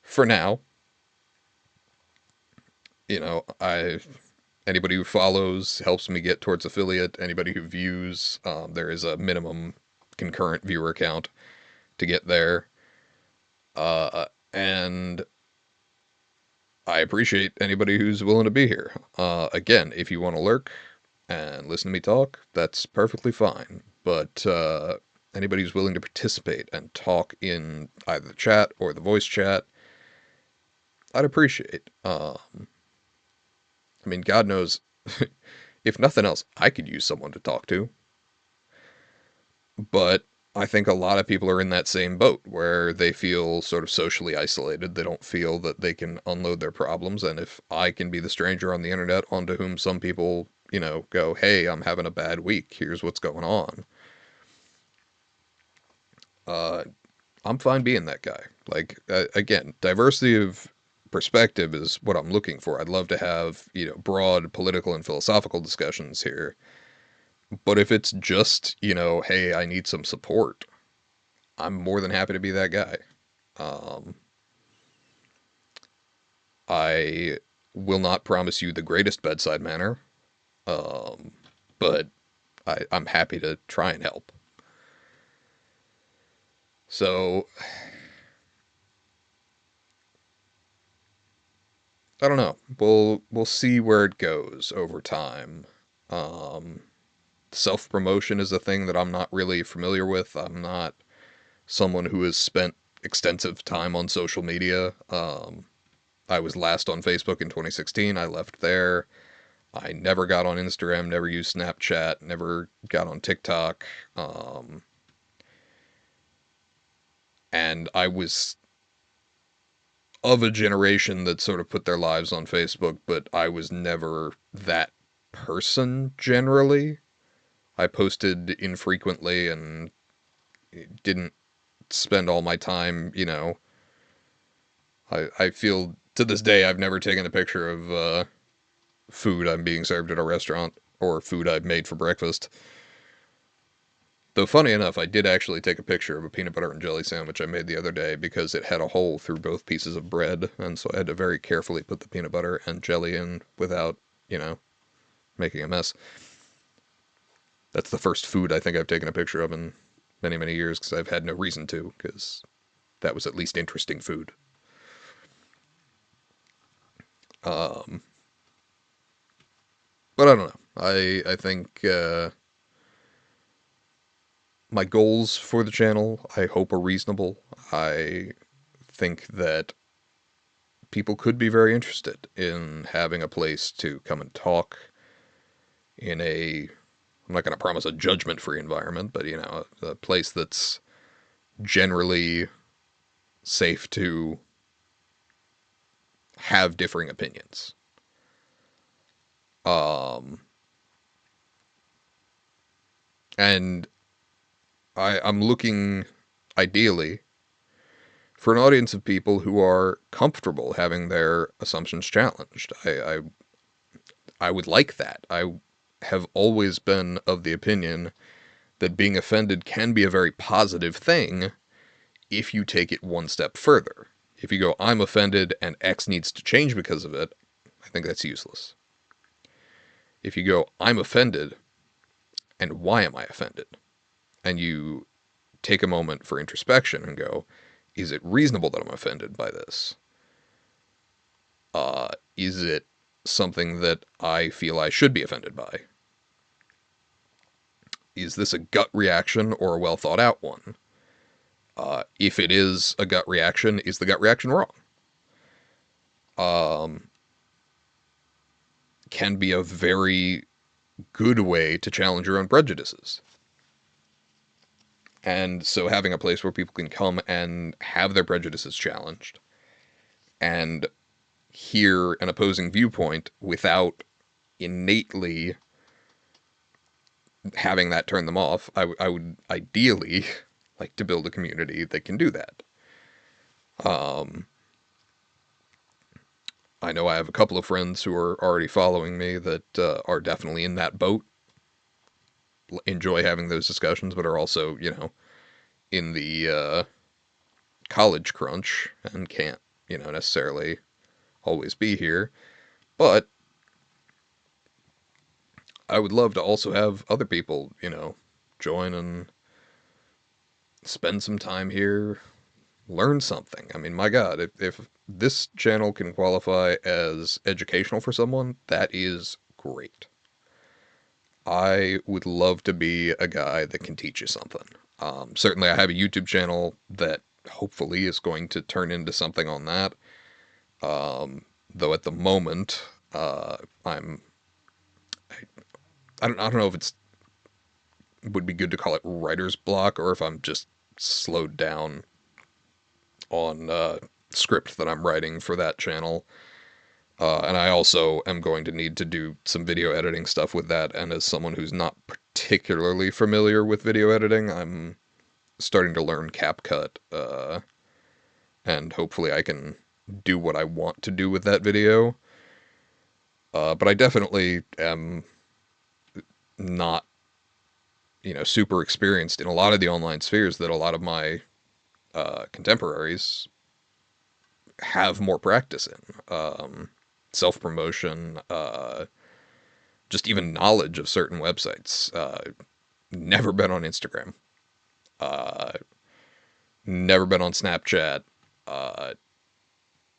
for now, I anybody who follows helps me get towards affiliate. Anybody who views, there is a minimum concurrent viewer count to get there. And I appreciate anybody who's willing to be here. Again, if you want to lurk and listen to me talk, that's perfectly fine. But anybody who's willing to participate and talk in either the chat or the voice chat, I'd appreciate. I mean, God knows, if nothing else, I could use someone to talk to. But I think a lot of people are in that same boat where they feel sort of socially isolated. They don't feel that they can unload their problems. And if I can be the stranger on the internet onto whom some people, go, hey, I'm having a bad week. Here's what's going on. I'm fine being that guy. Like, again, diversity of perspective is what I'm looking for. I'd love to have, broad political and philosophical discussions here. But if it's just, hey, I need some support, I'm more than happy to be that guy. Um, I will not promise you the greatest bedside manner, um, but I'm happy to try and help. So, I don't know. We'll see where it goes over time. Um, Self promotion is a thing that I'm not really familiar with. I'm not someone who has spent extensive time on social media. I was last on Facebook in 2016. I left there. I never got on Instagram, never used Snapchat, never got on TikTok. And I was of a generation that sort of put their lives on Facebook, but I was never that person generally. I posted infrequently and didn't spend all my time, I feel to this day I've never taken a picture of food I'm being served at a restaurant or food I've made for breakfast. Though funny enough, I did actually take a picture of a peanut butter and jelly sandwich I made the other day because it had a hole through both pieces of bread, and so I had to very carefully put the peanut butter and jelly in without, making a mess. That's the first food I think I've taken a picture of in many, many years because I've had no reason to, because that was at least interesting food. Um, but I don't know. I think my goals for the channel, I hope, are reasonable. I think that people could be very interested in having a place to come and talk in a, I'm not going to promise a judgment-free environment, but, a place that's generally safe to have differing opinions. Um, and I'm looking, ideally, for an audience of people who are comfortable having their assumptions challenged. I would like that. I have always been of the opinion that being offended can be a very positive thing if you take it one step further. If you go, I'm offended and X needs to change because of it, I think that's useless. If you go, I'm offended and why am I offended? And you take a moment for introspection and go, is it reasonable that I'm offended by this? Is it something that I feel I should be offended by? Is this a gut reaction or a well thought out one? If it is a gut reaction, is the gut reaction wrong? Um, can be a very good way to challenge your own prejudices. And so having a place where people can come and have their prejudices challenged and hear an opposing viewpoint without innately having that turn them off, I would ideally like to build a community that can do that. I know I have a couple of friends who are already following me that are definitely in that boat, enjoy having those discussions, but are also, in the college crunch and can't, necessarily always be here. But I would love to also have other people, join and spend some time here, learn something. I mean, my God, if this channel can qualify as educational for someone, that is great. I would love to be a guy that can teach you something. Certainly, I have a YouTube channel that hopefully is going to turn into something on that. Though at the moment, I'm I don't know if it's would be good to call it writer's block or if I'm just slowed down on script that I'm writing for that channel. And I also am going to need to do some video editing stuff with that. And as someone who's not particularly familiar with video editing, I'm starting to learn CapCut. And hopefully I can do what I want to do with that video. But I definitely am not, super experienced in a lot of the online spheres that a lot of my contemporaries have more practice in. Self promotion, just even knowledge of certain websites. Never been on Instagram. Uh, Never been on Snapchat. Uh,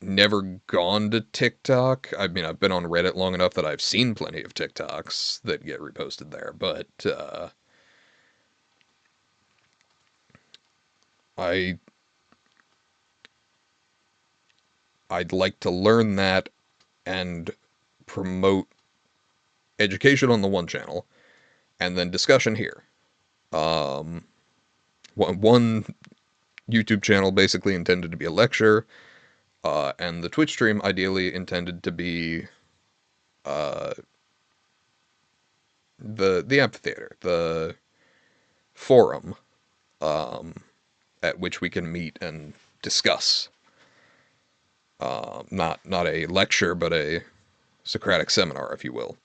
Never gone to TikTok. I mean, I've been on Reddit long enough that I've seen plenty of TikToks that get reposted there, but I I'd like to learn that and promote education on the one channel and then discussion here. Um, one YouTube channel basically intended to be a lecture, and the Twitch stream ideally intended to be uh, the amphitheater, the forum, um, at which we can meet and discuss. Not a lecture, but a Socratic seminar, if you will.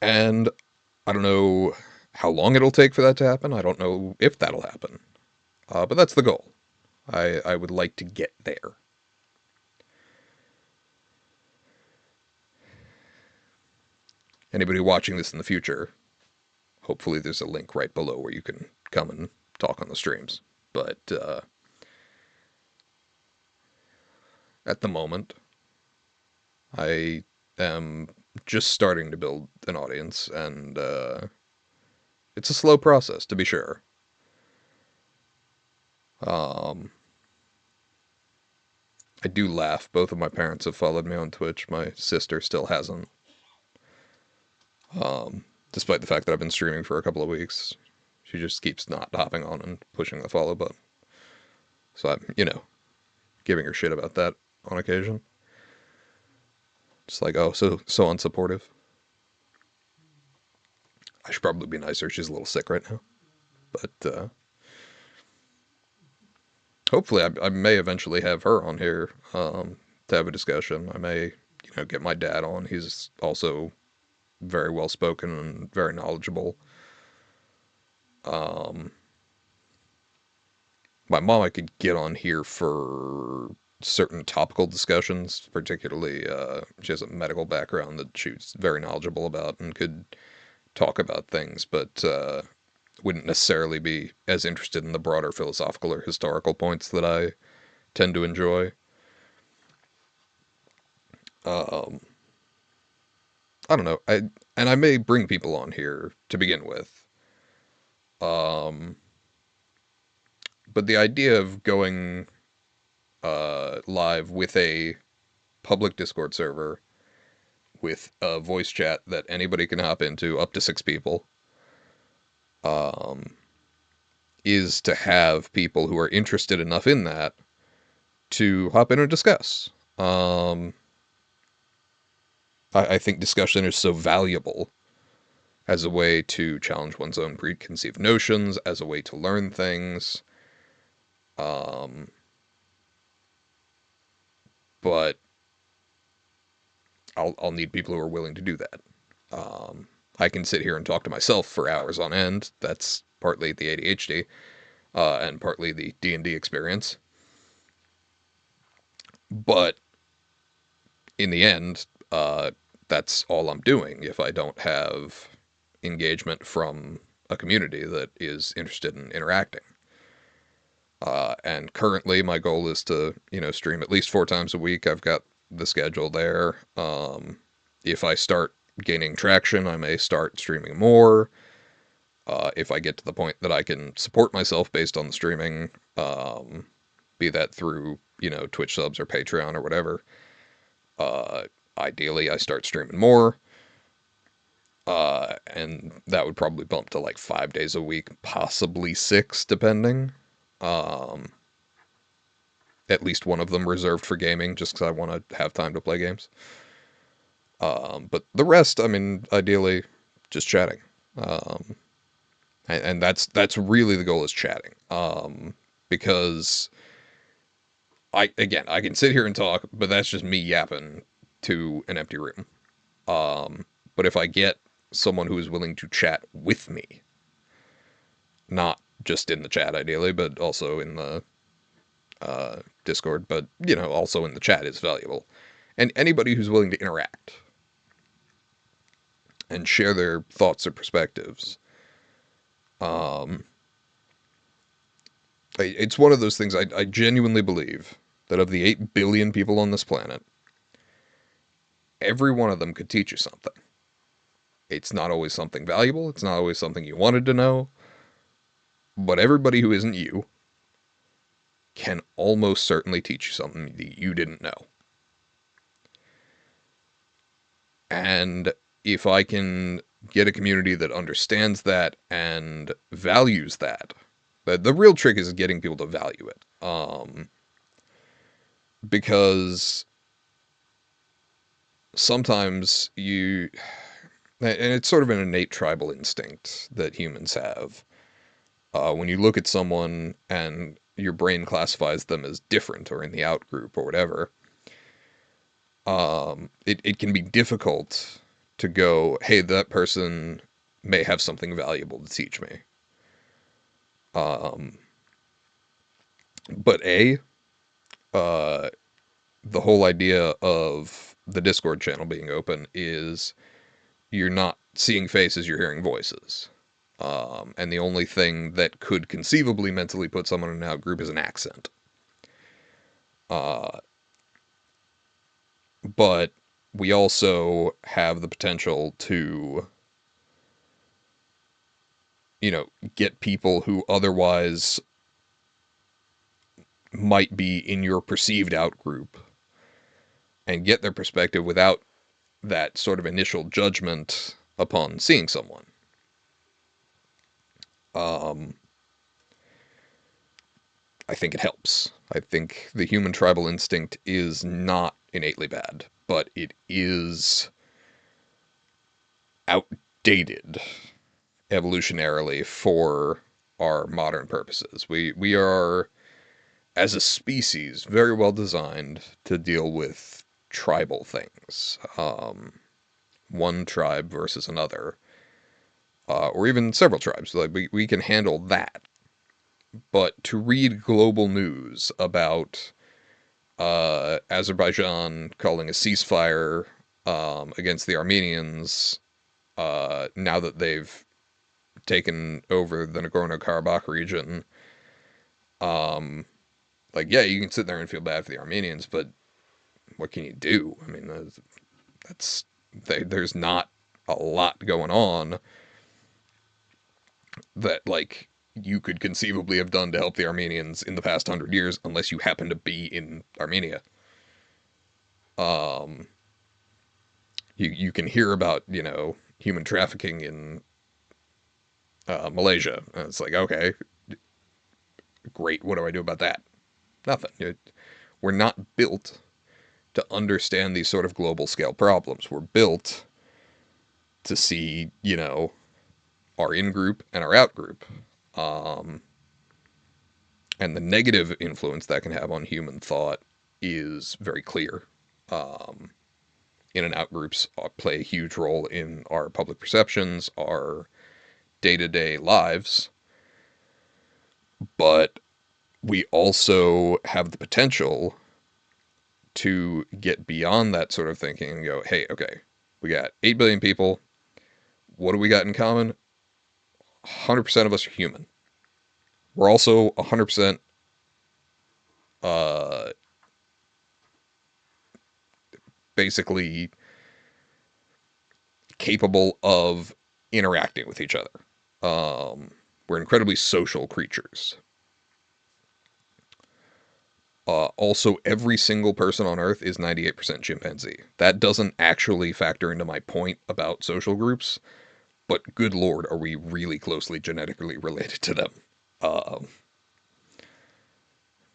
And I don't know how long it'll take for that to happen. I don't know if that'll happen. But that's the goal. I would like to get there. Anybody watching this in the future, hopefully there's a link right below where you can come and talk on the streams. But at the moment, I am just starting to build an audience, and it's a slow process, to be sure. Um, I do laugh. Both of my parents have followed me on Twitch. My sister still hasn't. Despite the fact that I've been streaming for a couple of weeks, she just keeps not hopping on and pushing the follow button. So I'm, giving her shit about that on occasion. Just like, oh, so unsupportive. I should probably be nicer. She's a little sick right now. But hopefully I may eventually have her on here to have a discussion. I may, get my dad on. He's also very well spoken and very knowledgeable. My mom I could get on here for certain topical discussions, particularly she has a medical background that she's very knowledgeable about and could talk about things, but wouldn't necessarily be as interested in the broader philosophical or historical points that I tend to enjoy. Um, I don't know. I may bring people on here to begin with. Um, but the idea of going live with a public Discord server with a voice chat that anybody can hop into, up to 6 people, um, is to have people who are interested enough in that to hop in and discuss. I think discussion is so valuable as a way to challenge one's own preconceived notions, as a way to learn things. Um, but I'll need people who are willing to do that. I can sit here and talk to myself for hours on end. That's partly the ADHD, and partly the D&D experience. But in the end, that's all I'm doing if I don't have engagement from a community that is interested in interacting. And currently, my goal is to, stream at least 4 times a week. I've got the schedule there. If I start gaining traction, I may start streaming more. If I get to the point that I can support myself based on the streaming, be that through, Twitch subs or Patreon or whatever, ideally I start streaming more. And that would probably bump to like 5 days a week, possibly 6, depending. Um, at least one of them reserved for gaming, just because I want to have time to play games. But the rest, I mean, ideally, just chatting. Um, and that's really the goal, is chatting. Because I can sit here and talk, but that's just me yapping to an empty room. But if I get someone who is willing to chat with me, not just in the chat ideally, but also in the Discord, but also in the chat is valuable. And anybody who's willing to interact and share their thoughts or perspectives. It's one of those things I genuinely believe that of the 8 billion people on this planet, every one of them could teach you something. It's not always something valuable, it's not always something you wanted to know, but everybody who isn't you can almost certainly teach you something that you didn't know. And if I can get a community that understands that and values that, the real trick is getting people to value it. Because sometimes and it's sort of an innate tribal instinct that humans have. When you look at someone and your brain classifies them as different or in the out group or whatever, it can be difficult to go, hey, that person may have something valuable to teach me. Um, but the whole idea of the Discord channel being open is you're not seeing faces, you're hearing voices. And the only thing that could conceivably mentally put someone in an out group is an accent. But we also have the potential to, get people who otherwise might be in your perceived out group and get their perspective without that sort of initial judgment upon seeing someone. I think it helps. I think the human tribal instinct is not innately bad, but it is outdated evolutionarily for our modern purposes. We are, as a species, very well designed to deal with tribal things. One tribe versus another, or even several tribes. Like we can handle that. But to read global news about Azerbaijan calling a ceasefire against the Armenians now that they've taken over the Nagorno-Karabakh region, like, yeah, you can sit there and feel bad for the Armenians, but what can you do? I mean, there's not a lot going on that, like, you could conceivably have done to help the Armenians in the past 100 years, unless you happen to be in Armenia. You can hear about, human trafficking in Malaysia. And it's like, okay, great. What do I do about that? Nothing. We're not built to understand these sort of global scale problems. We're built to see, our in group and our out group, and the negative influence that can have on human thought is very clear. Um, in and out groups play a huge role in our public perceptions, our day to day lives, but we also have the potential to get beyond that sort of thinking and go, hey, okay, we got 8 billion people. What do we got in common? 100% of us are human. We're also 100% uh, basically capable of interacting with each other. We're incredibly social creatures. Also, every single person on Earth is 98% chimpanzee. That doesn't actually factor into my point about social groups, but good lord, are we really closely genetically related to them? Um,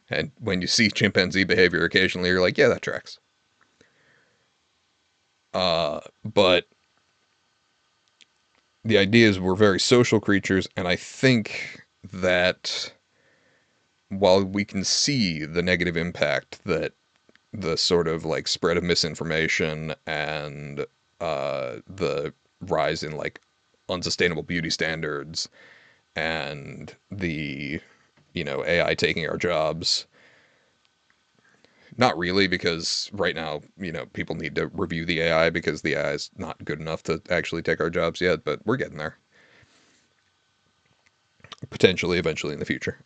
and when you see chimpanzee behavior occasionally, you're like, yeah, that tracks. But the idea is we're very social creatures, and I think that while we can see the negative impact that the sort of like spread of misinformation and the rise in like unsustainable beauty standards and the AI taking our jobs. Not really, because right now, people need to review the AI because the AI is not good enough to actually take our jobs yet, but we're getting there. Potentially, eventually in the future.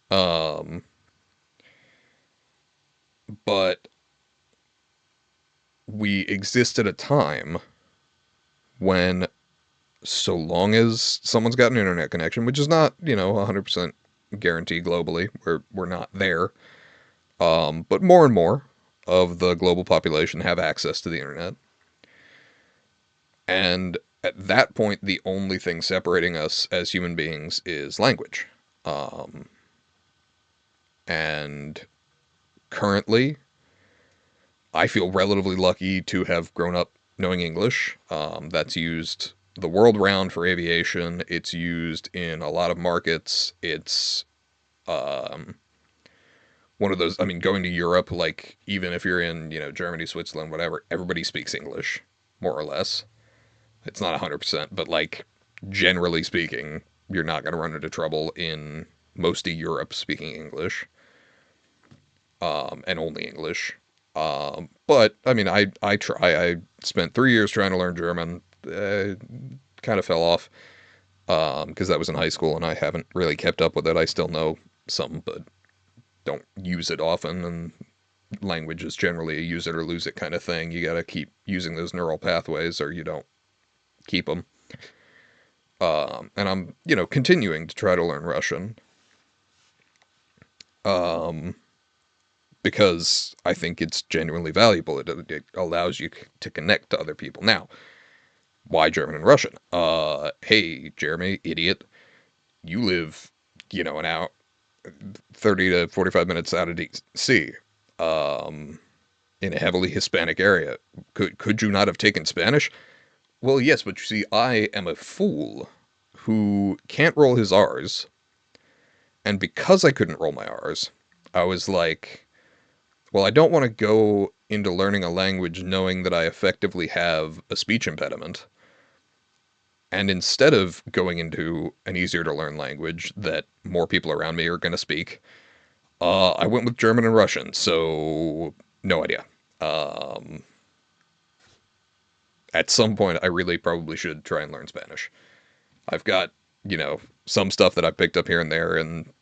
But we exist at a time when, so long as someone's got an internet connection, which is not, 100% guaranteed globally, we're not there. But more and more of the global population have access to the internet. And at that point, the only thing separating us as human beings is language. Um, and currently, I feel relatively lucky to have grown up knowing English. That's used the world round for aviation. It's used in a lot of markets. It's um, one of those. I mean, going to Europe, like even if you're in Germany, Switzerland, whatever, everybody speaks English, more or less. It's not 100%, but like generally speaking, you're not going to run into trouble in most of Europe speaking English, and only English. But I mean, I try. I spent 3 years trying to learn German. Kind of fell off because that was in high school, and I haven't really kept up with it. I still know some, but don't use it often. And language is generally a use it or lose it kind of thing. You got to keep using those neural pathways, or you don't keep them. And I'm, continuing to try to learn Russian. Um, because I think it's genuinely valuable. It allows you to connect to other people. Now, why German and Russian? Hey, Jeremy, idiot, you live, an hour, 30 to 45 minutes out of DC, um, in a heavily Hispanic area. Could you not have taken Spanish? Well, yes, but you see, I am a fool who can't roll his R's, and because I couldn't roll my R's, I was like, well, I don't want to go into learning a language knowing that I effectively have a speech impediment. And instead of going into an easier to learn language that more people around me are going to speak, I went with German and Russian. So, no idea. Um, at some point, I really probably should try and learn Spanish. I've got, some stuff that I picked up here and there, and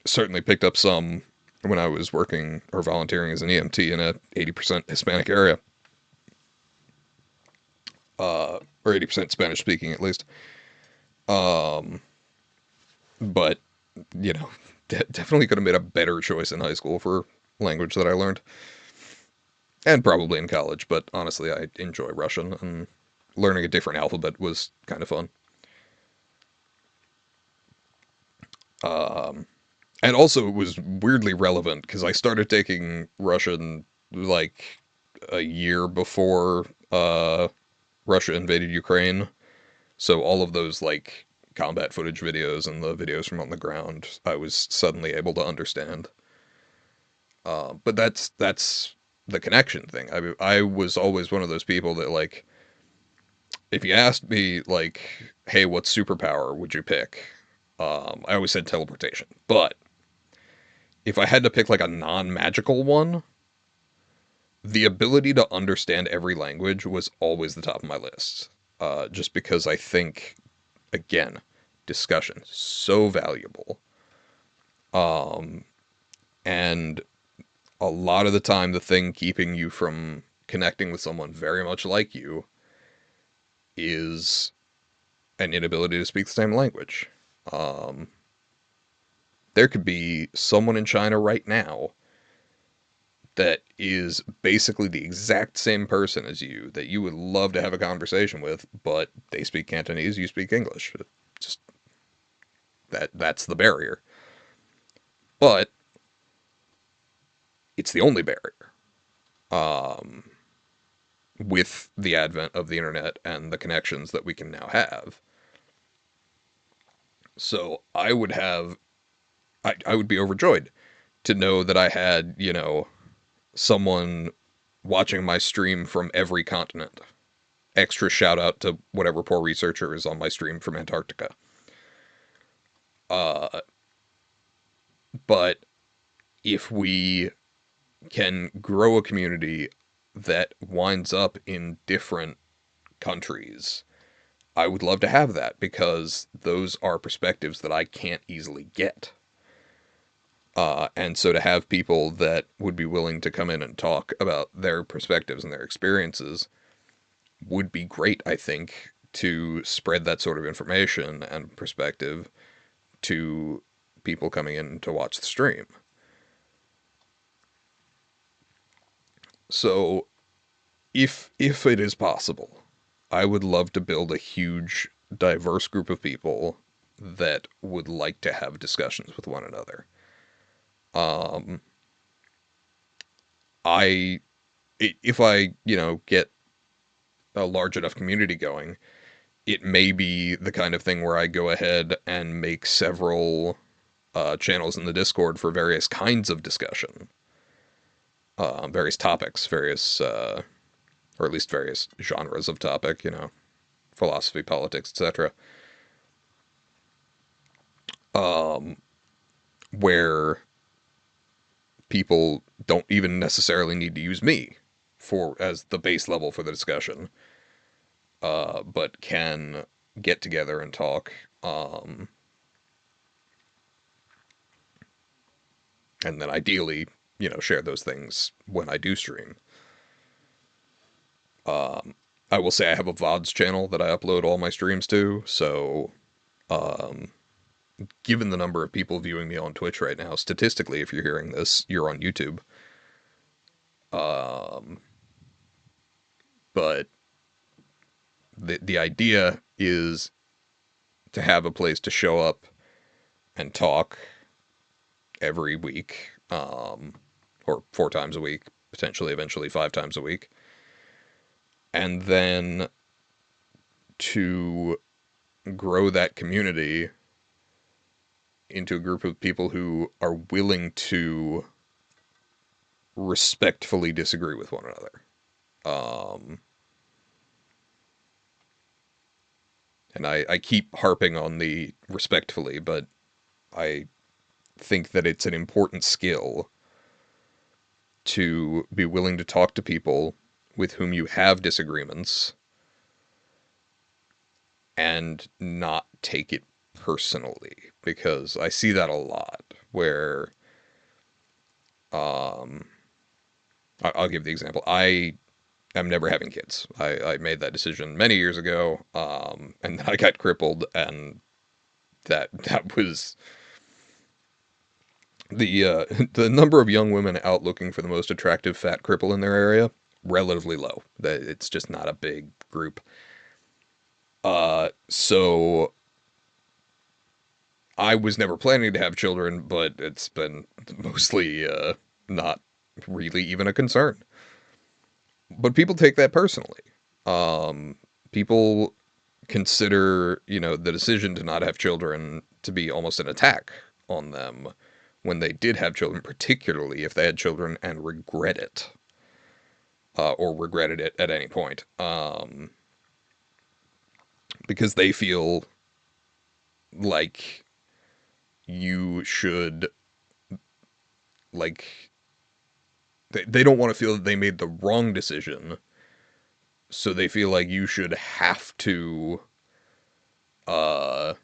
certainly picked up some when I was working or volunteering as an EMT in a 80% Hispanic area, or 80% Spanish speaking at least. Um, but you know, definitely could have made a better choice in high school for language that I learned, and probably in college. But honestly, I enjoy Russian, and learning a different alphabet was kind of fun. Um, and also, it was weirdly relevant because I started taking Russian like a year before Russia invaded Ukraine. So all of those like combat footage videos and the videos from on the ground, I was suddenly able to understand. But that's the connection thing. I was always one of those people that, like, if you asked me, like, hey, what superpower would you pick? I always said teleportation. But if I had to pick like a non-magical one, the ability to understand every language was always the top of my list. Just because I think, again, discussion so valuable. And a lot of the time, the thing keeping you from connecting with someone very much like you is an inability to speak the same language. Um, there could be someone in China right now that is basically the exact same person as you that you would love to have a conversation with, but they speak Cantonese, you speak English. Just that's the barrier. But it's the only barrier. Um, with the advent of the internet and the connections that we can now have. So I would be overjoyed to know that I had, someone watching my stream from every continent. Extra shout out to whatever poor researcher is on my stream from Antarctica. Uh, but if we can grow a community that winds up in different countries, I would love to have that because those are perspectives that I can't easily get. And so to have people that would be willing to come in and talk about their perspectives and their experiences would be great, I think, to spread that sort of information and perspective to people coming in to watch the stream. So if it is possible, I would love to build a huge diverse group of people that would like to have discussions with one another. Um, I if I, get a large enough community going, it may be the kind of thing where I go ahead and make several channels in the Discord for various kinds of discussion, various topics, or at least various genres of topic, philosophy, politics, etc. Um, where people don't even necessarily need to use me for as the base level for the discussion, but can get together and talk, and then ideally, share those things when I do stream. Um, I will say I have a VODs channel that I upload all my streams to, so um, given the number of people viewing me on Twitch right now, statistically, if you're hearing this, you're on YouTube. Um, but the idea is to have a place to show up and talk every week, or 4 times a week, potentially eventually 5 times a week, and then to grow that community into a group of people who are willing to respectfully disagree with one another. Um, and I keep harping on the respectfully, but I think that it's an important skill to be willing to talk to people with whom you have disagreements and not take it personally, because I see that a lot where um I'll give the example. I'm never having kids. I made that decision many years ago, and then I got crippled, and that was the number of young women out looking for the most attractive fat cripple in their area relatively low. That it's just not a big group. So I was never planning to have children, but it's been mostly not really even a concern. But people take that personally. People consider, the decision to not have children to be almost an attack on them when they did have children, particularly if they had children and regret it, or regretted it at any point, because they feel like you should, like, they don't want to feel that they made the wrong decision, so they feel like you should have to uh,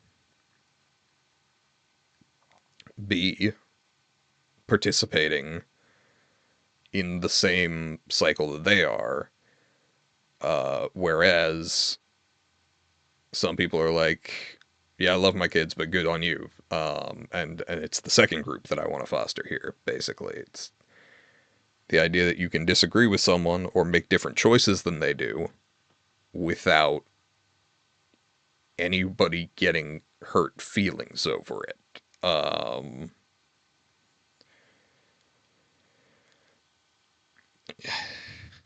be participating in the same cycle that they are. Whereas some people are like, yeah, I love my kids, but good on you. And it's the second group that I want to foster here, basically. It's the idea that you can disagree with someone or make different choices than they do without anybody getting hurt feelings over it.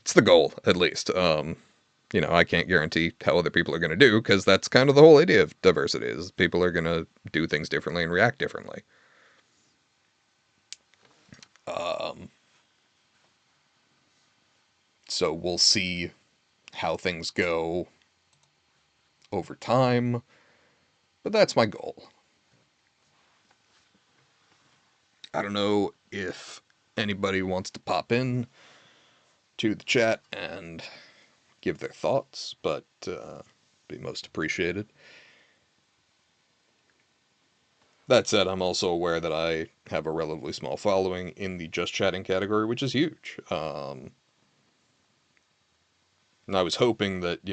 It's the goal, at least. I can't guarantee how other people are going to do, because that's kind of the whole idea of diversity, is people are going to do things differently and react differently. Um, so we'll see how things go over time, but that's my goal. I don't know if anybody wants to pop in to the chat and give their thoughts, but be most appreciated. That said, I'm also aware that I have a relatively small following in the just chatting category, which is huge. And I was hoping that,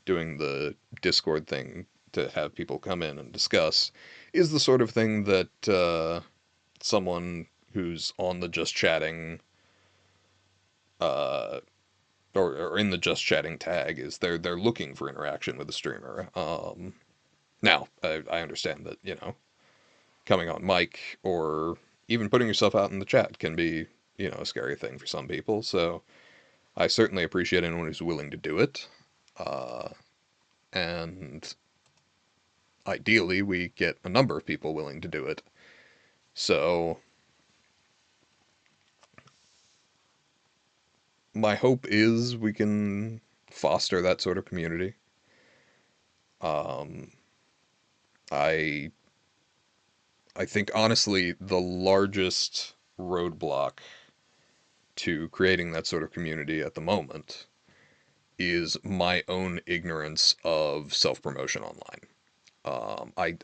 doing the Discord thing to have people come in and discuss is the sort of thing that someone who's on the just chatting uh, or in the just chatting tag is they're looking for interaction with the streamer. Now I understand that coming on mic or even putting yourself out in the chat can be a scary thing for some people. So I certainly appreciate anyone who's willing to do it. And ideally, we get a number of people willing to do it. So my hope is we can foster that sort of community. Um, I I think honestly the largest roadblock to creating that sort of community at the moment is my own ignorance of self-promotion online.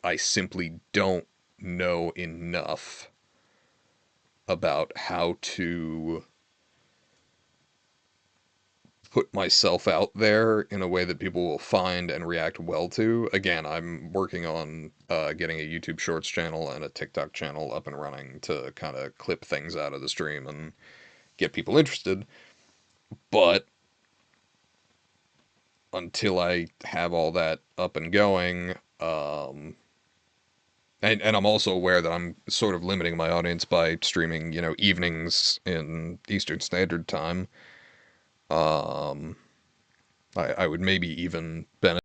I simply don't know enough about how to put myself out there in a way that people will find and react well to. Again, I'm working on getting a YouTube Shorts channel and a TikTok channel up and running to kind of clip things out of the stream and get people interested. But until I have all that up and going, and I'm also aware that I'm sort of limiting my audience by streaming, evenings in Eastern Standard Time. Um, I would maybe even benefit.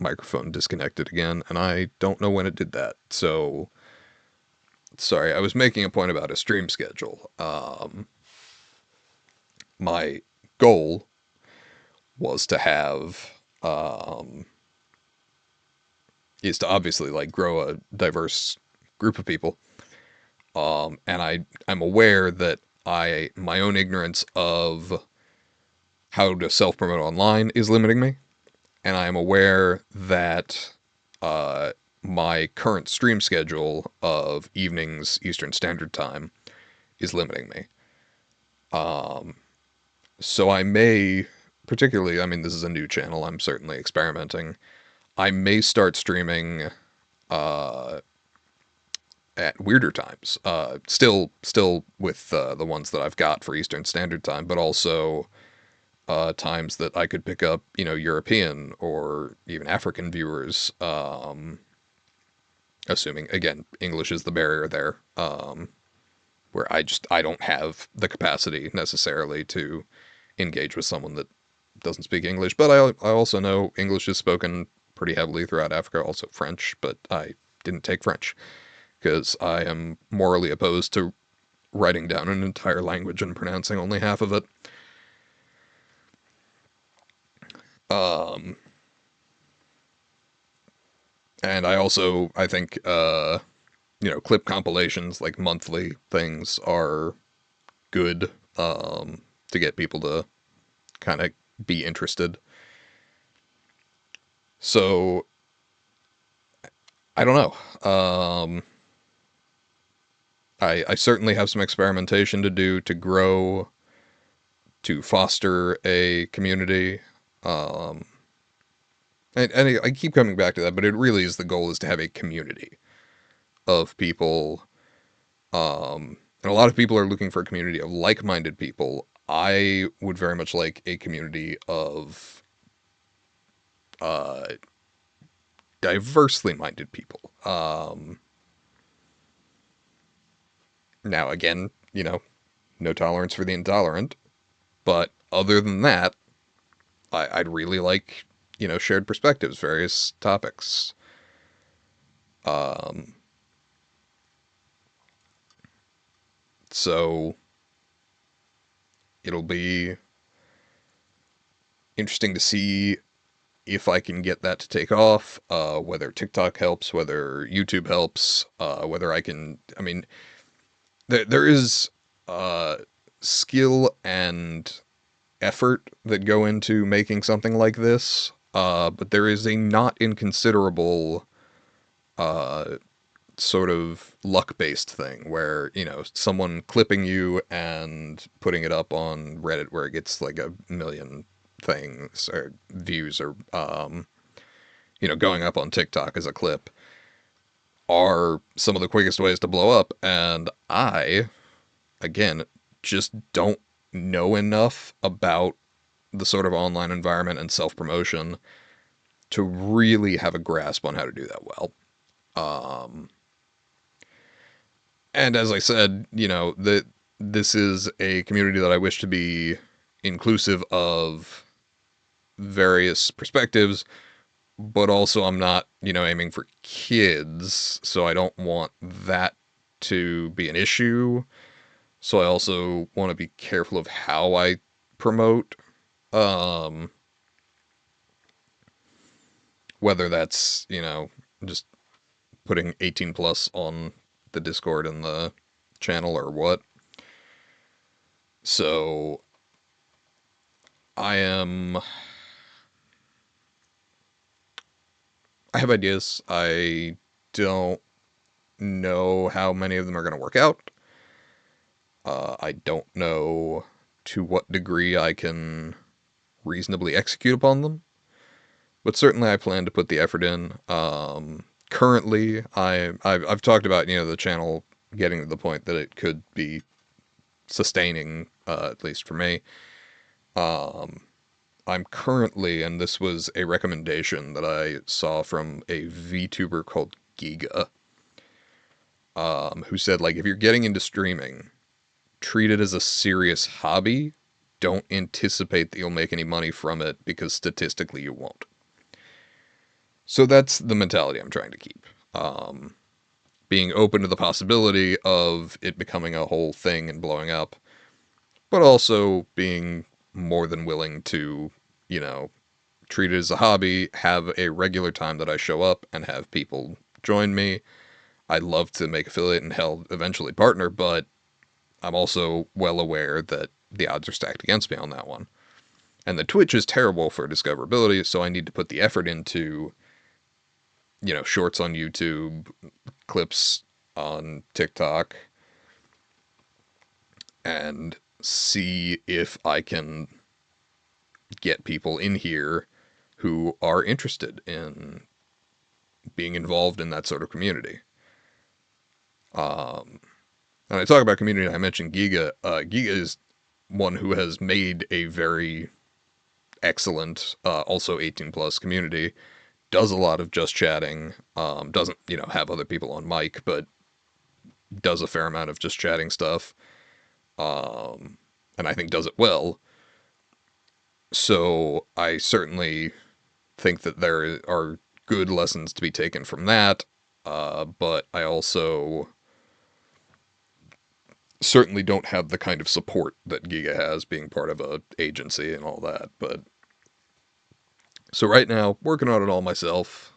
Microphone disconnected again, and I don't know when it did that. So, sorry, I was making a point about a stream schedule. My goal was to have, um, is to obviously like grow a diverse group of people. And I'm aware that my own ignorance of how to self promote online is limiting me, and I am aware that uh, my current stream schedule of evenings Eastern Standard Time is limiting me. So I may, particularly, I mean, this is a new channel. I'm certainly experimenting. I may start streaming at weirder times. Still with the ones that I've got for Eastern Standard Time, but also times that I could pick up, European or even African viewers. Assuming again English is the barrier there, where I don't have the capacity necessarily to engage with someone that doesn't speak English. But I also know English is spoken pretty heavily throughout Africa, also French, but I didn't take French because I am morally opposed to writing down an entire language and pronouncing only half of it. Um, and I think clip compilations like monthly things are good to get people to kind of be interested. So I don't know. I certainly have some experimentation to do to grow, to foster a community. Um, and I keep coming back to that, but it really is the goal is to have a community of people. And a lot of people are looking for a community of like-minded people. I would very much like a community of uh, diversely minded people. Now, again, no tolerance for the intolerant. But other than that, I'd really like, shared perspectives, various topics. Um, so it'll be interesting to see if I can get that to take off, whether TikTok helps, whether YouTube helps, whether I can. I mean, there is uh, skill and effort that go into making something like this, but there is a not inconsiderable uh, sort of luck-based thing where, someone clipping you and putting it up on Reddit where it gets like a million things or views or, going up on TikTok as a clip are some of the quickest ways to blow up. And I, again, just don't know enough about the sort of online environment and self-promotion to really have a grasp on how to do that well. Um, and as I said, that this is a community that I wish to be inclusive of various perspectives, but also I'm not, aiming for kids, so I don't want that to be an issue. So I also want to be careful of how I promote, um, whether that's, just putting 18 plus on the Discord and the channel or what. So I am. I have ideas. I don't know how many of them are going to work out. I don't know to what degree I can reasonably execute upon them, but certainly I plan to put the effort in. Currently, I've talked about the channel getting to the point that it could be sustaining, at least for me. Um, I'm currently, and this was a recommendation that I saw from a VTuber called Giga, who said, like, if you're getting into streaming, treat it as a serious hobby. Don't anticipate that you'll make any money from it because statistically you won't. So that's the mentality I'm trying to keep. Being open to the possibility of it becoming a whole thing and blowing up, but also being more than willing to, you know, treat it as a hobby, have a regular time that I show up and have people join me. I'd love to make affiliate and hell eventually partner, but I'm also well aware that the odds are stacked against me on that one. And the Twitch is terrible for discoverability, so I need to put the effort into, shorts on YouTube, clips on TikTok, and see if I can get people in here who are interested in being involved in that sort of community. Um, and I talk about community, I mentioned Giga. Giga is one who has made a very excellent, also 18 plus community. Does a lot of just chatting. Doesn't have other people on mic, but does a fair amount of just chatting stuff. Um, and I think does it well. So I certainly think that there are good lessons to be taken from that. But I also certainly don't have the kind of support that Giga has, being part of a agency and all that. But so right now, working on it all myself.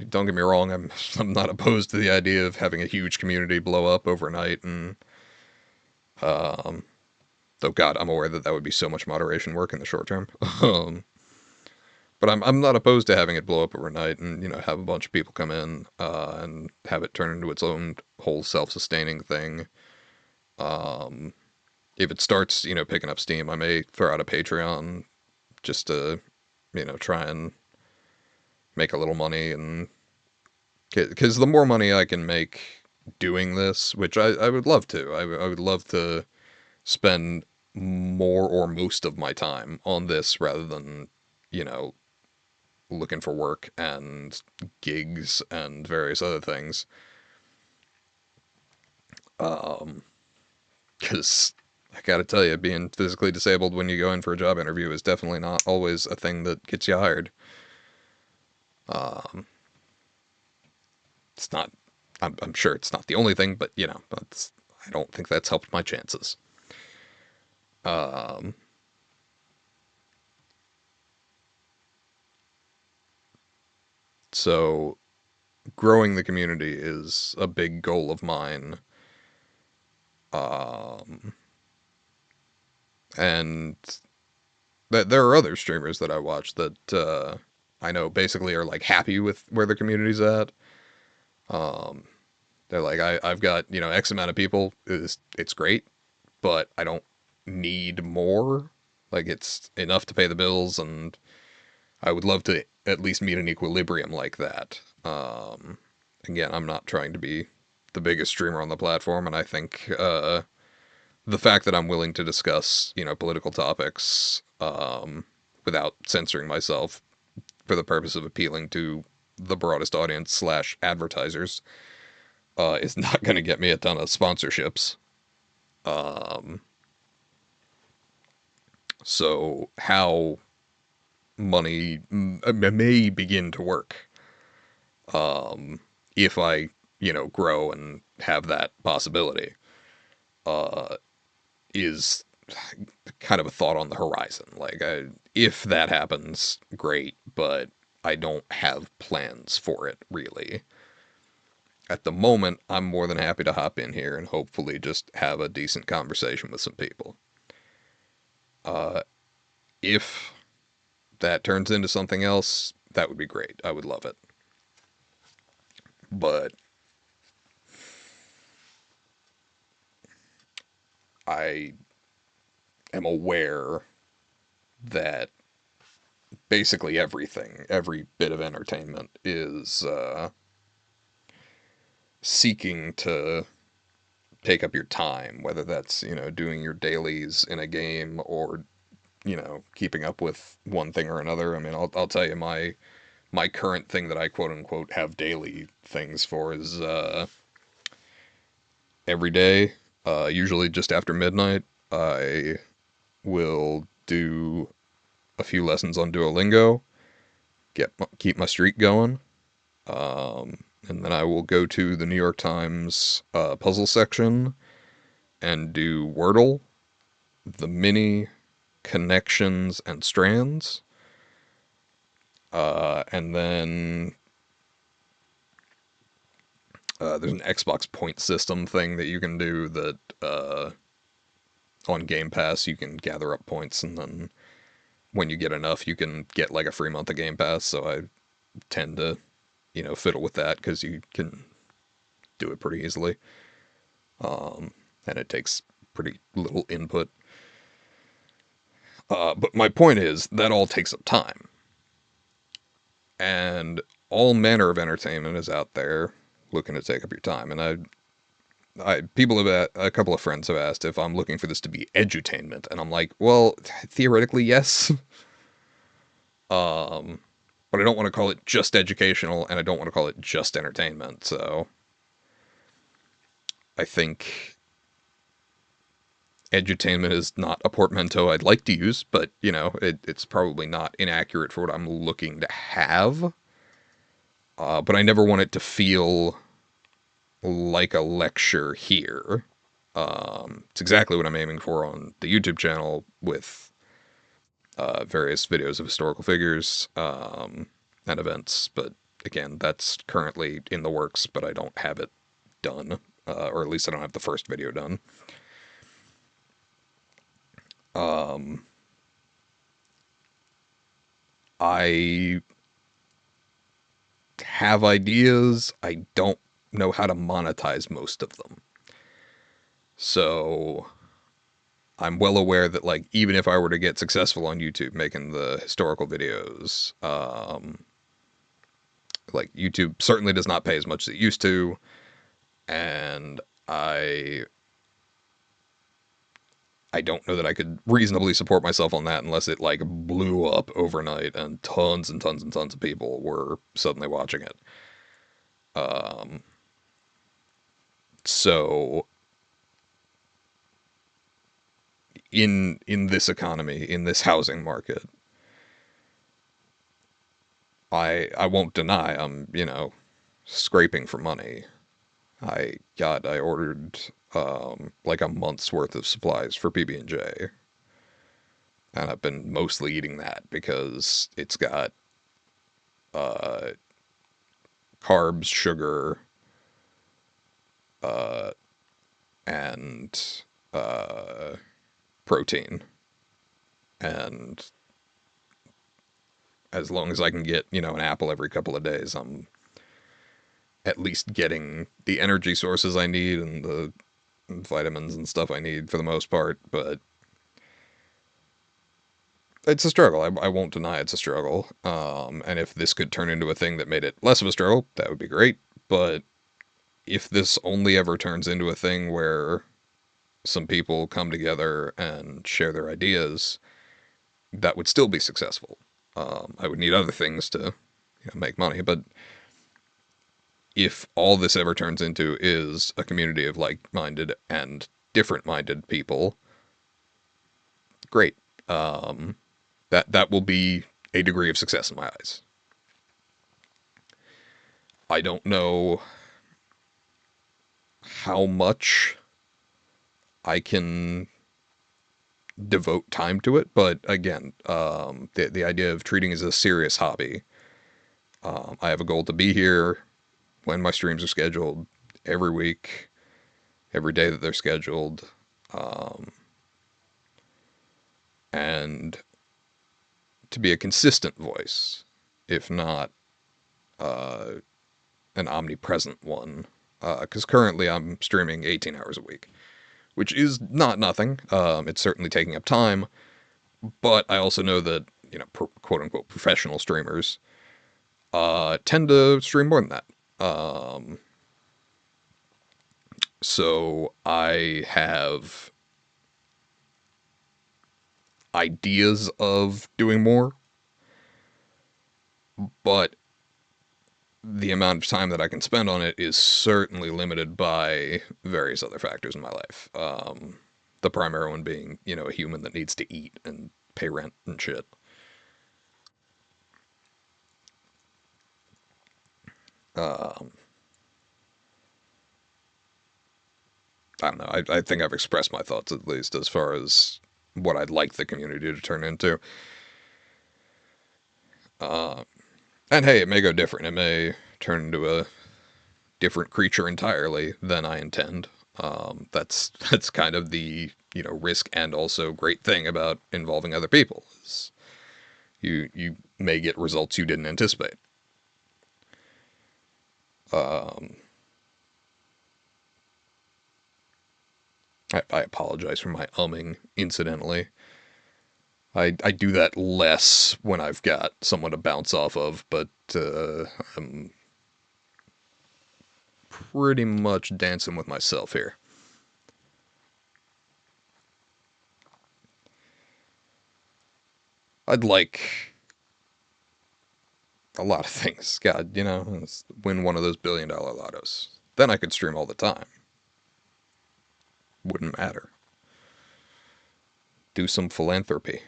Don't get me wrong, I'm not opposed to the idea of having a huge community blow up overnight, and um, though God, I'm aware that that would be so much moderation work in the short term. But I'm not opposed to having it blow up overnight and have a bunch of people come in and have it turn into its own whole self-sustaining thing. Um, if it starts picking up steam, I may throw out a Patreon just to try and make a little money, and because the more money I can make doing this, which I would love to, I would love to spend more or most of my time on this rather than you know looking for work and gigs and various other things. Um, because I gotta tell you, being physically disabled when you go in for a job interview is definitely not always a thing that gets you hired. Um, it's not. I'm sure it's not the only thing, but I don't think that's helped my chances. Um, so growing the community is a big goal of mine. Um, and that there are other streamers that I watch that I know basically are like happy with where the community's at. Um, they're like, I've got X amount of people. It's great, but I don't need more. Like it's enough to pay the bills, and I would love to at least meet an equilibrium like that. Again, I'm not trying to be the biggest streamer on the platform, and I think the fact that I'm willing to discuss political topics without censoring myself for the purpose of appealing to the broadest audience slash advertisers is not going to get me a ton of sponsorships. Um, so how money may begin to work if I grow and have that possibility uh, is kind of a thought on the horizon. Like, if that happens, great, but I don't have plans for it really. At the moment, I'm more than happy to hop in here and hopefully just have a decent conversation with some people. Uh, if that turns into something else, that would be great. I would love it. But I am aware that basically everything, every bit of entertainment is seeking to take up your time, whether that's, doing your dailies in a game or, keeping up with one thing or another. I mean, I'll tell you my current thing that I quote unquote have daily things for is every day, usually just after midnight, I will do a few lessons on Duolingo, keep my streak going, and then I will go to the New York Times puzzle section and do Wordle, the mini connections and strands, and then there's an Xbox point system thing that you can do that on Game Pass you can gather up points, and then when you get enough you can get like a free month of Game Pass. So I tend to fiddle with that because you can do it pretty easily, and it takes pretty little input. But my point is that all takes up time, and all manner of entertainment is out there, looking to take up your time. And people have a couple of friends have asked if I'm looking for this to be edutainment, and I'm like, well, theoretically, yes. um, but I don't want to call it just educational, and I don't want to call it just entertainment. So I think edutainment is not a portmanteau I'd like to use, but it's probably not inaccurate for what I'm looking to have. But I never want it to feel like a lecture here. It's exactly what I'm aiming for on the YouTube channel with various videos of historical figures and events. But again, that's currently in the works, but I don't have it done, or at least I don't have the first video done. I have ideas. I don't know how to monetize most of them. So I'm well aware that, like, even if I were to get successful on YouTube making the historical videos, like, YouTube certainly does not pay as much as it used to, and I don't know that I could reasonably support myself on that unless it, like, blew up overnight and tons and tons and tons of people were suddenly watching it. So in this economy, in this housing market, I won't deny I'm, scraping for money. I ordered like a month's worth of supplies for PB&J, and I've been mostly eating that because it's got uh, carbs, sugar, uh, and uh, protein. And as long as I can get, an apple every couple of days, I'm at least getting the energy sources I need and the vitamins and stuff I need for the most part. But it's a struggle. I won't deny it's a struggle. And if this could turn into a thing that made it less of a struggle, that would be great. But if this only ever turns into a thing where some people come together and share their ideas, that would still be successful. I would need other things to make money, but if all this ever turns into is a community of like-minded and different-minded people, great. Um, that will be a degree of success in my eyes. I don't know how much I can devote time to it, but again, the idea of treating it as a serious hobby. I have a goal to be here when my streams are scheduled every week, every day that they're scheduled, um, and to be a consistent voice, if not uh, an omnipresent one. Because currently I'm streaming 18 hours a week, which is not nothing. It's certainly taking up time, but I also know that quote unquote professional streamers tend to stream more than that. Um, so I have ideas of doing more, but the amount of time that I can spend on it is certainly limited by various other factors in my life. The primary one being, a human that needs to eat and pay rent and shit. Um, I don't know. I think I've expressed my thoughts at least as far as what I'd like the community to turn into. Uh, and hey, it may go different. It may turn into a different creature entirely than I intend. That's kind of the risk and also great thing about involving other people is you may get results you didn't anticipate. Um, I apologize for my umming, incidentally. I do that less when I've got someone to bounce off of, but I'm pretty much dancing with myself here. I'd like a lot of things. God, win one of those $1 billion lottos. Then I could stream all the time. Wouldn't matter. Do some philanthropy.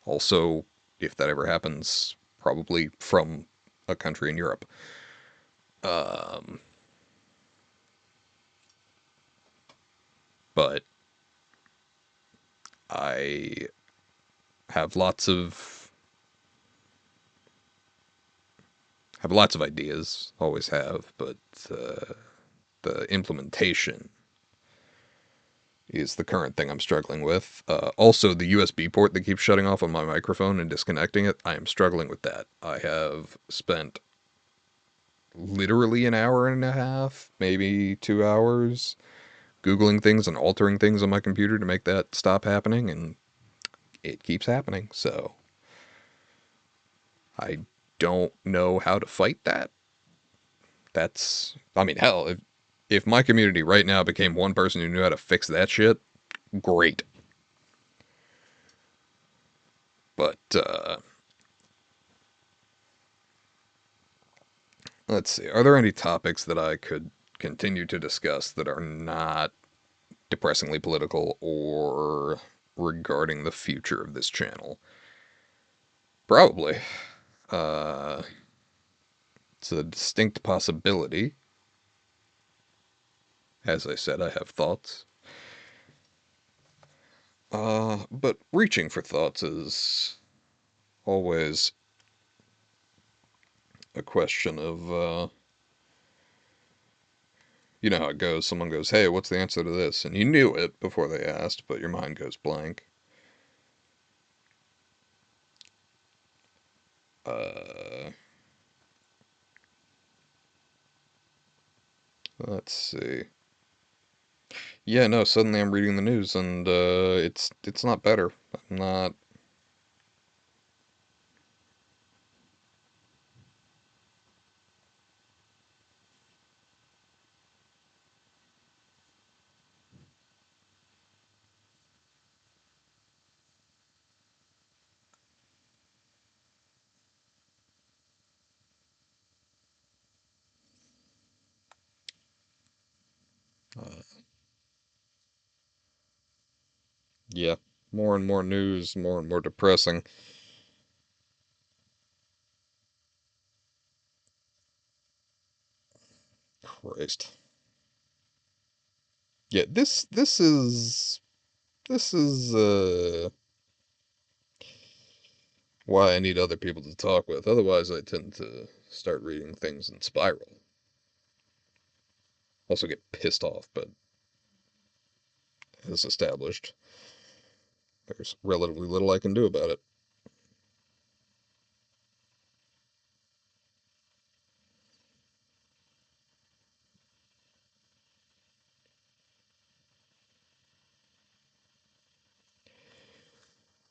Also, if that ever happens, probably from a country in Europe. Um, but I have lots of ideas, always have, but the implementation is the current thing I'm struggling with. Also, the USB port that keeps shutting off on my microphone and disconnecting it, I am struggling with that. I have spent literally an hour and a half, maybe 2 hours, Googling things and altering things on my computer to make that stop happening, and it keeps happening. So I don't know how to fight that. I mean, hell, if my community right now became one person who knew how to fix that shit, great. But let's see. Are there any topics that I could continue to discuss that are not depressingly political or regarding the future of this channel? Probably. Uh, it's a distinct possibility. As I said, I have thoughts. But reaching for thoughts is always a question of, you know how it goes. Someone goes, hey, what's the answer to this? And you knew it before they asked, but your mind goes blank. Uh, let's see. Yeah, no, suddenly I'm reading the news and it's not better. I'm not. Uh, yeah, more and more news, more and more depressing. Christ. Yeah, this is why I need other people to talk with. Otherwise, I tend to start reading things and spiral. Also get pissed off, but as established, there's relatively little I can do about it.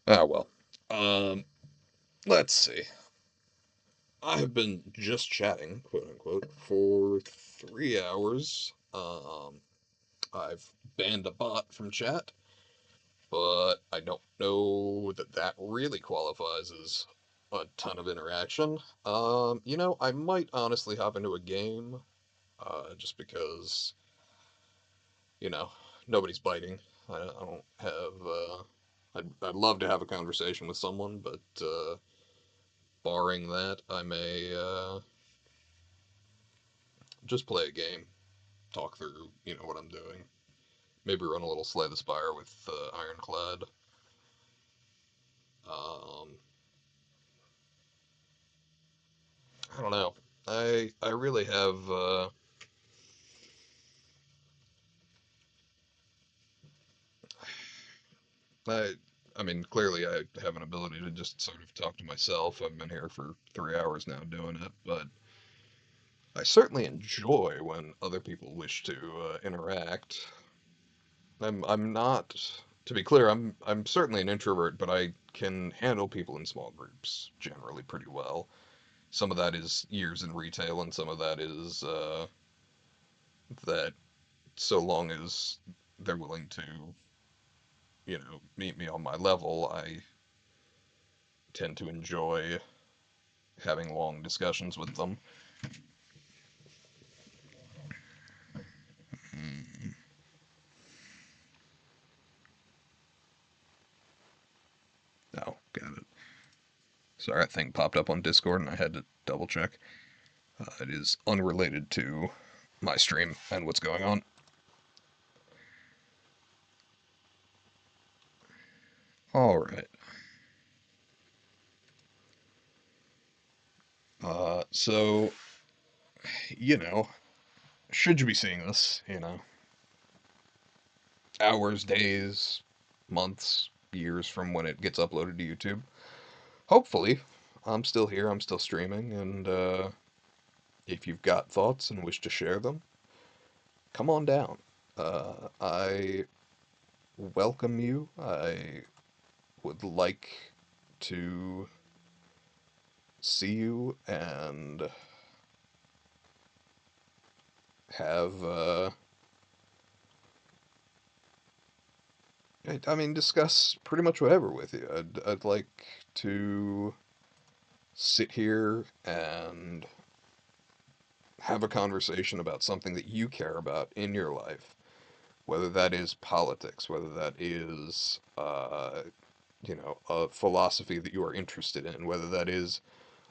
Ah, well. Um, let's see. I have been just chatting, quote unquote, for 3 hours. I've banned a bot from chat, but I don't know that that really qualifies as a ton of interaction. I might honestly hop into a game, just because, you know, nobody's biting. I don't have, I'd love to have a conversation with someone, but, barring that, I may, just play a game, talk through, what I'm doing. Maybe run a little Slay the Spire with, Ironclad. Um, I don't know. I really have, I I mean, clearly I have an ability to just sort of talk to myself. I've been here for 3 hours now doing it, but I certainly enjoy when other people wish to interact. I'm not, to be clear, I'm certainly an introvert, but I can handle people in small groups generally pretty well. Some of that is years in retail, and some of that is that so long as they're willing to, meet me on my level, I tend to enjoy having long discussions with them. Oh, got it. Sorry, that thing popped up on Discord and I had to double check. It is unrelated to my stream and what's going on. Alright. So, you know, should you be seeing this, hours, days, months, years from when it gets uploaded to YouTube? Hopefully, I'm still here, I'm still streaming, and if you've got thoughts and wish to share them, come on down. I welcome you. I would like to see you and have, I mean, discuss pretty much whatever with you. I'd like to sit here and have a conversation about something that you care about in your life, whether that is politics, whether that is, a philosophy that you are interested in, whether that is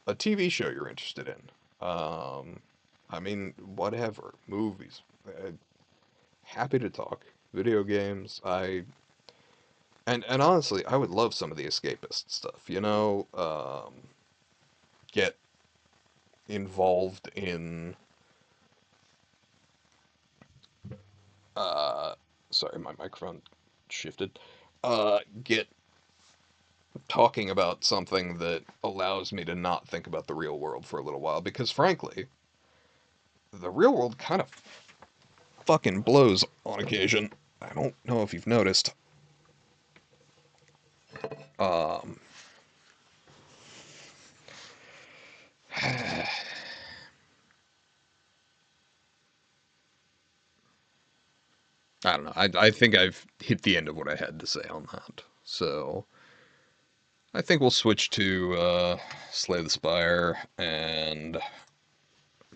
a TV show you're interested in. I mean, whatever, movies. Happy to talk. Video games. And honestly, I would love some of the escapist stuff. Get involved in. Uh, Sorry, my microphone shifted. Get talking about something that allows me to not think about the real world for a little while, because frankly, the real world kind of fucking blows on occasion. I don't know if you've noticed. Um, I don't know. I think I've hit the end of what I had to say on that. So I think we'll switch to Slay the Spire and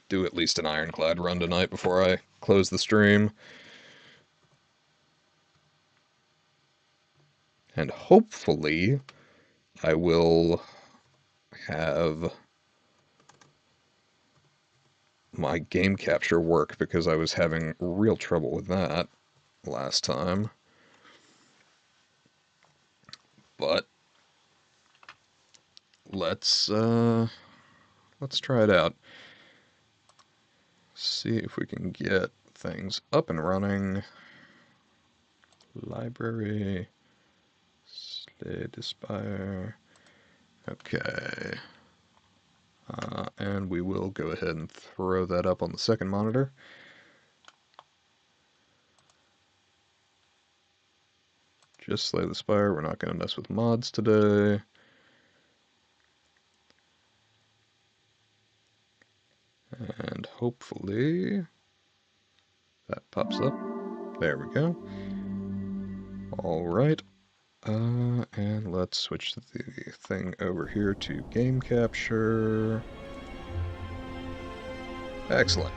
do at least an Ironclad run tonight before I close the stream. And hopefully I will have my game capture work, because I was having real trouble with that last time. But let's try it out. See if we can get things up and running. Library, Slay the Spire. Okay. And we will go ahead and throw that up on the second monitor. Just Slay the Spire. We're not going to mess with mods today. And hopefully that pops up. There we go. Alright. And let's switch the thing over here to game capture. Excellent.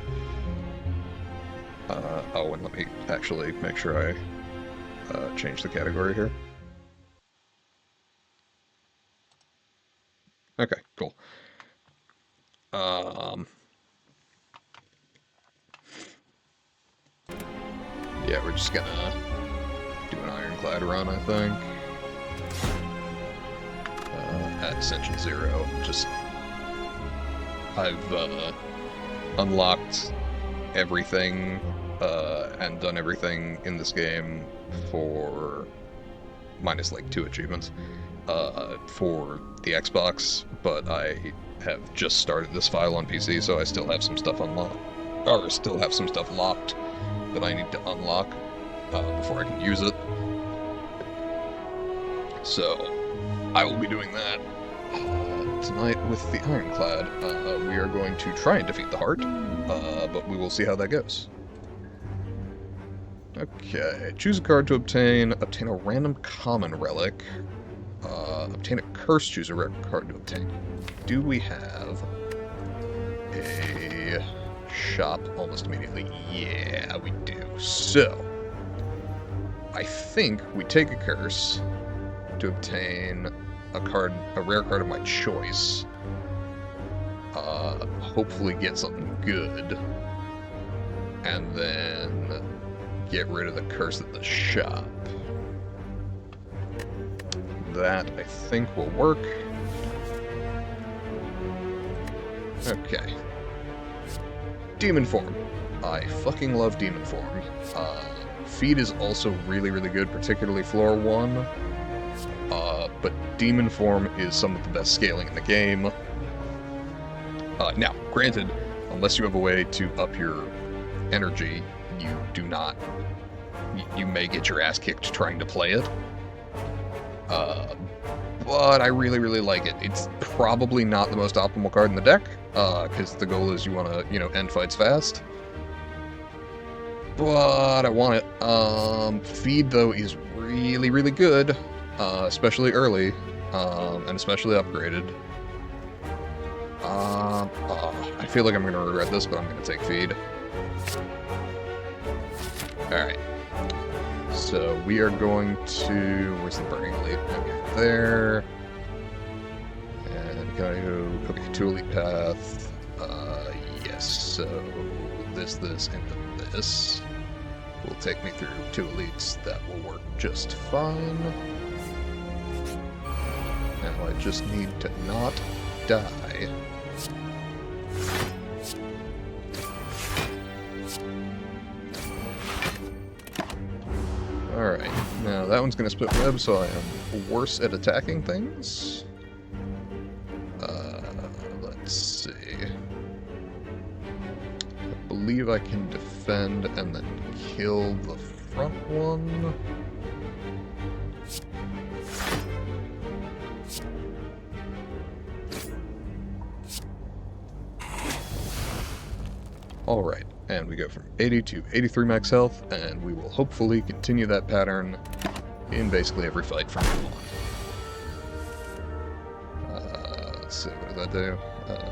Oh, and let me actually make sure I change the category here. Okay, cool. Yeah, we're just gonna do an Ironclad run, I think. At Ascension 0. I've unlocked everything and done everything in this game for minus like 2 achievements for the Xbox, but I have just started this file on PC, so I still have some stuff unlocked, or still have some stuff locked that I need to unlock before I can use it. So I will be doing that tonight with the Ironclad. We are going to try and defeat the Heart, but we will see how that goes. Okay, choose a card to obtain a random common relic, obtain a curse, choose a rare card to obtain. Do we have a shop almost immediately? Yeah, we do. So, I think we take a curse to obtain a rare card of my choice. Hopefully get something good, and then get rid of the curse at the shop. That, I think, will work. Okay. Demon form. I fucking love demon form. Feed is also really, really good, particularly floor 1. But demon form is some of the best scaling in the game. Now, granted, unless you have a way to up your energy, you do not. You may get your ass kicked trying to play it. But I really, really like it. It's probably not the most optimal card in the deck, because the goal is you want to, end fights fast. But I want it. Feed, though, is really, really good, especially early, and especially upgraded. I feel like I'm going to regret this, but I'm going to take feed. Alright. So we are going to... Where's the burning elite? Okay, there. And can I go... Okay, to elite path. Yes, so this, and this will take me through 2 elites. That will work just fine. Now I just need to not die. Alright, now that one's going to split web, so I am worse at attacking things. Let's see. I believe I can defend and then kill the front one. Alright, and we go from 80 to 83 max health, and we will hopefully continue that pattern in basically every fight from now on. Let's see, what does that do?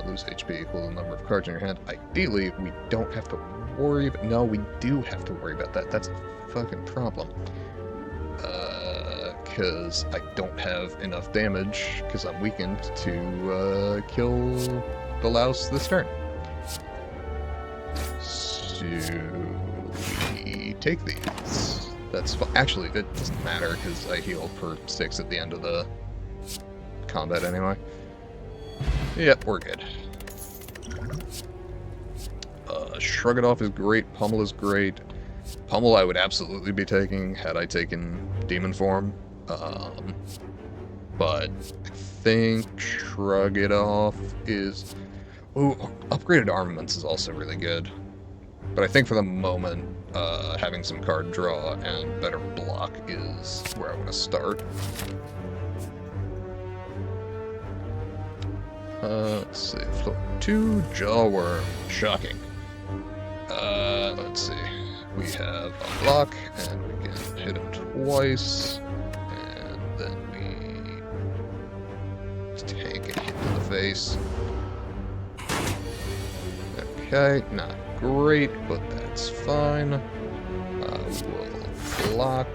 Lose HP equal to the number of cards in your hand. Ideally, we don't have to worry about... No, we do have to worry about that. That's a fucking problem. Because I don't have enough damage, because I'm weakened, to kill the louse this turn. We take these. That's actually, it doesn't matter because I heal per 6 at the end of the combat anyway. Yep, we're good. Shrug It Off is great. Pummel is great. Pummel I would absolutely be taking had I taken Demon Form. But I think Shrug It Off is... Ooh, Upgraded Armaments is also really good. But I think for the moment, having some card draw and better block is where I want to start. Let's see, floor 2, Jawworm. Shocking. Let's see. We have a block, and we can hit him twice, and then we take a hit to the face. Okay, not great, but that's fine. We'll block.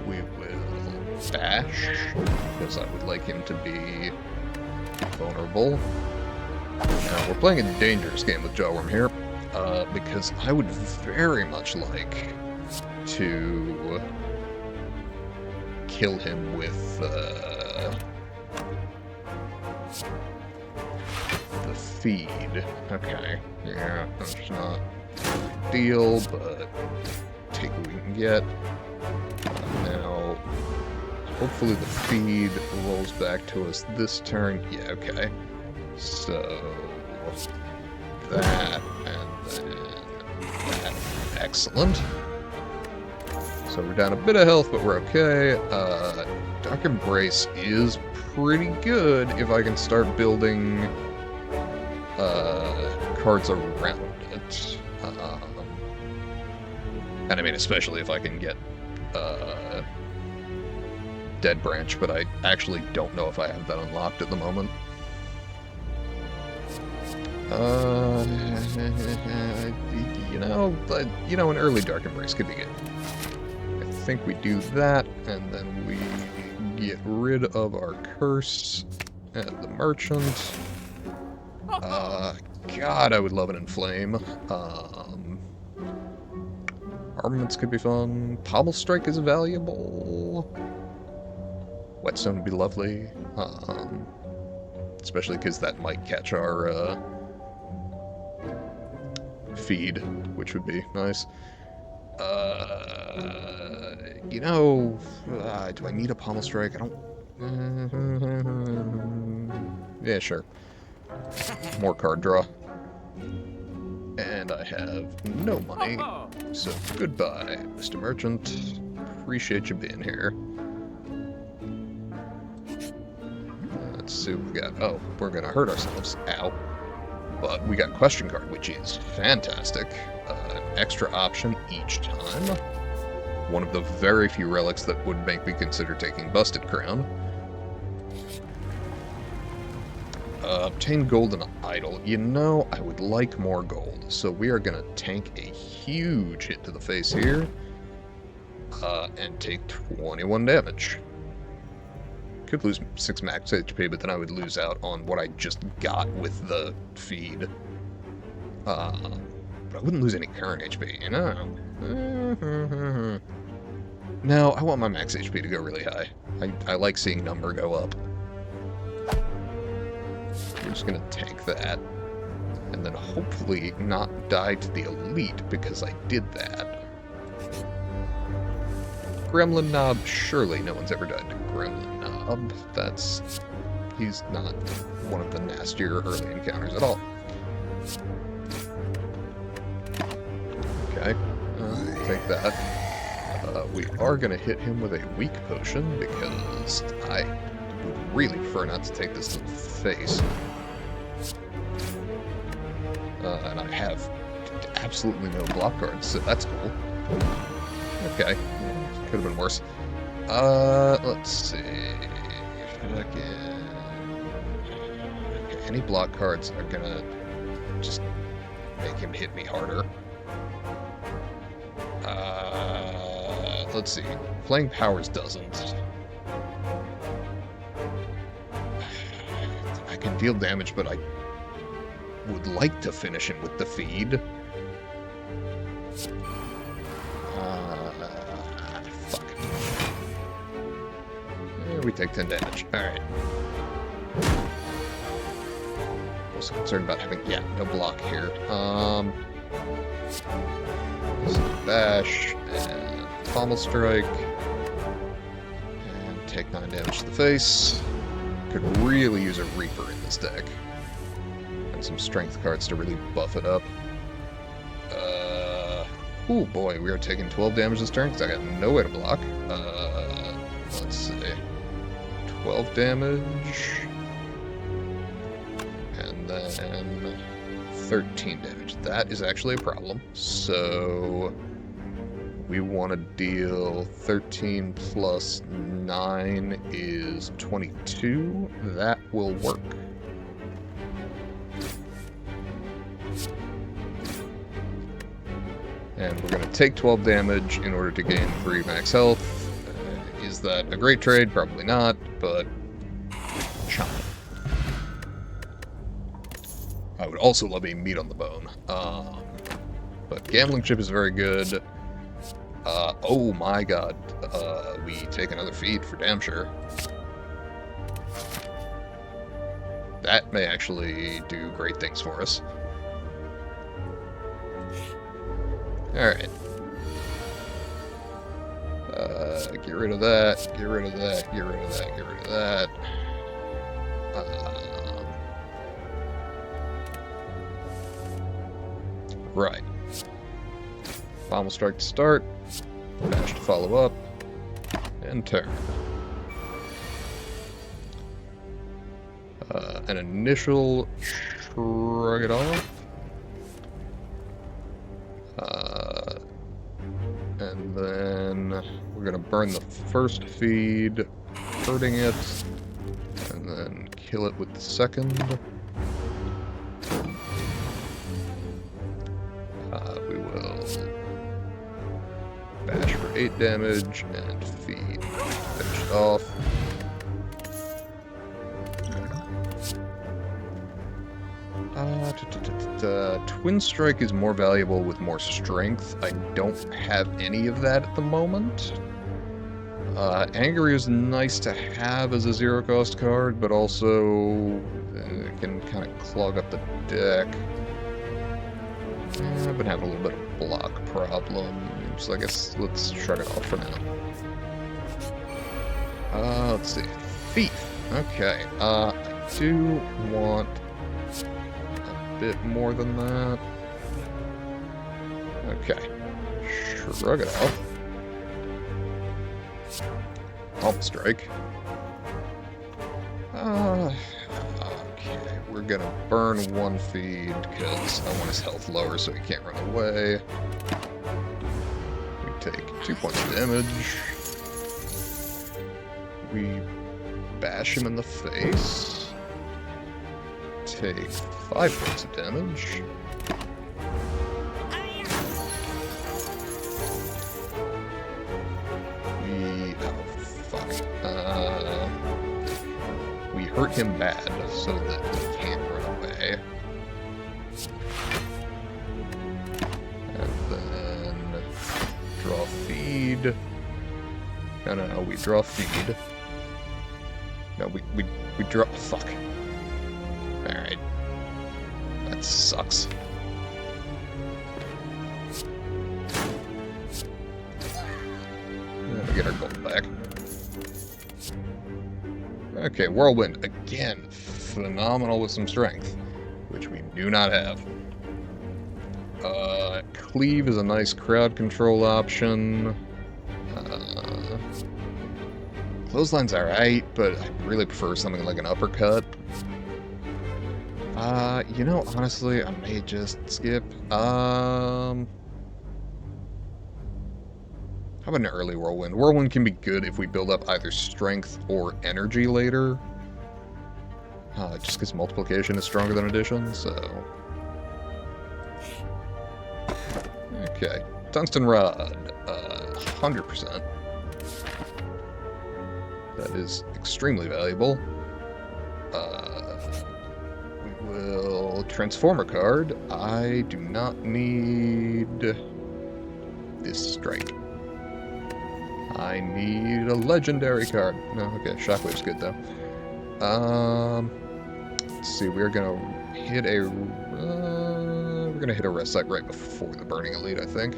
We will bash, because I would like him to be vulnerable. Now, we're playing a dangerous game with Jawworm here, because I would very much like to kill him with the feed. Okay, yeah, that's not a deal, but take what we can get. Now, hopefully the feed rolls back to us this turn. Yeah, okay. So, that, and then that. Excellent. So we're down a bit of health, but we're okay. Dark Embrace is pretty good if I can start building cards around it. And I mean, especially if I can get Dead Branch, but I actually don't know if I have that unlocked at the moment. An early Dark Embrace could be good. I think we do that, and then we get rid of our curse at the merchant. God, I would love an Inflame. Armaments could be fun. Pommel Strike is valuable. Whetstone would be lovely. Especially because that might catch our feed, which would be nice. Do I need a Pommel Strike? I don't... Yeah, sure. More card draw. And I have no money, so goodbye, Mr. Merchant. Appreciate you being here. Let's see what we got. Oh, we're gonna hurt ourselves. Ow. But we got Question Card, which is fantastic. An extra option each time. One of the very few relics that would make me consider taking Busted Crown. Obtain Golden Idol. I would like more gold, so we are going to tank a huge hit to the face here, and take 21 damage. Could lose 6 max HP, but then I would lose out on what I just got with the feed. But I wouldn't lose any current HP, No, I want my max HP to go really high. I like seeing number go up. We're just gonna tank that, and then hopefully not die to the elite, because I did that. Gremlin Knob, surely no one's ever died to Gremlin Knob. He's not one of the nastier early encounters at all. Okay, take that. We are gonna hit him with a weak potion, because I would really prefer not to take this to the face. And I have absolutely no block cards, so that's cool. Okay, could have been worse. Let's see. Okay, any block cards are gonna just make him hit me harder. Let's see. Playing Powers doesn't. I can deal damage, but I would like to finish him with the feed. Fuck. We take 10 damage. Alright. Also concerned about having... Yeah, no block here. Bash, and Pommel Strike. And take 9 damage to the face. Could really use a Reaper in this deck. And some strength cards to really buff it up. Oh boy, we are taking 12 damage this turn because I got no way to block. Let's see. 12 damage. And then 13 damage. That is actually a problem. So we want to deal 13 plus 9 is 22. That will work. And we're going to take 12 damage in order to gain 3 max health. Is that a great trade? Probably not, but chomp. I would also love a meat on the bone. But Gambling Chip is very good. Oh my god. We take another feed for damn sure. That may actually do great things for us. Alright. Get rid of that, get rid of that, get rid of that, get rid of that. Right. Pommel Strike to start, Bash to follow up, and turn. An initial shrug it off. burn the first feed, hurting it, and then kill it with the second. We will bash for 8 damage and feed. Finish it off. Twin Strike is more valuable with more strength. I don't have any of that at the moment. Angry is nice to have as a zero-cost card, but also it can kind of clog up the deck. I've been having a little bit of block problems, so I guess let's shrug it off for now. Let's see. Thief. Okay. I do want a bit more than that. Okay. Shrug it off. Pump strike. Okay, we're gonna burn 1 feed because I want his health lower so he can't run away. We take 2 points of damage. We bash him in the face. Take 5 points of damage. We hurt him bad so that he can't run away. And then draw feed. No, we draw feed. No, we draw... Fuck. Alright. That sucks. And we get our gold back. Okay, Whirlwind, again, phenomenal with some strength, which we do not have. Cleave is a nice crowd control option. Clothesline's alright, but I really prefer something like an uppercut. You know, honestly, I may just skip. How about an early Whirlwind? Whirlwind can be good if we build up either strength or energy later. Just because multiplication is stronger than addition, so... Okay. Tungsten Rod. 100%. That is extremely valuable. We will transform a card. I do not need this strike. I need a legendary card. No, okay, Shockwave's good though. Let's see, we're gonna hit a rest site right before the Burning Elite, I think.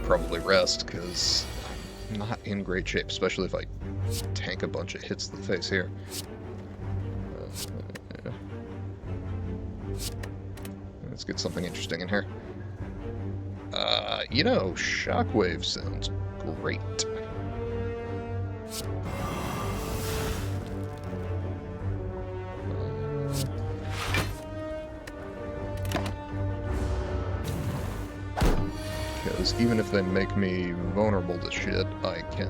Probably rest, because I'm not in great shape, especially if I tank a bunch of hits to the face here. Let's get something interesting in here. You know, Shockwave sounds great. Because even if they make me vulnerable to shit, I can...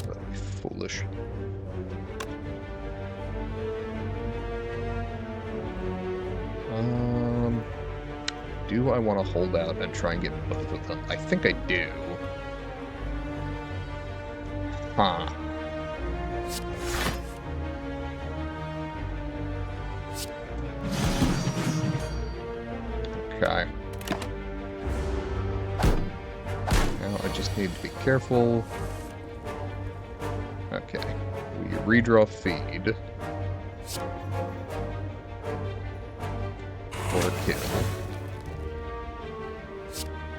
That'd be foolish. Do I want to hold out and try and get both of them? I think I do. Huh. Okay. Now I just need to be careful. Okay. We redraw feed. For a kill.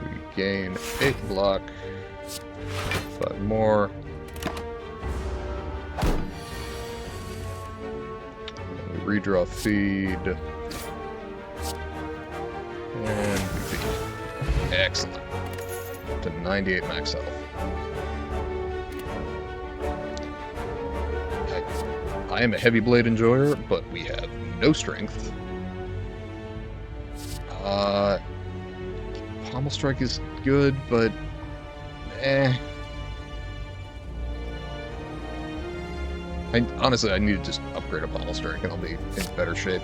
We gain 8 block. 5 more. And we redraw feed. And we feed. Excellent. To 98 max health. I am a heavy blade enjoyer, but we have no strength. Pommel Strike is good, but honestly, I need to just upgrade a Pommel Strike and I'll be in better shape.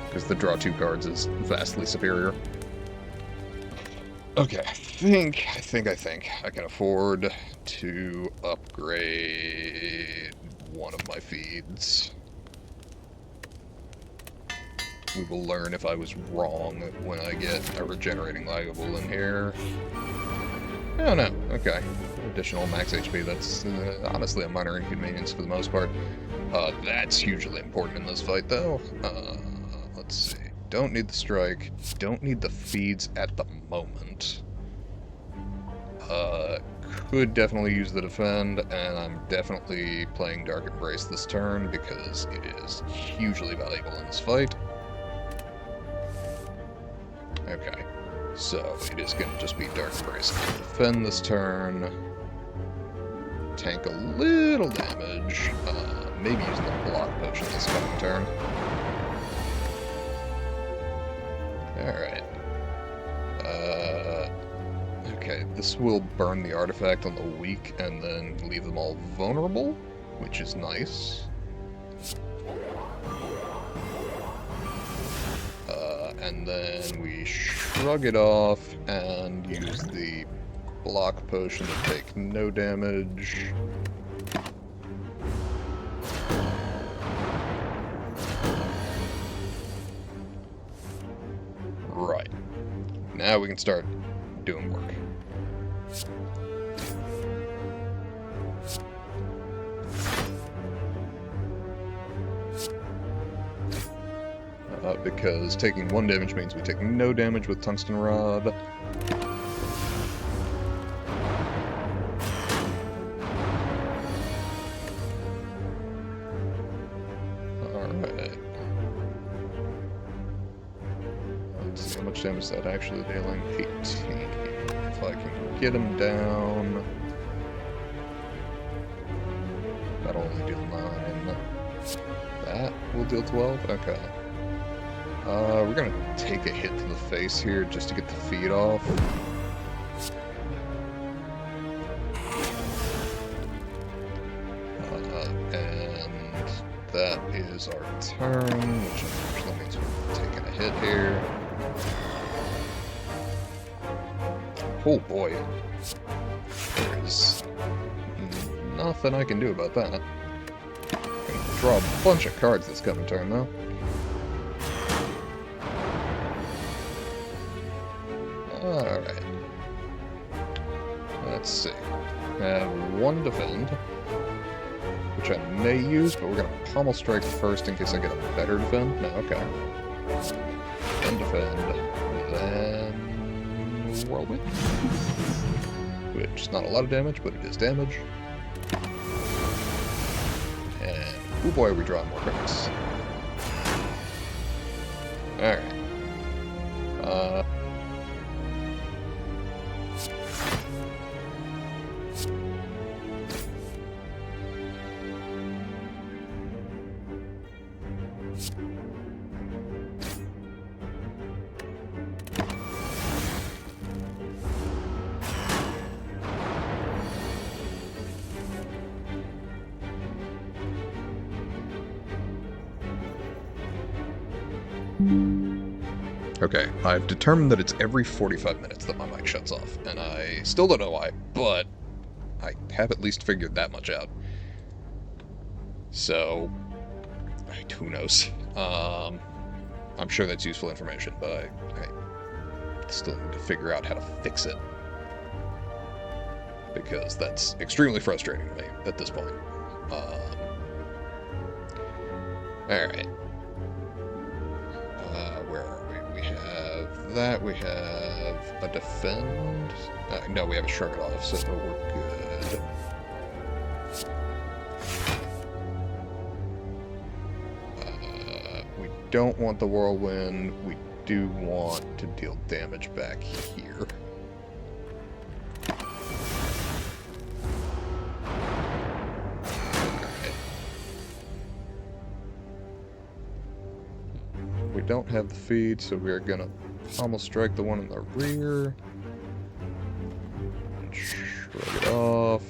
Because the draw 2 cards is vastly superior. Okay, I think I can afford to upgrade one of my feeds. We will learn if I was wrong when I get a regenerating Lagavulin in here. Oh no, okay. Additional max HP, that's honestly a minor inconvenience for the most part. That's hugely important in this fight though. Let's see. Don't need the strike, don't need the feeds at the moment. Could definitely use the defend, and I'm definitely playing Dark Embrace this turn because it is hugely valuable in this fight. Okay, so it is going to just be Dark Embrace. Defend this turn. Tank a little damage. Maybe using the block potion this coming turn. Alright. Okay, this will burn the artifact on the weak and then leave them all vulnerable, which is nice. And then we shrug it off and use the block potion to take no damage. Right. Now we can start doing work. Because taking 1 damage means we take no damage with Tungsten Rod. Alright. Let's see how much damage is that actually dealing. 18. If I can get him down... That'll only deal 9. That will deal 12? Okay. We're gonna take a hit to the face here just to get the feed off. And that is our turn, which unfortunately means we're taking a hit here. Oh boy. There's nothing I can do about that. I'm gonna draw a bunch of cards this coming turn though. Alright. Let's see. I have 1 defend, which I may use, but we're going to Pommel Strike first in case I get a better defend. No, okay. Then defend. Then Whirlwind. Which is not a lot of damage, but it is damage. And, oh boy, we draw more cards. Alright. Okay, I've determined that it's every 45 minutes that my mic shuts off, and I still don't know why, but I have at least figured that much out. So, who knows? I'm sure that's useful information, but I still need to figure out how to fix it. Because that's extremely frustrating to me at this point. Alright. Where are we? We have that, we have a defend. No, we have a shrug it off, so we're good. We don't want the whirlwind. We do want to deal damage back here. don't have the feed, so we're gonna pommel strike the one in the rear. Shrug it off.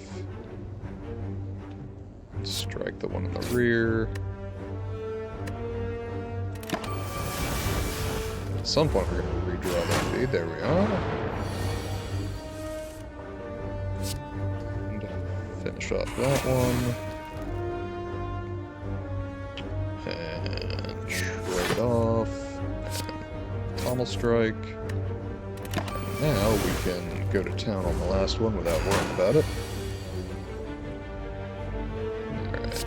Strike the one in the rear. At some point we're gonna redraw that feed. There we are. And finish off that one. And shrug it off. And pommel strike. And now we can go to town on the last one without worrying about it. Alright.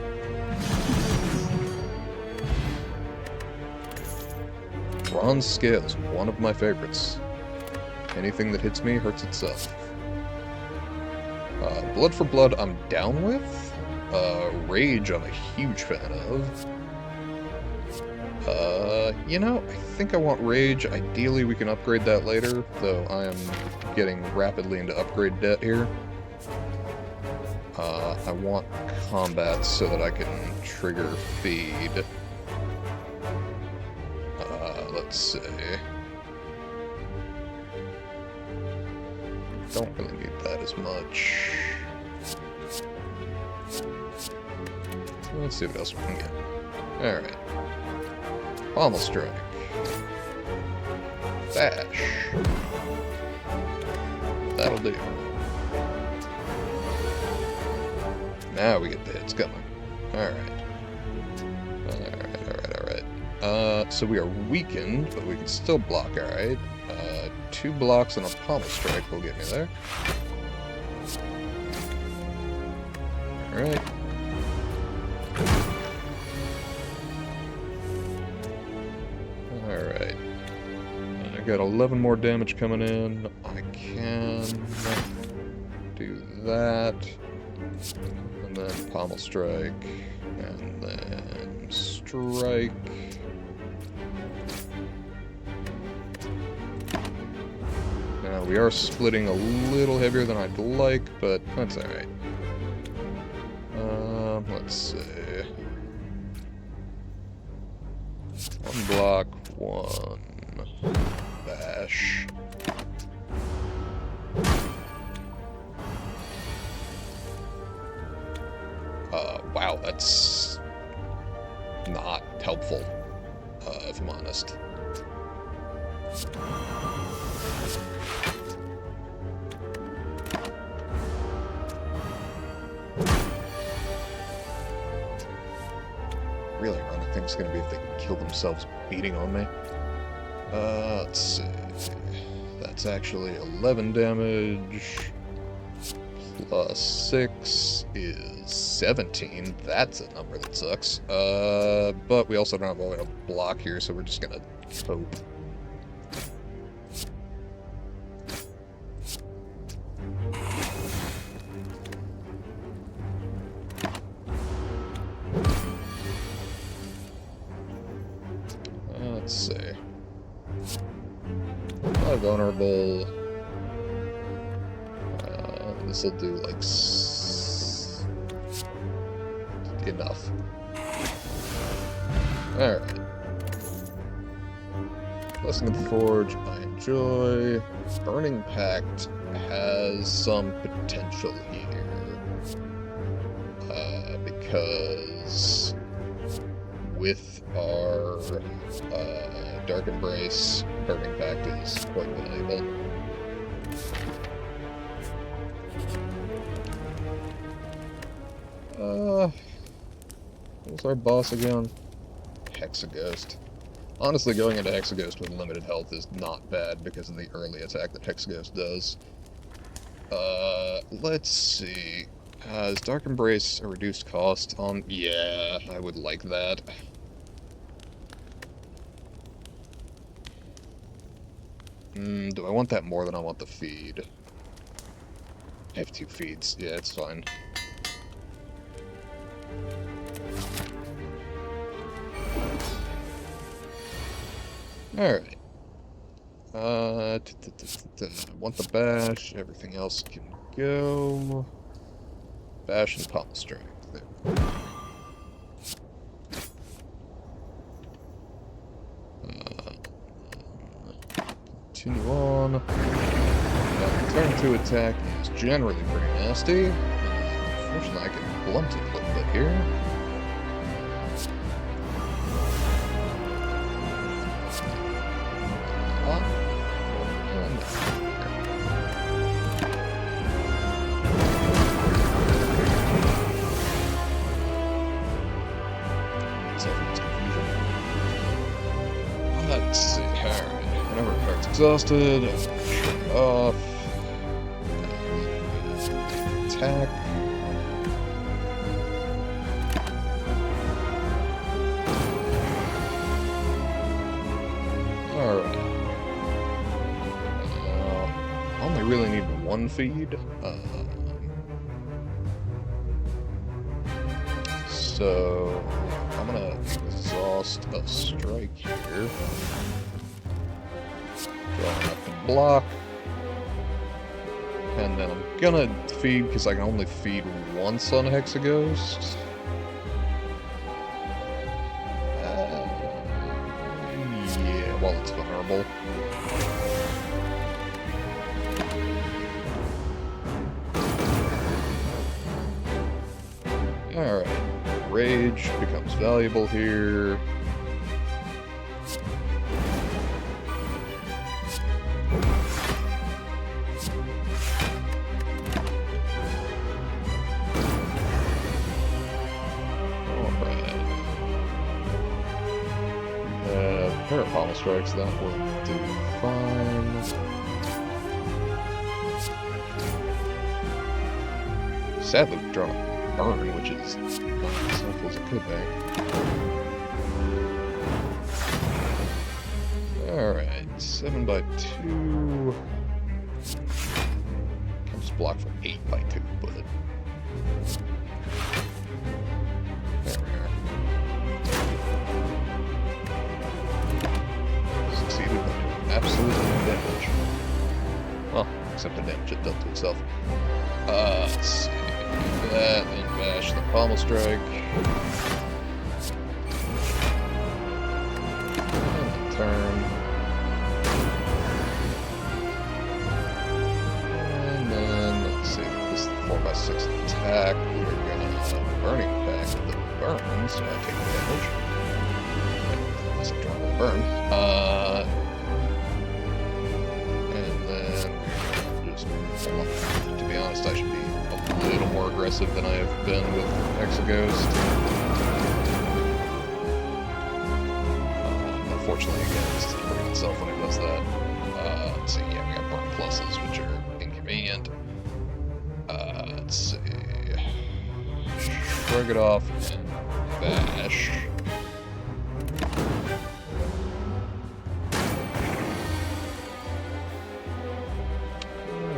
Bronze scales, one of my favorites. Anything that hits me hurts itself. Blood for blood I'm down with. Rage I'm a huge fan of. You know, I think I want Rage. Ideally, we can upgrade that later, though I am getting rapidly into upgrade debt here. I want combat so that I can trigger feed. Let's see. Don't really need that as much. Let's see what else we can get. Alright. Pommel strike. Bash. That'll do. Now we get the hits coming. Alright. So we are weakened, but we can still block, alright. 2 blocks and a pommel strike will get me there. Alright. Alright. I got 11 more damage coming in. I can do that. And then pommel strike. And then strike. Now we are splitting a little heavier than I'd like, but that's alright. Let's see. 1 block, 1 bash. Wow, that's not helpful, if I'm honest. Really ironic thing's gonna be if they kill themselves beating on me. Let's see. That's actually 11 damage. Plus 6 is 17. That's a number that sucks. But we also don't have a way to block here, so we're just gonna hope. Let's see. Not vulnerable. This will do like enough. Alright. Blessing of the Forge, I enjoy. Burning Pact has some potential here. Because with our Dark Embrace, Burning Pact is quite valuable. What's our boss again? Hexaghost. Honestly, going into Hexaghost with limited health is not bad because of the early attack that Hexaghost does. Let's see. Is Dark Embrace a reduced cost on... Yeah, I would like that. Do I want that more than I want the feed? I have 2 feeds. Yeah, it's fine. Alright. Want the bash, everything else can go. Bash and pommel strike. There. continue on. Turn to attack is generally pretty nasty. Unfortunately, I can blunt it a little bit here. Let's see, alright. Whenever a card's exhausted, shut it off. Attack. Alright. I only really need one feed. So I'm gonna exhaust a strike here. Drawing up the block. And then I'm gonna feed, because I can only feed once on Hexaghost. Yeah, while it's vulnerable. Alright. Rage becomes valuable here. Pair of pommel strikes, that will do fine. Sadly, we've drawn a burn, which is not as helpful as it could be. Alright, 7 by 2. Can just block for 8 by 2, but there we are. Succeeded by doing absolutely no damage. Well, except the damage it dealt to itself. Let's see. That, and bash the pommel strike. And turn. And then, let's see, this is the 4x6 attack. We're gonna burning pack the burn, so I take the damage. Unless I draw another burn. And then just hold on. To be honest, I should be a little more aggressive than I have been with Hexaghost. Unfortunately, again, this is breaking itself when it does that. Let's see, yeah, we got burn pluses, which are inconvenient. Let's see. Shrug it off and bash.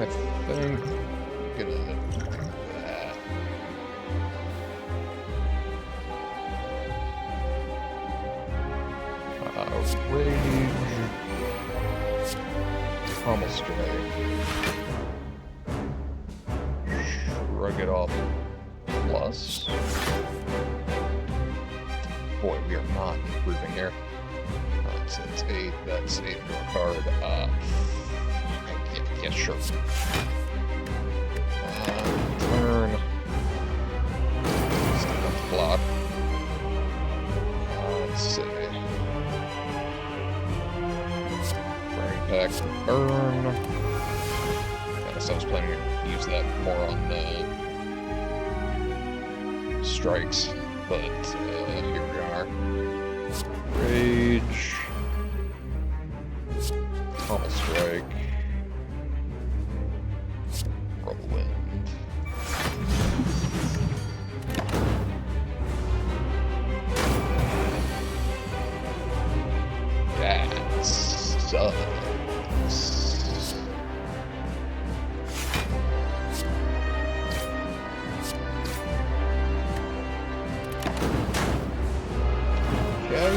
I think I'm gonna do that. Rage. Pommel strike. Shrug it off. Plus. Boy, we are not improving here. So it's 8. That's 8 draw card. Yeah, sure. Turn. Step up the block. Let's see. Burning pack, burn. I guess I was planning to use that more on strikes, but here we are. Rage. Pommel strike. Whirlwind. That sucks. Okay.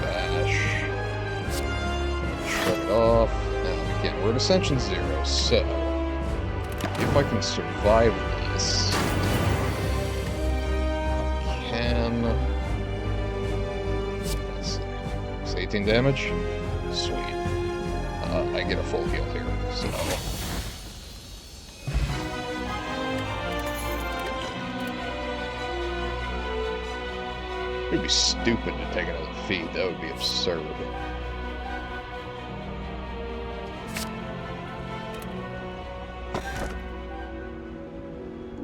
Bash. Shut it off. Now, again, we're at Ascension 0, so if I can survive this, I can 18 damage. Sweet. I get a full heal here, so... It'd be stupid to take another feed. That would be absurd.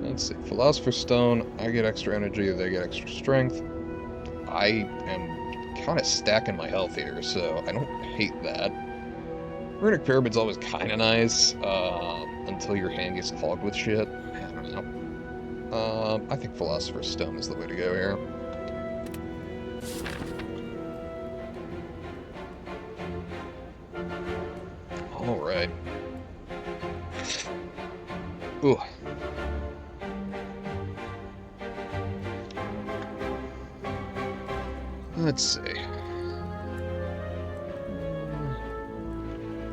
Let's see. Philosopher's Stone, I get extra energy, they get extra strength. I am kind of stacking my health here, so I don't hate that. Runic Pyramid's always kind of nice, until your hand gets clogged with shit. I don't know. I think Philosopher's Stone is the way to go here. Alright. Ooh. Let's see.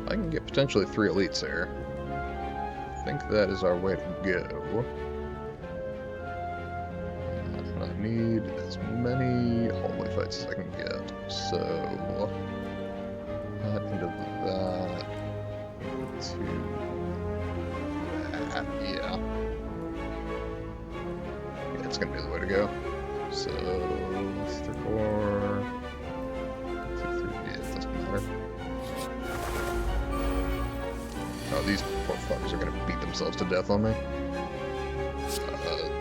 I can get potentially 3 elites here. I think that is our way to go. I need as many hallway fights as I can get. So, that into that to that. Yeah. Yeah, it's gonna be the way to go. So, 3, 4, 2, 3, yeah, it doesn't matter. Oh, these poor fuckers are gonna beat themselves to death on me.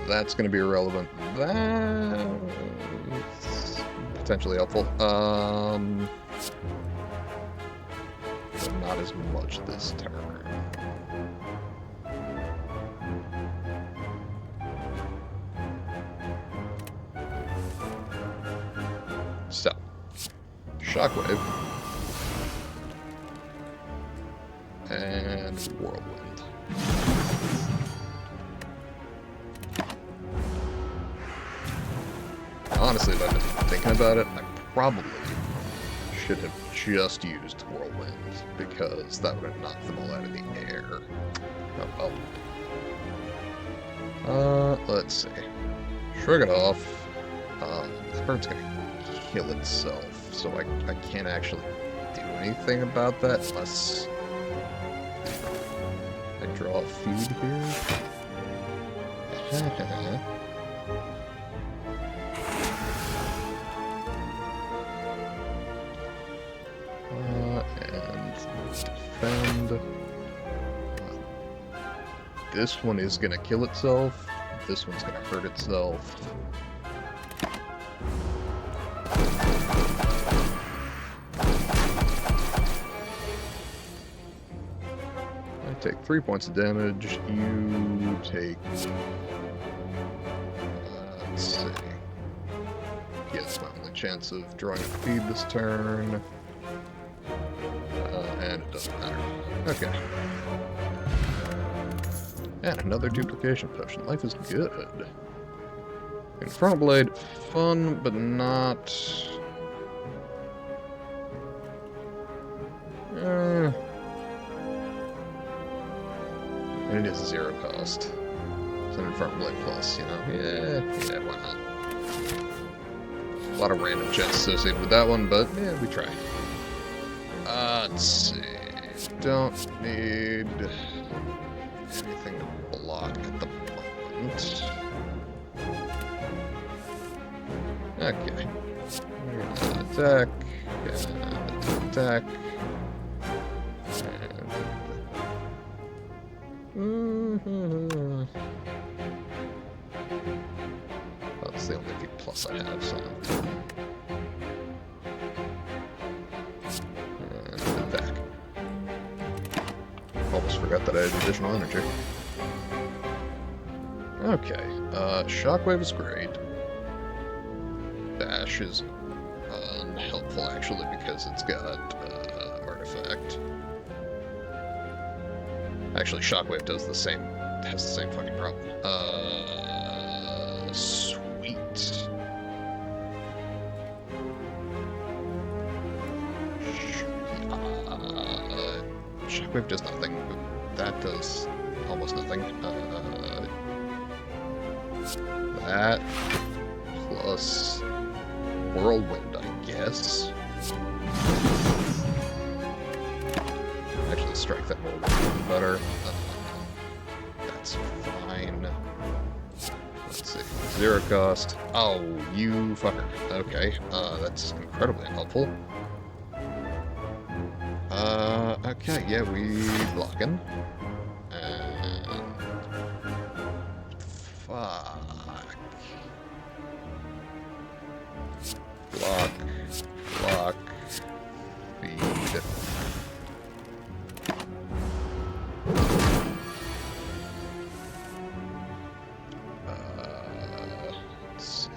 That's gonna be irrelevant. That's potentially helpful. But not as much this turn. So, Shockwave and Whirlwind. Honestly, if I've been thinking about it, I probably should have just used Whirlwind, because that would have knocked them all out of the air. Oh well. Let's see. Shrug it off. This bird's gonna kill itself, so I can't actually do anything about that unless I draw a feed here. And defend. This one is gonna kill itself. This one's gonna hurt itself. I take 3 points of damage. You take... let's see. Yeah, that's my only chance of drawing a feed this turn. And it doesn't matter. Okay. And another duplication potion. Life is good. Infernal Blade, fun, but not... And it is 0 cost. It's an Infernal Blade plus, you know? Yeah, why not? A lot of random chance associated with that one, but yeah, we try. Let's see. Don't need anything to block at the moment. Okay. Attack. Attack. And... That's the only plus I have, so... Almost forgot that I had additional energy. Okay, Shockwave is great. Dash is unhelpful, actually, because it's got Artifact. Actually, Shockwave does the same, has the same fucking problem. Sweet. Shockwave does nothing. That does almost nothing. That plus Whirlwind, I guess. strike that will work better. That's fine. Let's see. 0 cost. Oh, you fucker. Okay, that's incredibly unhelpful. Okay, yeah, we blocking. And... fuck. Block. Block. Feed. Let's see.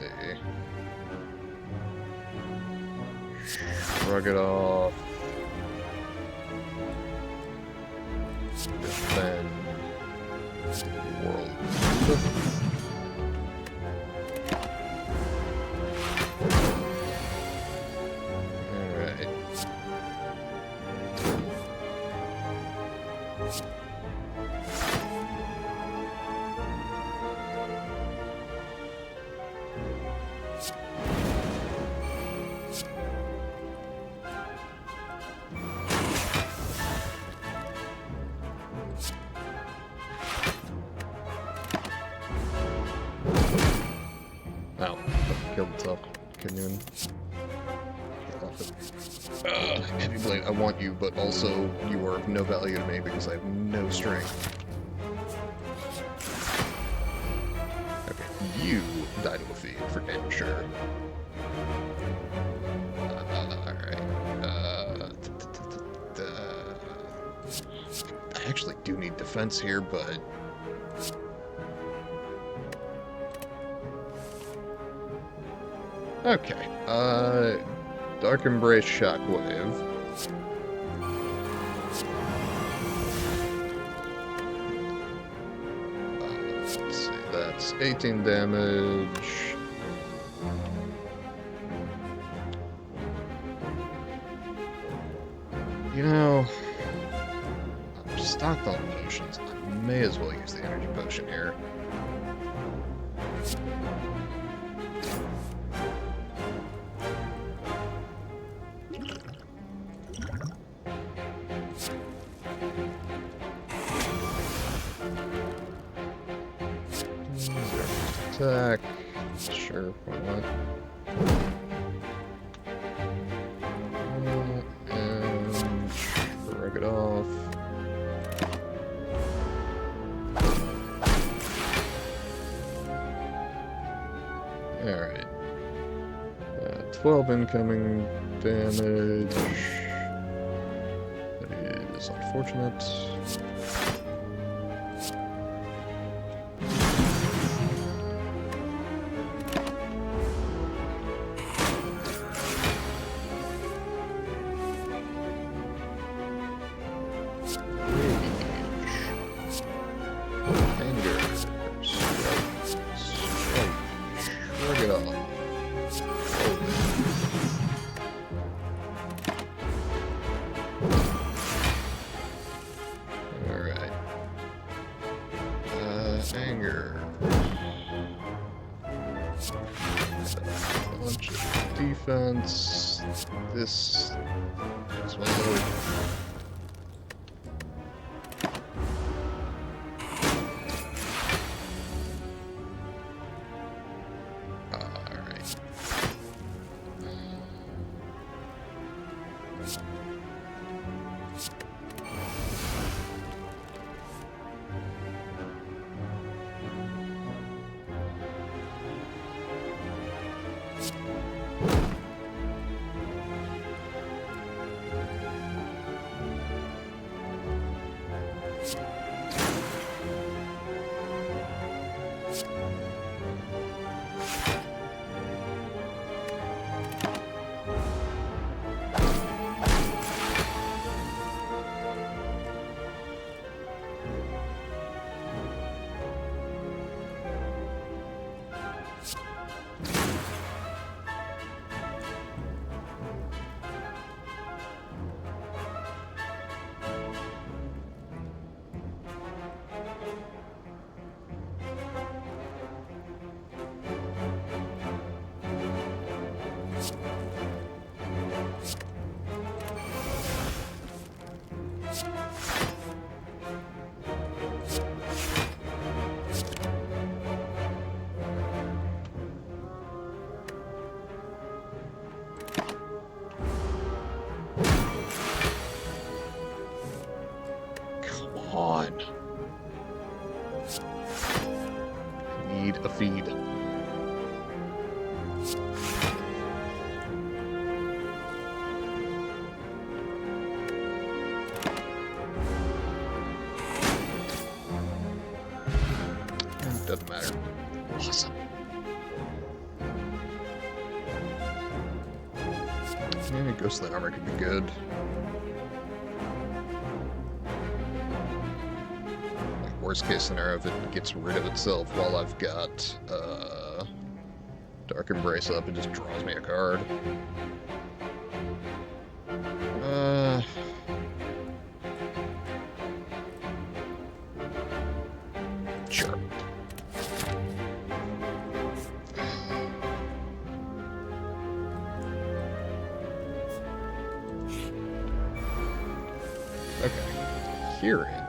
Shrug it off. Defend. World. Alright. Ow. Killed itself. Couldn't even get off it. Heavy Blade, I want you, but also you are of no value to me because I have no strength. Okay, you die to a feed for damn sure. Alright. I actually do need defense here, but... okay, Dark Embrace Shockwave. Let's see, that's 18 damage. You know, I'm stocked on potions. I may as well use the energy potion here. Attack. Sure, why not? And shrug it off. Alright. 12 incoming damage. That is unfortunate. Anger. A bunch of defense. This is one of alright. feed. Doesn't matter. Awesome. Yeah, ghostly armor could be good. Like, worst case scenario, if it gets rid of itself while I've got Dark Embrace up, it just draws me a card. Sure. Okay. Herein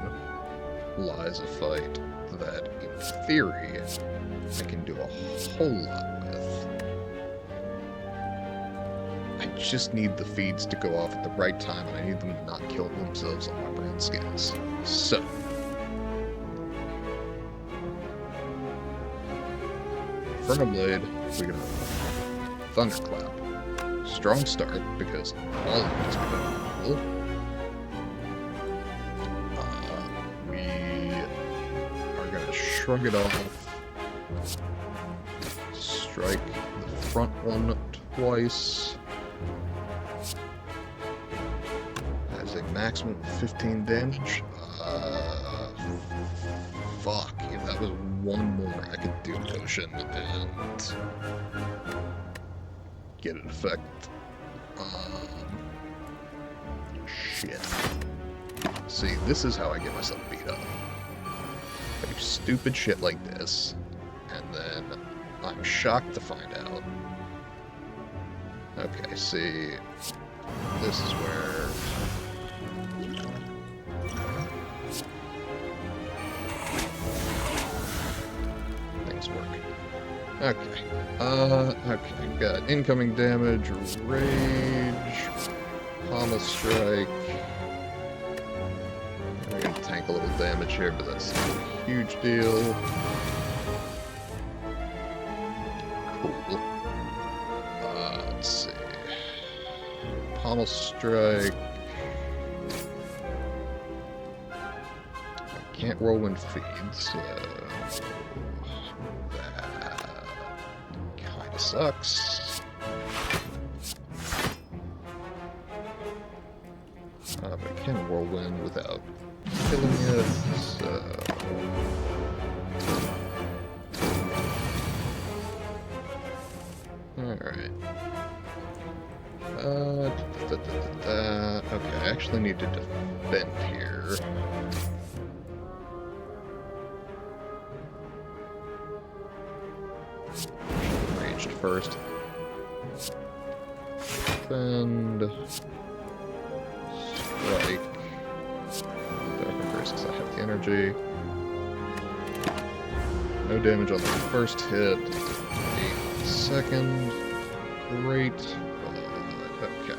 lies a fight that, in theory, I can do a whole lot with. I just need the feeds to go off at the right time, and I need them to not kill themselves on my brand scans. So, Inferno Blade, we got Thunderclap. Strong start, because all of it is becoming cool. We are going to shrug it off. Strike the front one twice. Has a maximum of 15 damage. Fuck, if that was one more, I could do Potion and get an effect. Shit. See, this is how I get myself beat up. I do stupid shit like this, and then I'm shocked to find out. Okay, see, this is where... things work. Okay. Okay, got incoming damage, rage, pommel strike. I'm gonna tank a little damage here, but that's not a huge deal. Cool. Let's see. Pommel strike. I can't whirlwind feed, so that kinda sucks. But I can whirlwind without killing it, so... Alright. Okay, I actually need to defend here. Raged first. Defend. Strike. Dark Embrace because I have the energy. No damage on the first hit. 8 second. Great. Okay.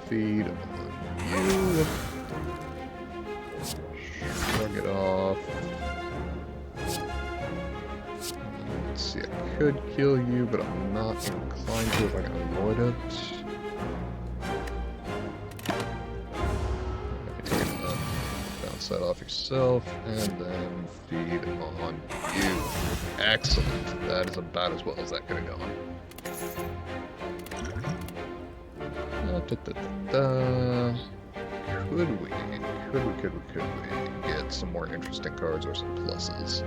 Feed on you. Shrug it off. Let's see, I could kill you, but I'm not inclined to if I can avoid it. Bounce that off yourself, and then feed on you. Excellent. That is about as well as that could have gone. Could we get some more interesting cards or some pluses? I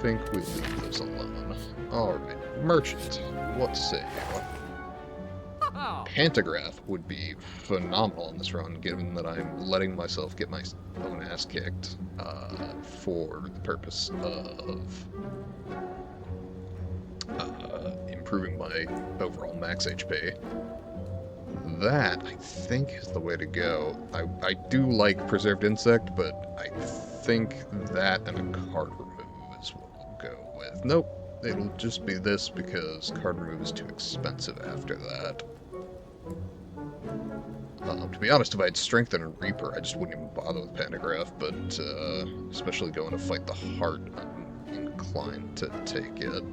think we leave those alone. Alright, Merchant, what say you? Pantograph would be phenomenal in this run, given that I'm letting myself get my own ass kicked for the purpose of improving my overall max HP. That, I think, is the way to go. I do like Preserved Insect, but I think that and a card remove is what we'll go with. Nope, it'll just be this because card remove is too expensive after that. To be honest, if I had Strength and Reaper, I just wouldn't even bother with Pantograph, but especially going to fight the Heart, I'm inclined to take it.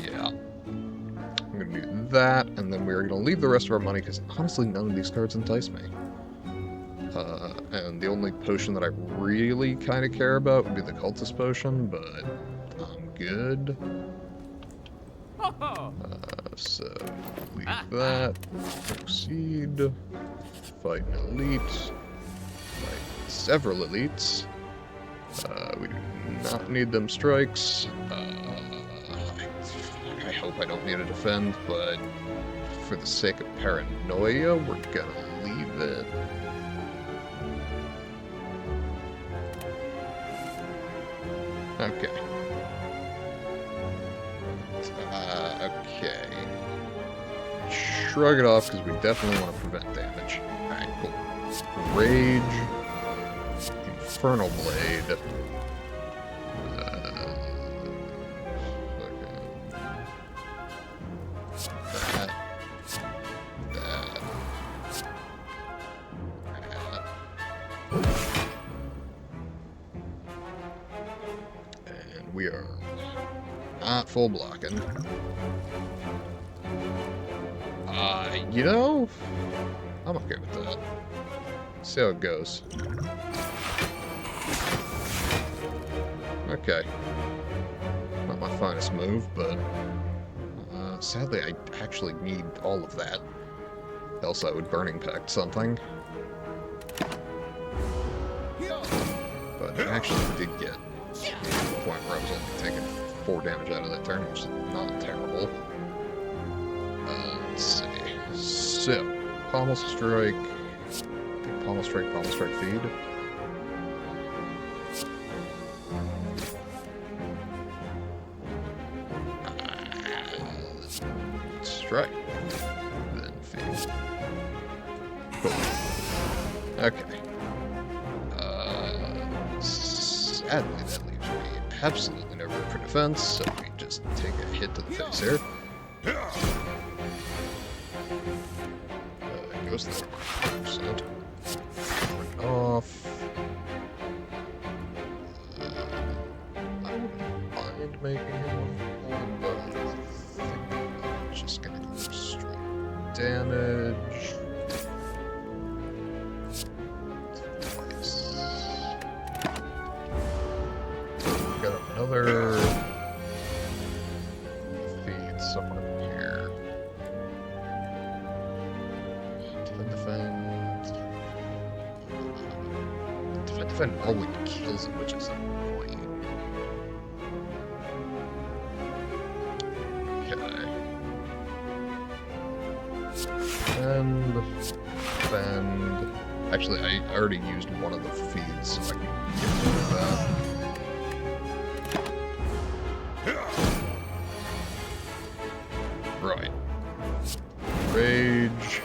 Yeah. I'm gonna do that, and then we're gonna leave the rest of our money, because honestly, none of these cards entice me. And the only potion that I really kind of care about would be the Cultist Potion, but I'm good. So, leave that. Proceed. Fight an elite. Fight several elites. We do not need them strikes. I hope I don't need to defend, but for the sake of paranoia, we're gonna leave it. Okay. Okay. Shrug it off, because we definitely want to prevent damage. Alright, cool. Rage. Infernal Blade. And we are not full blocking. You know, I'm okay with that. See how it goes. Okay. Not my finest move, but sadly I actually need all of that. Else I would Burning Pact something. But I actually did get to the point where I was only taking 4 damage out of that turn, which is not terrible. Let's see. So, Pommel Strike, Pommel Strike feed. Strike. Then feed. Cool. Okay. Sadly, that leaves me absolutely no room for defense, so we just take a hit to the face here. Goes to the 100%. Off. I wouldn't mind making it one, but I think I'm just gonna do straight damage. Twice. Got another feed somewhere here. Defend always kills him, which is annoying. Okay. Defend. Actually, I already used one of the feeds, so I can get rid of that. Right. Rage.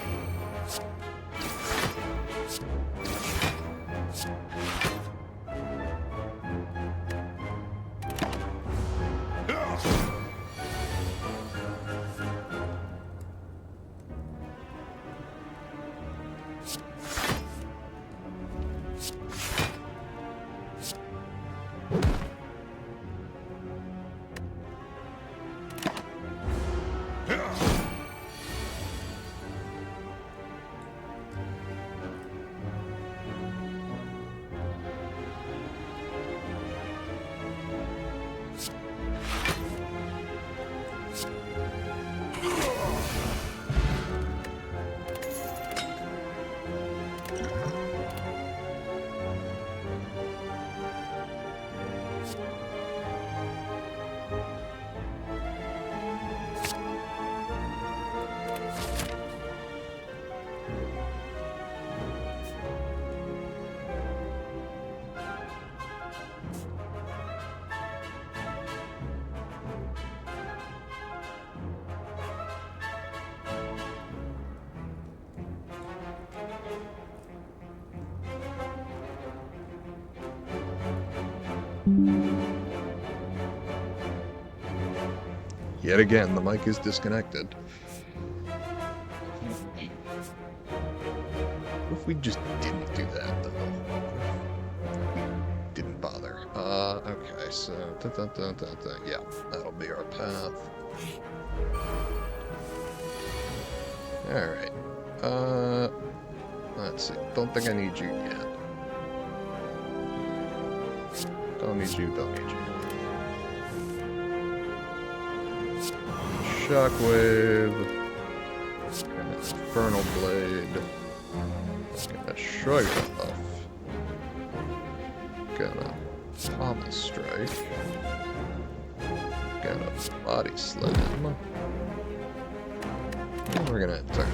Yet again, the mic is disconnected. What if we just didn't do that, though? We didn't bother. so yeah, that'll be our path. Alright. Let's see. Don't think I need you yet. Don't need you, don't need you. Shockwave. Gonna Infernal Blade. Gonna Shrug It Off. Gonna Pommel Strike. Gonna Body Slam. And we're gonna attack.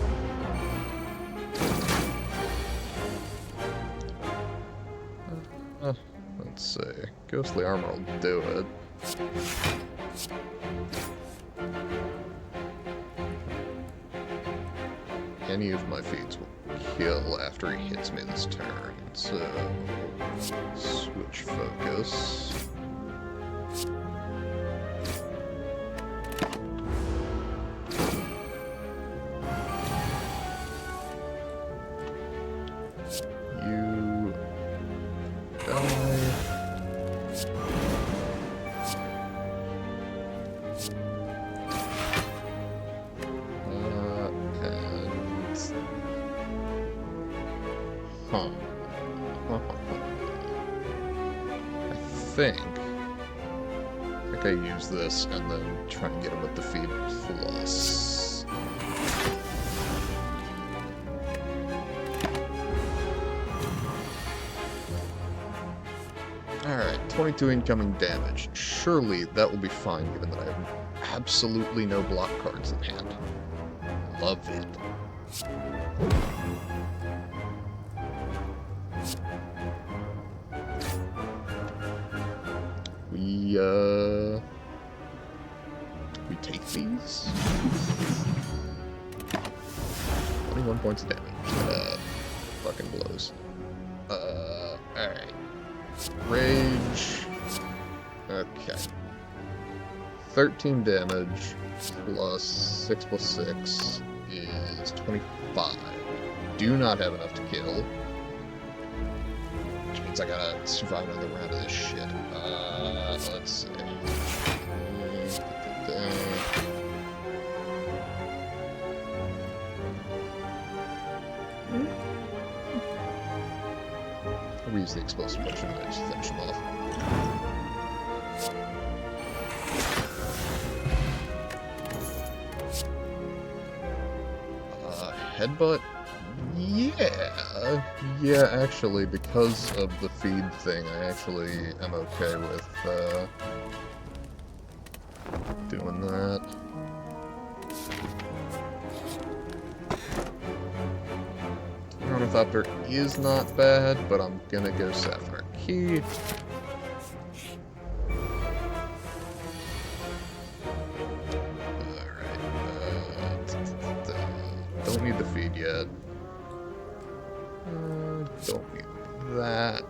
Let's see. Ghostly Armor will do it. Any of my feats will kill after he hits me this turn, so switch focus. You die. I think I use this and then try and get him with the feed plus. Alright, 22 incoming damage. Surely that will be fine given that I have absolutely no block cards in hand. Love it. We take these. 21 points of damage. Fucking blows. Alright. Rage. Okay. 13 damage plus 6 plus 6 is 25. Do not have enough to kill. Which means I gotta survive another round of this shit. Let's see. I'll use the explosive potion to just finish him off. Headbutt? Yeah, actually, because of the feed thing, I actually am okay with, doing that. Ornithopter is not bad, but I'm gonna go Sapphire Key. Don't need the feed yet. Don't need that.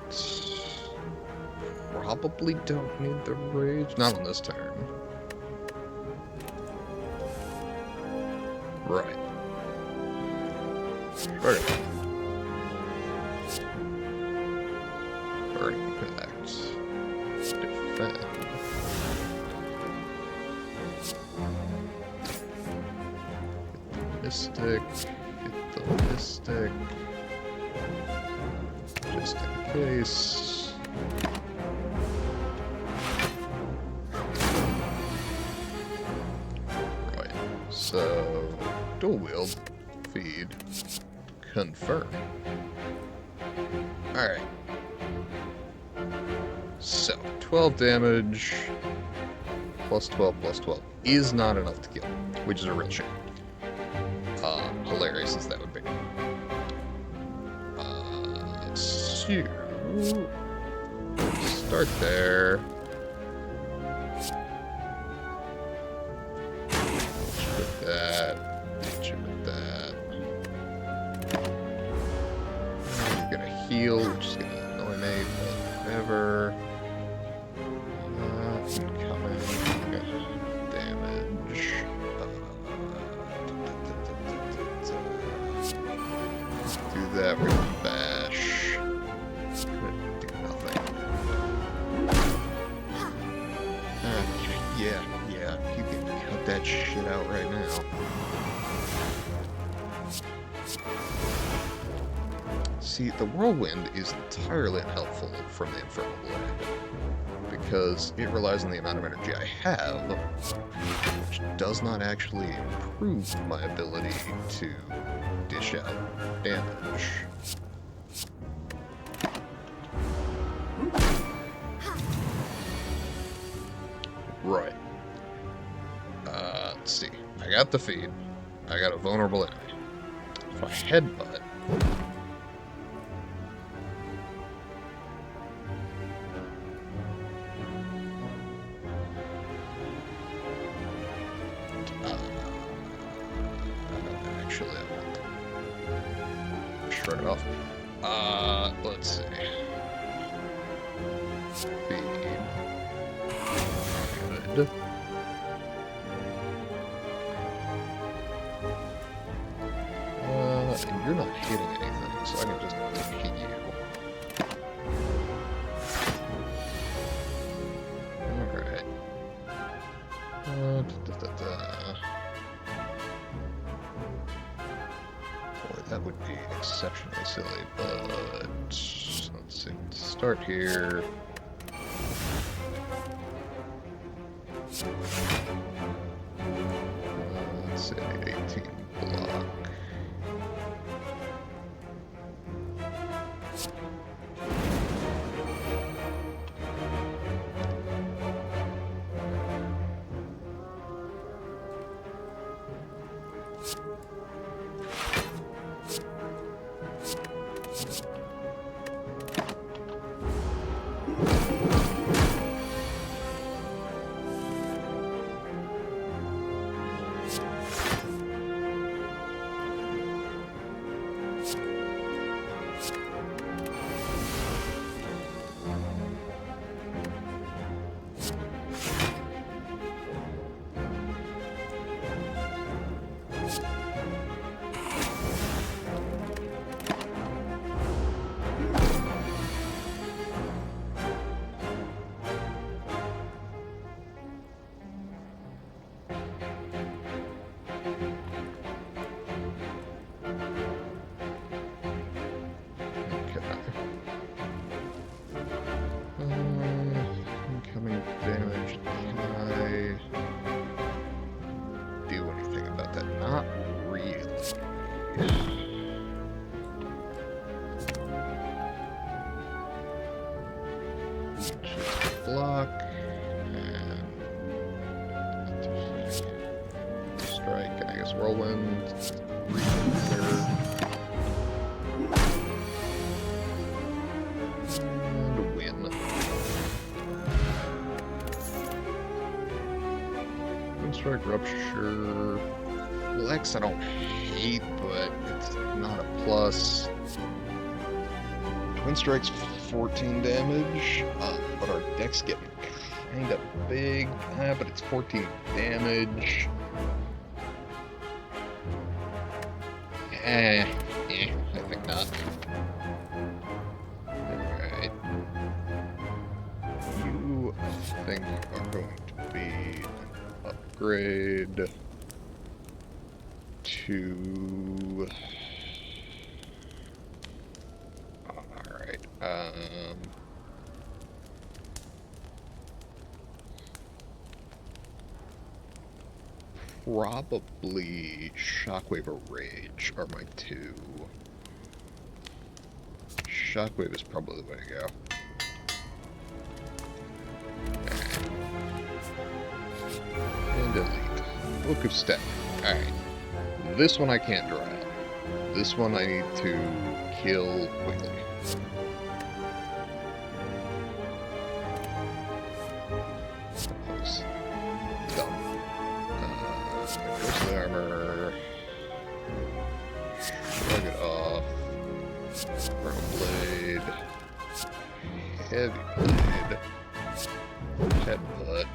Probably don't need the rage. Not on this turn. Right. Okay. Burning Impact. Defend. Mystic, hit the Mystic, just in case. Right, so dual wield, feed, confirm. Alright. So, 12 damage, plus 12, plus 12, is not enough to kill, which is a real shame. Hilarious as that would be. So, start there. With that, hit you with that. I'm gonna heal, which is gonna annoy me, but whatever. Incoming damage. Do that, we're gonna bash. Gonna do nothing. that shit out right now. See, the whirlwind is entirely unhelpful from the infernal blade, because it relies on the amount of energy I have, which does not actually improve my ability to dish out damage. Right. Let's see. I got the feed. I got a vulnerable enemy. If I headbutt... Actually, I won't. Shrug it off. Let's see. Feed. Good. And you're not hitting anything, so I can just hit you. Alright. Boy, that would be exceptionally silly, but let's see. Start here. Let's say 18 block. Incoming damage. Can I do anything about that? Not really. Just block and strike, and I guess whirlwind. And win. Strike, rupture, flex I don't hate, but it's not a plus. Twin strike's 14 damage, but our deck's getting kind of big, but it's 14 damage. I think not. Alright. You, I think, are going to be upgrade to... Alright, probably Shockwave or Rage are my two. Shockwave is probably the way to go. And delete. Book of Step. Alright. This one I can't draw out. This one I need to kill quickly. Close. Dumb. Ghostly armor. Shrug it off. Burn blade. Heavy blade. Headbutt.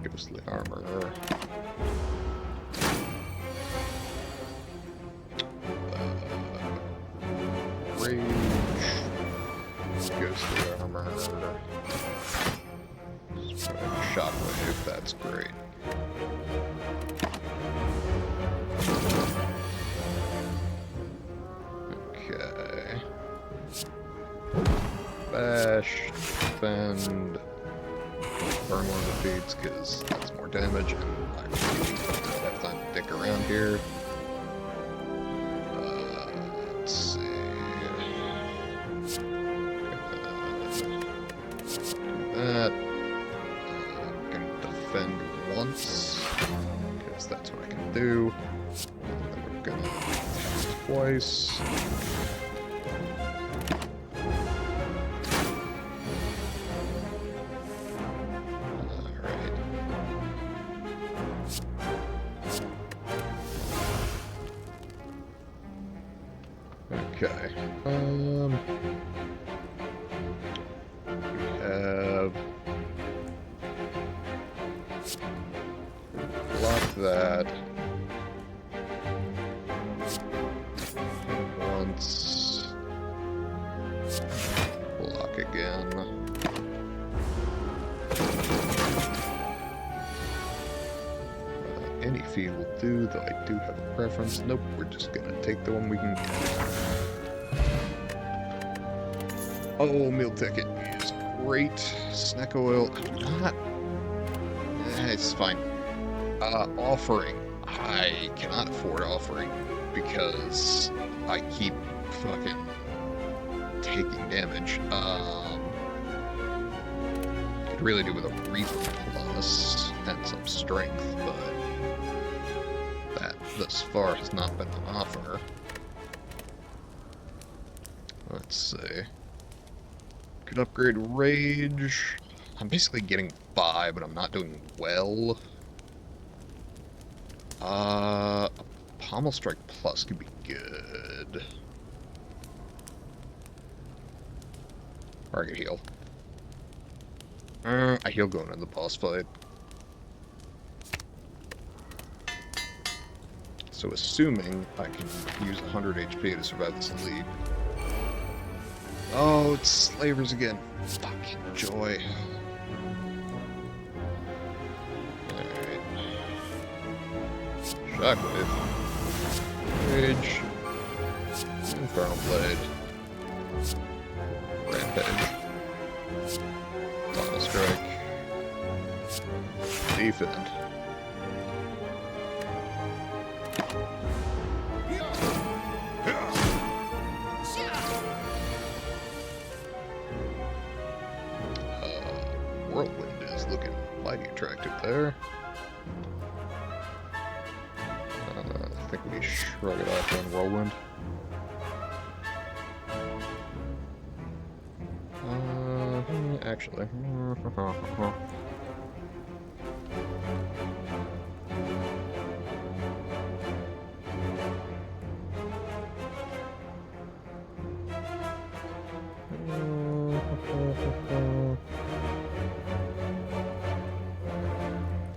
Ghostly armor. Rage. Ghostly armor. Shockwave, that's great. Okay. Bash, defend, burn one of the feeds because that's more damage, and I really don't have time to dick around here. Let's see. Do that. I'm gonna defend once because that's what I can do. Then we're gonna attack twice. Okay. We have block that once. Block again. Any fee will do, though I do have a preference. Nope, we're just gonna take the one we can get. Oh, meal ticket is great. Snack oil, I'm not... it's fine. Offering. I cannot afford offering because I keep fucking taking damage. Could really do with a Reaper Plus and some strength, but that thus far has not been on offer. Let's see. Could upgrade Rage. I'm basically getting by, but I'm not doing well. A Pommel Strike Plus could be good. Or I could heal. I heal going into the boss fight. So assuming I can use 100 HP to survive this leap. Oh, it's slavers again. Fucking joy. Alright. Shockwave. Rage. Infernal Blade. Rampage. Tunnel Strike. Defend. Whirlwind is looking mighty attractive there. I think we shrug it off on Whirlwind. Actually.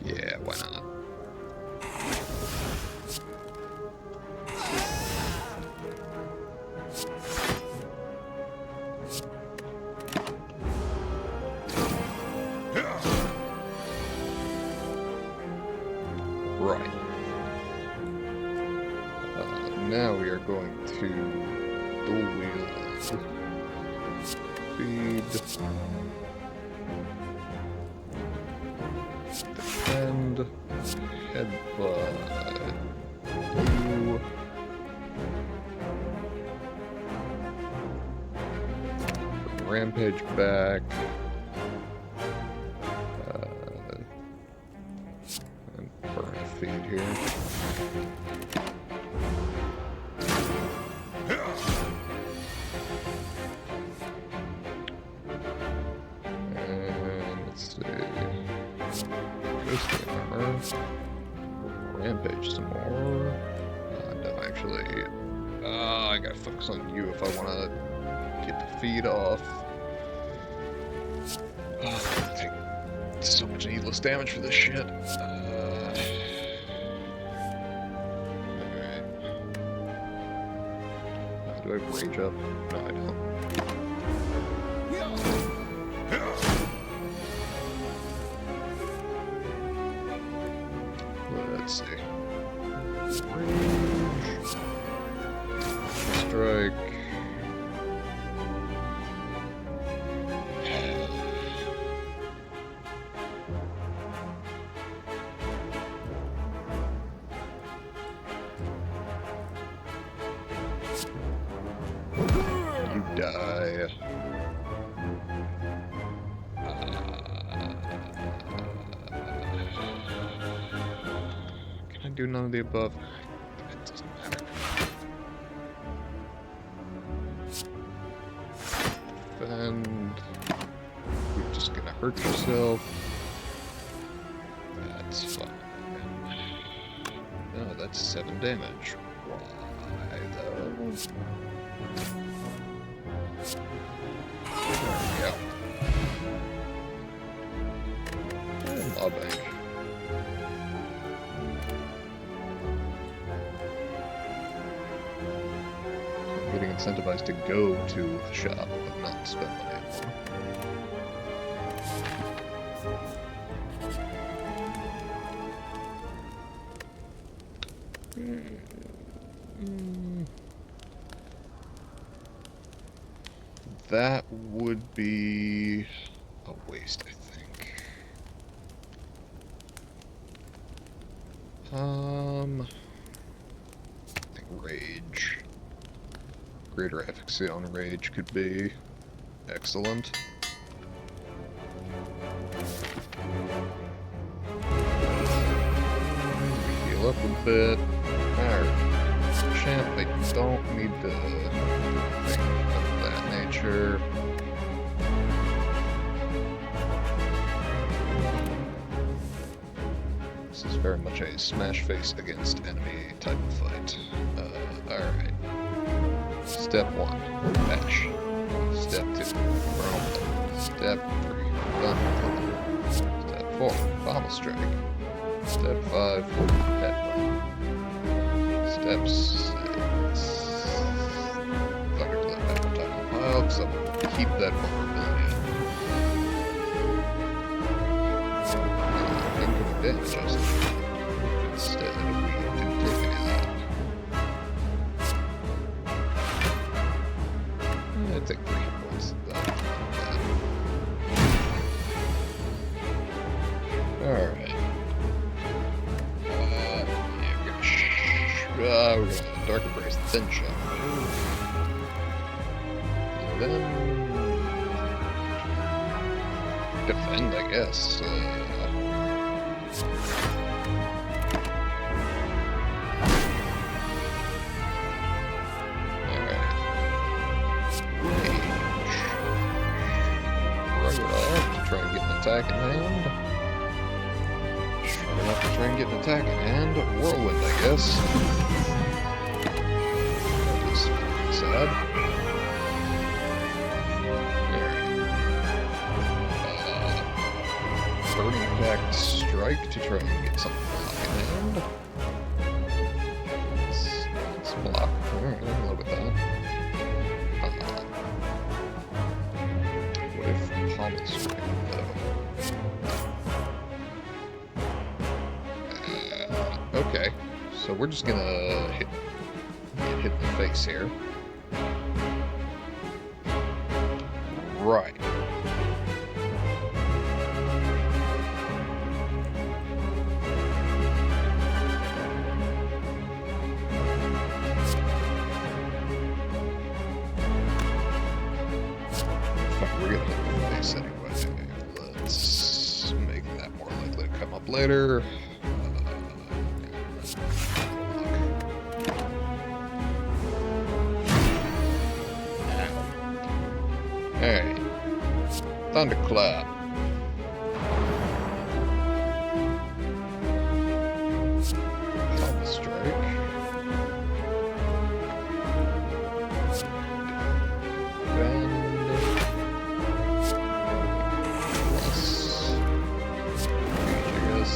Yeah, why not? Right. Now we are going to dual wield speed, defend, headbutt, you, rampage back, and burn a feed here. Rampage some more. No, actually, I gotta focus on you if I want to get the feed off. I take so much needless damage for this shit. Alright. Do I have rage up? No, I don't. let's see. Range. Strike. You die. Can I do none of the above? It doesn't matter. Defend. You're just gonna hurt yourself. That's fine. No, that's 7 damage. Why though? There we go. And law bank. I'm getting incentivized to go to the shop, but not spend money on one. That would be a waste, I think. I think rage. Greater efficacy on rage could be excellent. Heal up a bit. Alright. Champ, I don't need to think of that nature. This is very much a smash face against enemy type of fight. Alright. Step 1, bash. Step 2, Rome. Step 3, Gun. Step 4, Bomb Strike. Step 5, Headbutt. Step 6, Thunderclap after top of the pile, because I'm going to keep that vulnerability in. Incoming damage, I was instead, we didn't take any of that. I take 3 hit points. Alright. We're gonna Dark Embrace, then shot. And then defend, I guess. Alright. Rug it off to try and get an attack in hand. Sure enough to try and get an attack in hand. Whirlwind, I guess. Sad. Burning back strike to try and get something block in hand. Let's block. Alright, I'm in love with that. What if Palm Strike, though? Okay, so we're just gonna hit in the face here. Right. We're gonna hit the face anyway. Let's make that more likely to come up later. Alright. Thunderclap. Palm Strike. Bend. Plus. Rage, I guess.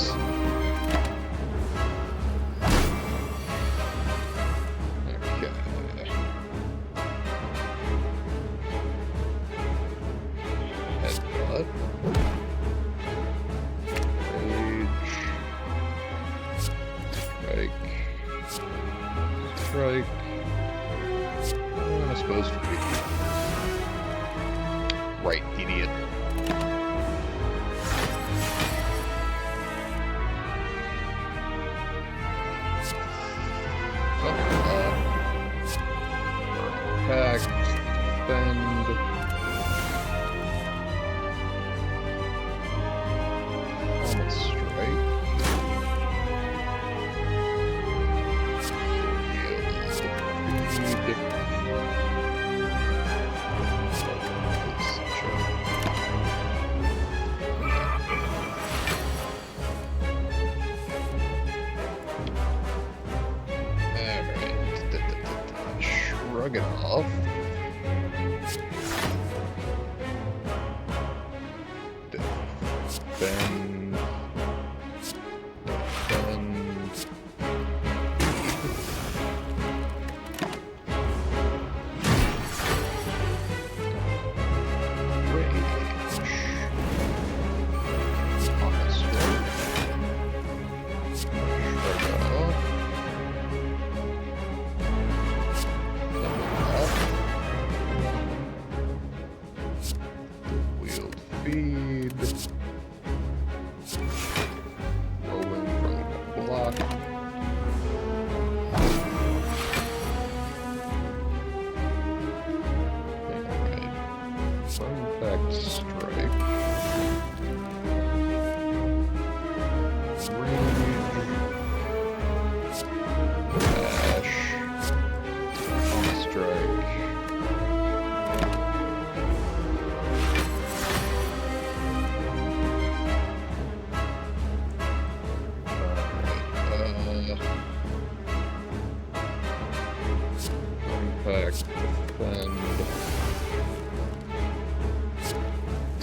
Okay. Headbutt. strike. Strike. I suppose defeat. Right, idiot. Attack, defend. Almost strike. Shrug it off. Defend. Defend. Rage. Honest strike. Shrug it off. Wheeled feed. Rolling from the block. Alright. Impact strike. Rage. Dash. On strike. Impact, defend,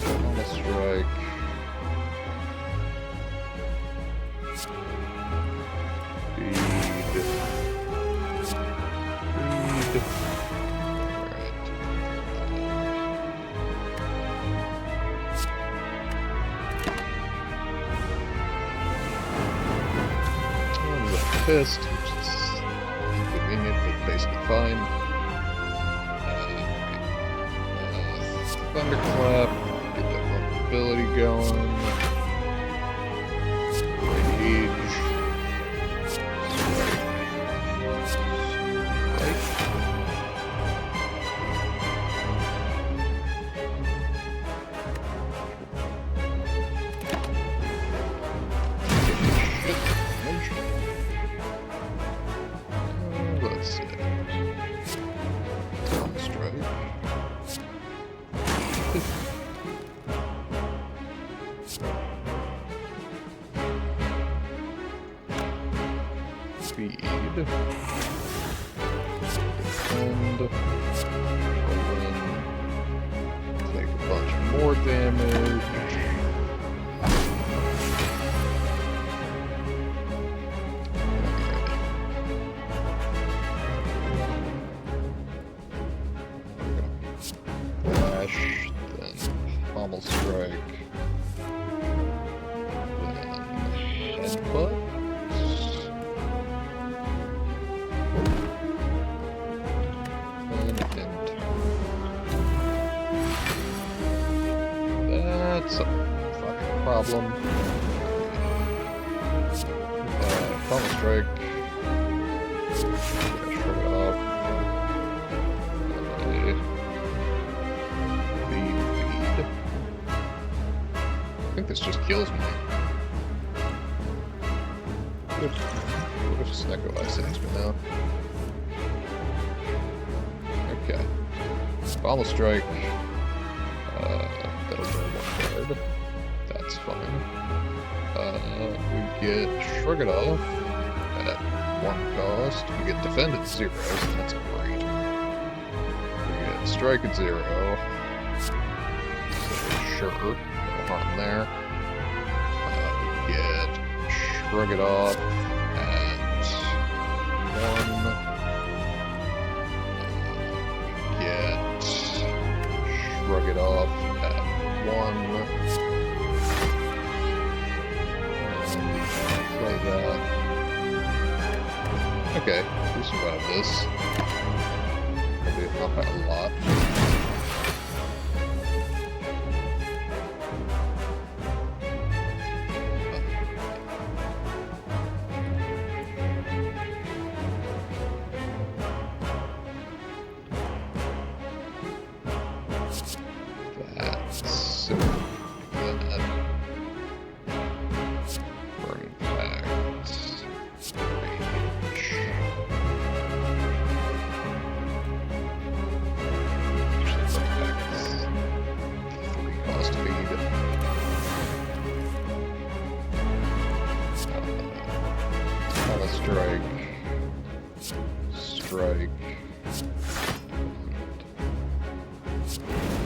on a strike, feed, alright. On the fist, which is inconvenient but basically fine. Thunderclap, get that vulnerability going. Rage. Strike. Let's see. Strike. Speed. And take a bunch more damage. Flash, then pommel strike, then headbutt. That's a fucking problem. Pommel strike. Shrug it off. Feed. I think this just kills me. What if Snecko Ice saves me now? Okay. Pommel strike. That'll burn one card. That's fine. We get Shrug It Off at 1 cost. We get Defend at 0, so that's great. We get Strike at 0. So sure, no harm there. We get Shrug It Off at 1. Get Shrug It Off at 1. Play that. Okay, we survived this. Albeit not by a lot. That's so that. Burning Pact. Rage. Actually, Burning Pact is 3 cost feed. Auto strike. Strike.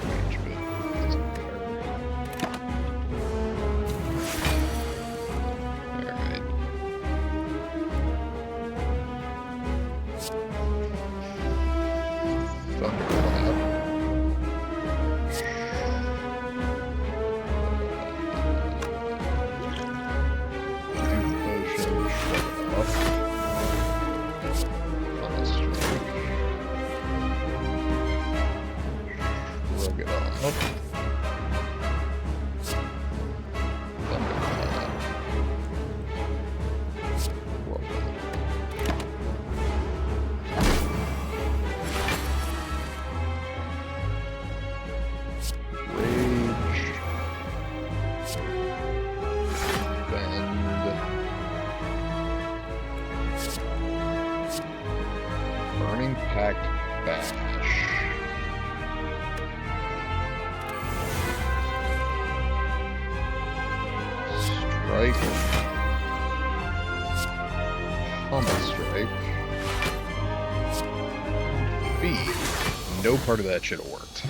Rage, but it doesn't matter. Alright. Thunderclap. Duke Potion, shut it off. Auto strike. Shrug it off. Thunderclap. Whirlwind. Rage. Bend. Burning Pact Bash. Strike. Combat Strike. Feed. No part of that should have worked.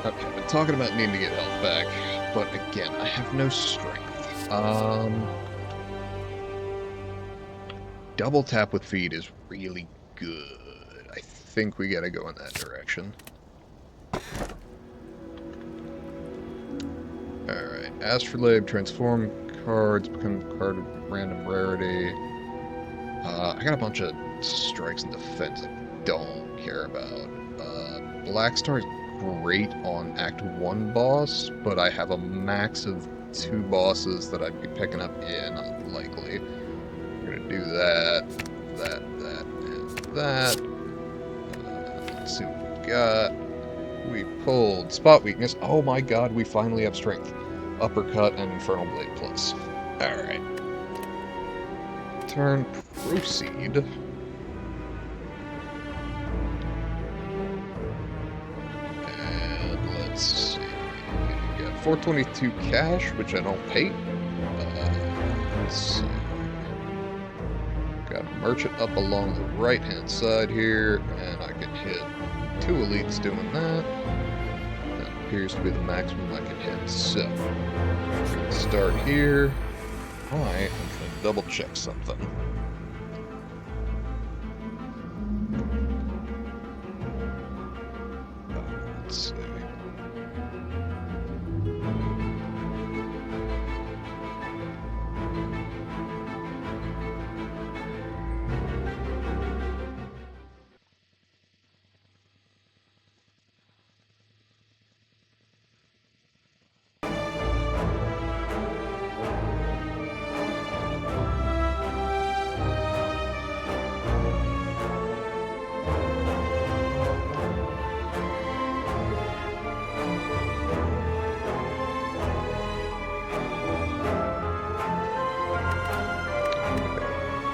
Okay, I've been talking about needing to get health back, but again, I have no strength. Double tap with feed is really good. I think we gotta go in that direction. Alright, Astrolabe, transform cards, become a card of random rarity. I got a bunch of strikes and defense I don't care about. Black Star is great on Act 1 boss, but I have a max of 2 bosses that I'd be picking up unlikely. We're gonna do that, and that. Let's see what we got. We pulled Spot Weakness. Oh my god, we finally have Strength. Uppercut and Infernal Blade Plus. Alright. Turn, proceed. And let's see. We got 422 cash, which I don't hate. Let's see. Got a merchant up along the right-hand side here, and I can hit 2 elites doing that. That appears to be the maximum I can hit. So, we're going to start here. I am going to double check something. Let's see.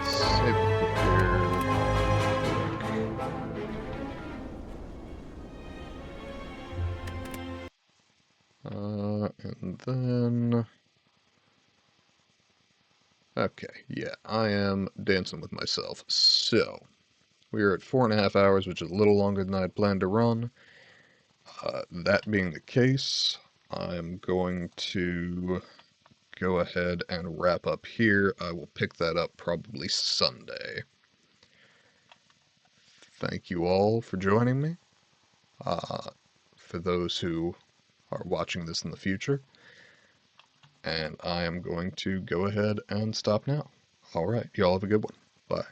Save prepare. And then... Okay, yeah, I am dancing with myself. So, we are at 4.5 hours, which is a little longer than I had planned to run. That being the case, I'm going to go ahead and wrap up here. I will pick that up probably Sunday. Thank you all for joining me. For those who are watching this in the future, and I am going to go ahead and stop now. Alright, y'all have a good one. Bye.